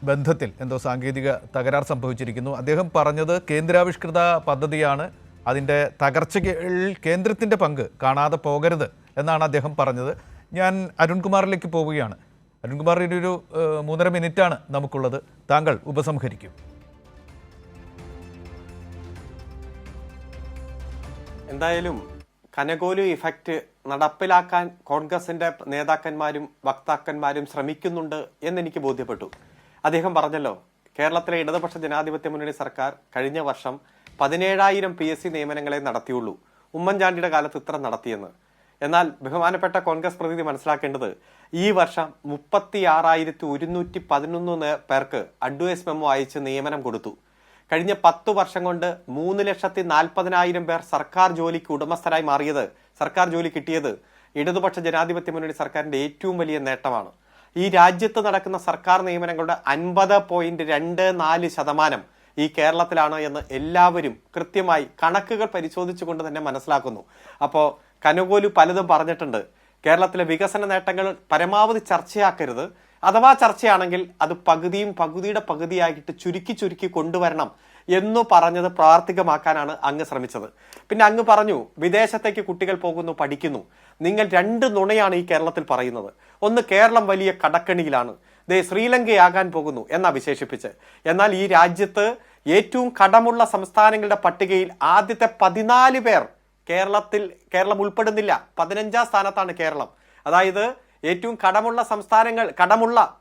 ബന്ധത്തിൽ എന്തോ സാങ്കേതിക തകരാർ സംഭവിച്ചിരിക്കുന്നു. അദ്ദേഹം പറഞ്ഞത് കേന്ദ്രാവിഷ്കൃത പദ്ധതിയാണ്, അതിൻ്റെ തകർച്ചയിൽ കേന്ദ്രത്തിൻ്റെ പങ്ക് കാണാതെ പോകരുത് എന്നാണ് അദ്ദേഹം പറഞ്ഞത്. ഞാൻ അരുൺകുമാറിലേക്ക് പോവുകയാണ്. അരുൺകുമാറിൻ്റെ ഒരു 3.5 മിനിറ്റാണ് നമുക്കുള്ളത്. താങ്കൾ ഉപസംഹരിക്കും. എന്തായാലും കനകോലു ഇഫക്റ്റ് നടപ്പിലാക്കാൻ കോൺഗ്രസിന്റെ നേതാക്കന്മാരും വക്താക്കന്മാരും ശ്രമിക്കുന്നുണ്ട് എന്നെനിക്ക് ബോധ്യപ്പെട്ടു. അദ്ദേഹം പറഞ്ഞല്ലോ, കേരളത്തിലെ ഇടതുപക്ഷ ജനാധിപത്യ മുന്നണി സർക്കാർ കഴിഞ്ഞ വർഷം 17,000 PSC നിയമനങ്ങളെ നടത്തിയുള്ളൂ. ഉമ്മൻചാണ്ടിയുടെ കാലത്ത് ഇത്ര നടത്തിയെന്ന്. എന്നാൽ ബഹുമാനപ്പെട്ട കോൺഗ്രസ് പ്രതിനിധി മനസ്സിലാക്കേണ്ടത്, ഈ വർഷം 36,111 പേർക്ക് അഡ്വൈസ് മെമ്മോ അയച്ച് നിയമനം കൊടുത്തു. കഴിഞ്ഞ 10 വർഷം കൊണ്ട് 3,40,000 പേർ സർക്കാർ ജോലിക്ക് ഉടമസ്ഥരായി മാറിയത്, സർക്കാർ ജോലി കിട്ടിയത് ഇടതുപക്ഷ ജനാധിപത്യ മുന്നണി സർക്കാരിന്റെ ഏറ്റവും വലിയ നേട്ടമാണ്. ഈ രാജ്യത്ത് നടക്കുന്ന സർക്കാർ നിയമനങ്ങളുടെ 50.24% ഈ കേരളത്തിലാണ് എന്ന് എല്ലാവരും കൃത്യമായി കണക്കുകൾ പരിശോധിച്ചുകൊണ്ട് തന്നെ മനസ്സിലാക്കുന്നു. അപ്പോൾ കനകോലു പലതും പറഞ്ഞിട്ടുണ്ട്. കേരളത്തിലെ വികസന നേട്ടങ്ങൾ പരമാവധി ചർച്ചയാക്കരുത്, അഥവാ ചർച്ചയാണെങ്കിൽ അത് പകുതിയുടെ പകുതിയായിട്ട് ചുരുക്കി കൊണ്ടുവരണം എന്നു പറഞ്ഞത് പ്രാവർത്തികമാക്കാനാണ് അങ്ങ് ശ്രമിച്ചത്. പിന്നെ അങ്ങ് പറഞ്ഞു വിദേശത്തേക്ക് കുട്ടികൾ പോകുന്നു, പഠിക്കുന്നു. നിങ്ങൾ 2 നുണയാണ് ഈ കേരളത്തിൽ പറയുന്നത്. ഒന്ന്, കേരളം വലിയ കടക്കണിയിലാണ്, ശ്രീലങ്കയാകാൻ പോകുന്നു എന്നാ വിശേഷിപ്പിച്ച്. എന്നാൽ ഈ രാജ്യത്ത് ഏറ്റവും കടമുള്ള സംസ്ഥാനങ്ങളുടെ പട്ടികയിൽ ആദ്യത്തെ 14 പേർ കേരളം ഉൾപ്പെടുന്നില്ല. 15ാം സ്ഥാനത്താണ് കേരളം. അതായത് ഏറ്റവും കടമുള്ള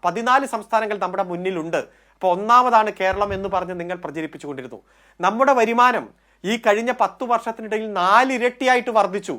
14 സംസ്ഥാനങ്ങൾ നമ്മുടെ മുന്നിലുണ്ട്. അപ്പോൾ ഒന്നാമതാണ് കേരളം എന്ന് പറഞ്ഞ് നിങ്ങൾ പ്രചരിപ്പിച്ചുകൊണ്ടിരുന്നു. നമ്മുടെ വരുമാനം ഈ കഴിഞ്ഞ 10 വർഷത്തിനിടയിൽ 4 ഇരട്ടിയായിട്ട് വർദ്ധിച്ചു.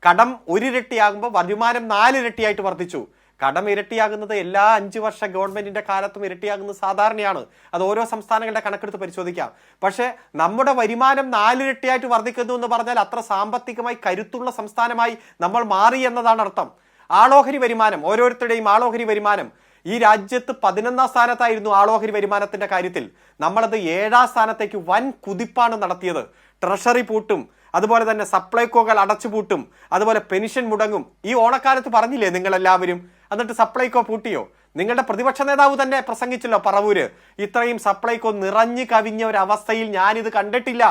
കടം 1 ഇരട്ടിയാകുമ്പോൾ വരുമാനം 4 ഇരട്ടിയായിട്ട് വർദ്ധിച്ചു. കടം ഇരട്ടിയാകുന്നത് എല്ലാ 5 വർഷ ഗവൺമെന്റിന്റെ കാലത്തും ഇരട്ടിയാകുന്നത് സാധാരണയാണ്. അത് ഓരോ സംസ്ഥാനങ്ങളുടെ കണക്കെടുത്ത് പരിശോധിക്കാം. പക്ഷേ നമ്മുടെ വരുമാനം 4 ഇരട്ടിയായിട്ട് വർദ്ധിക്കുന്നു എന്ന് പറഞ്ഞാൽ അത്ര സാമ്പത്തികമായി കരുത്തുള്ള സംസ്ഥാനമായി നമ്മൾ മാറി എന്നതാണ് അർത്ഥം. ആളോഹരി വരുമാനം, ഓരോരുത്തരുടെയും ആളോഹരി വരുമാനം ഈ രാജ്യത്ത് 11ാം സ്ഥാനത്തായിരുന്നു. ആളോഹരി വരുമാനത്തിന്റെ കാര്യത്തിൽ നമ്മളത് 7ാം സ്ഥാനത്തേക്ക് വൻ കുതിപ്പാണ് നടത്തിയത്. ട്രഷറി പൂട്ടും, അതുപോലെ തന്നെ സപ്ലൈകോകൾ അടച്ചുപൂട്ടും, അതുപോലെ പെൻഷൻ മുടങ്ങും. ഈ ഓണക്കാലത്ത് പറഞ്ഞില്ലേ നിങ്ങളെല്ലാവരും? എന്നിട്ട് സപ്ലൈകോ പൂട്ടിയോ? നിങ്ങളുടെ പ്രതിപക്ഷ നേതാവ് തന്നെ പ്രസംഗിച്ചല്ലോ പറവൂര്, ഇത്രയും സപ്ലൈകോ നിറഞ്ഞു കവിഞ്ഞ ഒരു അവസ്ഥയിൽ ഞാനിത് കണ്ടിട്ടില്ല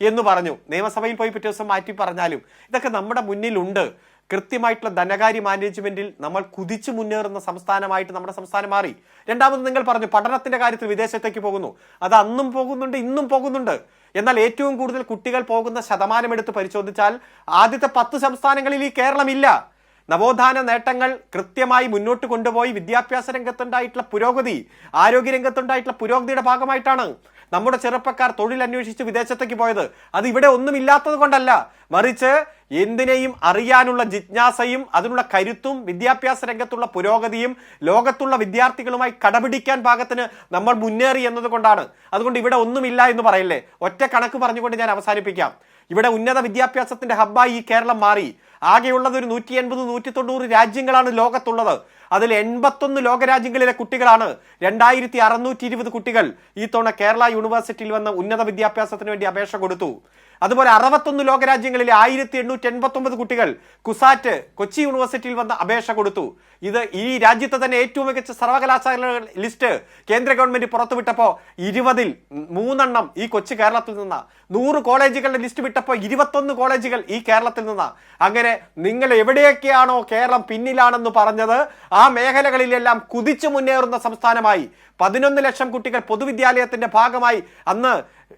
എന്ന് പറഞ്ഞു. നിയമസഭയിൽ പോയി പിറ്റേ ദിവസം മാറ്റി പറഞ്ഞാലും ഇതൊക്കെ നമ്മുടെ മുന്നിലുണ്ട്. കൃത്യമായിട്ടുള്ള ധനകാര്യ മാനേജ്മെന്റിൽ നമ്മൾ കുതിച്ചു മുന്നേറുന്ന സംസ്ഥാനമായിട്ട് നമ്മുടെ സംസ്ഥാനം മാറി. രണ്ടാമത് നിങ്ങൾ പറഞ്ഞു പഠനത്തിന്റെ കാര്യത്തിൽ വിദേശത്തേക്ക് പോകുന്നു. അത് അന്നും പോകുന്നുണ്ട്, ഇന്നും പോകുന്നുണ്ട്. എന്നാൽ ഏറ്റവും കൂടുതൽ കുട്ടികൾ പോകുന്ന ശതമാനം എടുത്ത് പരിശോധിച്ചാൽ ആദ്യത്തെ 10 സംസ്ഥാനങ്ങളിൽ ഈ കേരളമില്ല. നവോത്ഥാന നേട്ടങ്ങൾ കൃത്യമായി മുന്നോട്ട് കൊണ്ടുപോയി വിദ്യാഭ്യാസ രംഗത്തുണ്ടായിട്ടുള്ള പുരോഗതി, ആരോഗ്യ രംഗത്തുണ്ടായിട്ടുള്ള പുരോഗതിയുടെ ഭാഗമായിട്ടാണ് നമ്മുടെ ചെറുപ്പക്കാർ തൊഴിൽ അന്വേഷിച്ച് വിദേശത്തേക്ക് പോയത്. അത് ഇവിടെ ഒന്നുമില്ലാത്തത് കൊണ്ടല്ല, മറിച്ച് എന്തിനേയും അറിയാനുള്ള ജിജ്ഞാസയും അതിനുള്ള കരുത്തും വിദ്യാഭ്യാസ രംഗത്തുള്ള പുരോഗതിയും ലോകത്തുള്ള വിദ്യാർത്ഥികളുമായി കടപിടിക്കാൻ പാകത്തിന് നമ്മൾ മുന്നേറി എന്നതുകൊണ്ടാണ്. അതുകൊണ്ട് ഇവിടെ ഒന്നുമില്ല എന്ന് പറയല്ലേ. ഒറ്റ കണക്ക് പറഞ്ഞുകൊണ്ട് ഞാൻ അവസാനിപ്പിക്കാം. ഇവിടെ ഉന്നത വിദ്യാഭ്യാസത്തിന്റെ ഹബ്ബായി ഈ കേരളം മാറി. ആകെയുള്ളത് ഒരു 180-190 രാജ്യങ്ങളാണ് ലോകത്തുള്ളത്. അതിൽ 81 ലോകരാജ്യങ്ങളിലെ കുട്ടികളാണ്. 2620 കുട്ടികൾ ഈ തവണ കേരള യൂണിവേഴ്സിറ്റിയിൽ വന്ന് ഉന്നത വിദ്യാഭ്യാസത്തിന് വേണ്ടി അപേക്ഷ കൊടുത്തു. അതുപോലെ 61 ലോകരാജ്യങ്ങളിലെ 1889 കുട്ടികൾ കുസാറ്റ് കൊച്ചി യൂണിവേഴ്സിറ്റിയിൽ വന്ന് അപേക്ഷ കൊടുത്തു. ഇത് ഈ രാജ്യത്തെ തന്നെ ഏറ്റവും മികച്ച സർവകലാശാലകൾ ലിസ്റ്റ് കേന്ദ്ര ഗവൺമെന്റ് പുറത്തുവിട്ടപ്പോൾ 20-ൽ 3 ഈ കൊച്ചി കേരളത്തിൽ നിന്നാ. 100 കോളേജുകളുടെ ലിസ്റ്റ് വിട്ടപ്പോൾ 21 കോളേജുകൾ ഈ കേരളത്തിൽ നിന്നാ. അങ്ങനെ നിങ്ങൾ എവിടെയൊക്കെയാണോ കേരളം പിന്നിലാണെന്ന് പറഞ്ഞത് ആ മേഖലകളിലെല്ലാം കുതിച്ചു മുന്നേറുന്ന സംസ്ഥാനമായി. 11 ലക്ഷം കുട്ടികൾ പൊതുവിദ്യാലയത്തിന്റെ ഭാഗമായി അന്ന്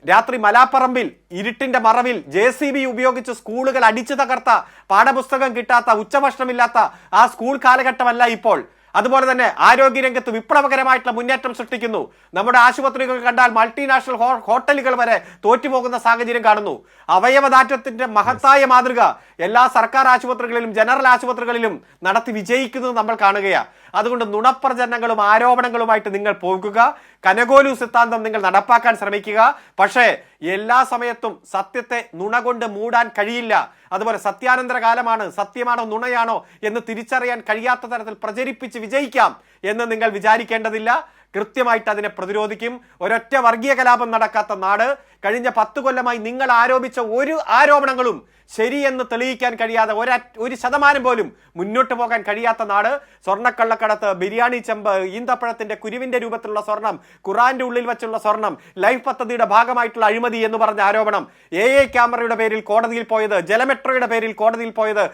രാത്രി മലാപ്പറമ്പിൽ ഇരുട്ടിന്റെ മറവിൽ JCB ഉപയോഗിച്ച് സ്കൂളുകൾ അടിച്ചു തകർത്ത, പാഠപുസ്തകം കിട്ടാത്ത, ഉച്ചഭക്ഷണമില്ലാത്ത ആ സ്കൂൾ കാലഘട്ടമല്ല ഇപ്പോൾ. അതുപോലെ തന്നെ ആരോഗ്യരംഗത്ത് വിപ്ലവകരമായിട്ടുള്ള മുന്നേറ്റം സൃഷ്ടിക്കുന്നു. നമ്മുടെ ആശുപത്രികൾ കണ്ടാൽ മൾട്ടിനാഷണൽ ഹോട്ടലുകൾ വരെ തോറ്റുപോകുന്ന സാഹചര്യം കാണുന്നു. അവയവദാനത്തിന്റെ മഹത്തായ മാതൃക എല്ലാ സർക്കാർ ആശുപത്രികളിലും ജനറൽ ആശുപത്രികളിലും നടത്തി വിജയിക്കുന്നത് നമ്മൾ കാണുകയാണ്. അതുകൊണ്ട് നുണപ്രചരണങ്ങളും ആരോപണങ്ങളുമായിട്ട് നിങ്ങൾ പോകുക, കനകോലു സിദ്ധാന്തം നിങ്ങൾ നടപ്പാക്കാൻ ശ്രമിക്കുക. പക്ഷേ എല്ലാ സമയത്തും സത്യത്തെ നുണ കൊണ്ട് മൂടാൻ കഴിയില്ല. അതുപോലെ സത്യാനന്തര കാലമാണ്, സത്യമാണോ നുണയാണോ എന്ന് തിരിച്ചറിയാൻ കഴിയാത്ത തരത്തിൽ പ്രചരിപ്പിച്ച് വിജയിക്കാം എന്ന് നിങ്ങൾ വിചാരിക്കേണ്ടതില്ല. കൃത്യമായിട്ട് അതിനെ പ്രതിരോധിക്കും. ഒരൊറ്റ വർഗീയ കലാപം നടക്കാത്ത നാട്, കഴിഞ്ഞ 10 കൊല്ലമായി നിങ്ങൾ ആരോപിച്ച ഒരു ആരോപണങ്ങളും ശരിയെന്ന് തെളിയിക്കാൻ കഴിയാതെ 1% പോലും മുന്നോട്ട് പോകാൻ കഴിയാത്ത നാട്, സ്വർണ്ണക്കള്ളക്കടത്ത്, ബിരിയാണി ചെമ്പ്, ഈന്തപ്പഴത്തിന്റെ കുരുവിന്റെ രൂപത്തിലുള്ള സ്വർണം, ഖുറാന്റെ ഉള്ളിൽ വെച്ചുള്ള സ്വർണം, ലൈഫ് പദ്ധതിയുടെ ഭാഗമായിട്ടുള്ള അഴിമതി എന്ന് പറഞ്ഞ ആരോപണം, AA ക്യാമറയുടെ പേരിൽ കോടതിയിൽ പോയത്, ജലമെട്രോയുടെ പേരിൽ കോടതിയിൽ പോയത്,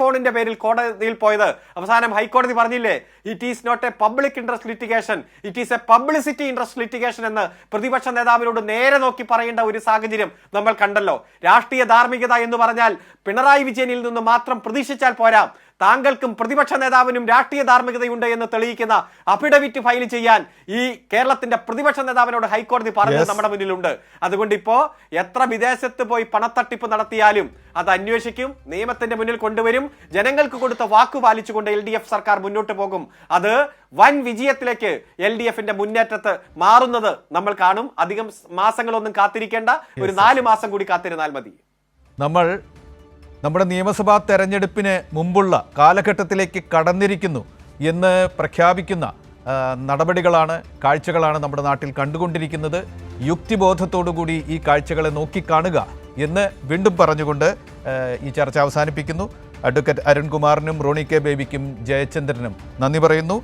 ഫോണിന്റെ പേരിൽ കോടതിയിൽ പോയത്, അവസാനം ഹൈക്കോടതി പറഞ്ഞില്ലേ, it is not a public interest litigation, it is a publicity interest litigation എന്ന് പ്രതിപക്ഷ നേതാവിനോട് നേരെ നോക്കി പറയേണ്ട ഒരു സാഹചര്യം നമ്മൾ കണ്ടല്ലോ. രാഷ്ട്രീയ ധാർമ്മികത എന്ന് പറഞ്ഞാൽ പിണറായി വിജയനിൽ നിന്ന് മാത്രം പ്രതീക്ഷിച്ചാൽ പോരാ, താങ്കൾക്കും പ്രതിപക്ഷ നേതാവിനും രാഷ്ട്രീയ ധാർമ്മികതയുണ്ട് എന്ന് തെളിയിക്കുന്ന അഫിഡവിറ്റ് ഫയൽ ചെയ്യാൻ ഈ കേരളത്തിന്റെ പ്രതിപക്ഷ നേതാവിനോട് ഹൈക്കോടതി പറഞ്ഞത് നമ്മുടെ മുന്നിലുണ്ട്. അതുകൊണ്ട് ഇപ്പോ എത്ര വിദേശത്ത് പോയി പണത്തട്ടിപ്പ് നടത്തിയാലും അത് അന്വേഷിക്കും, നിയമത്തിന്റെ മുന്നിൽ കൊണ്ടുവരും. ജനങ്ങൾക്ക് കൊടുത്ത വാക്കു പാലിച്ചുകൊണ്ട് LDF സർക്കാർ മുന്നോട്ട് പോകും. അത് വൻ വിജയത്തിലേക്ക് LDFന്റെ മുന്നേറ്റത്ത് മാറുന്നത് നമ്മൾ കാണും. അധികം മാസങ്ങളൊന്നും കാത്തിരിക്കേണ്ട, ഒരു 4 മാസം കൂടി കാത്തിരുന്നാൽ മതി. നമ്മൾ നമ്മുടെ നിയമസഭാ തെരഞ്ഞെടുപ്പിന് മുമ്പുള്ള കാലഘട്ടത്തിലേക്ക് കടന്നിരിക്കുന്നു എന്ന് പ്രഖ്യാപിക്കുന്ന നടപടികളാണ്, കാഴ്ചകളാണ് നമ്മുടെ നാട്ടിൽ കണ്ടുകൊണ്ടിരിക്കുന്നത്. യുക്തിബോധത്തോടുകൂടി ഈ കാഴ്ചകളെ നോക്കിക്കാണുക എന്ന് വീണ്ടും പറഞ്ഞുകൊണ്ട് ഈ ചർച്ച അവസാനിപ്പിക്കുന്നു. അഡ്വക്കേറ്റ് അരുൺകുമാറിനും റോണി കെ ബേബിക്കും ജയചന്ദ്രനും നന്ദി പറയുന്നു.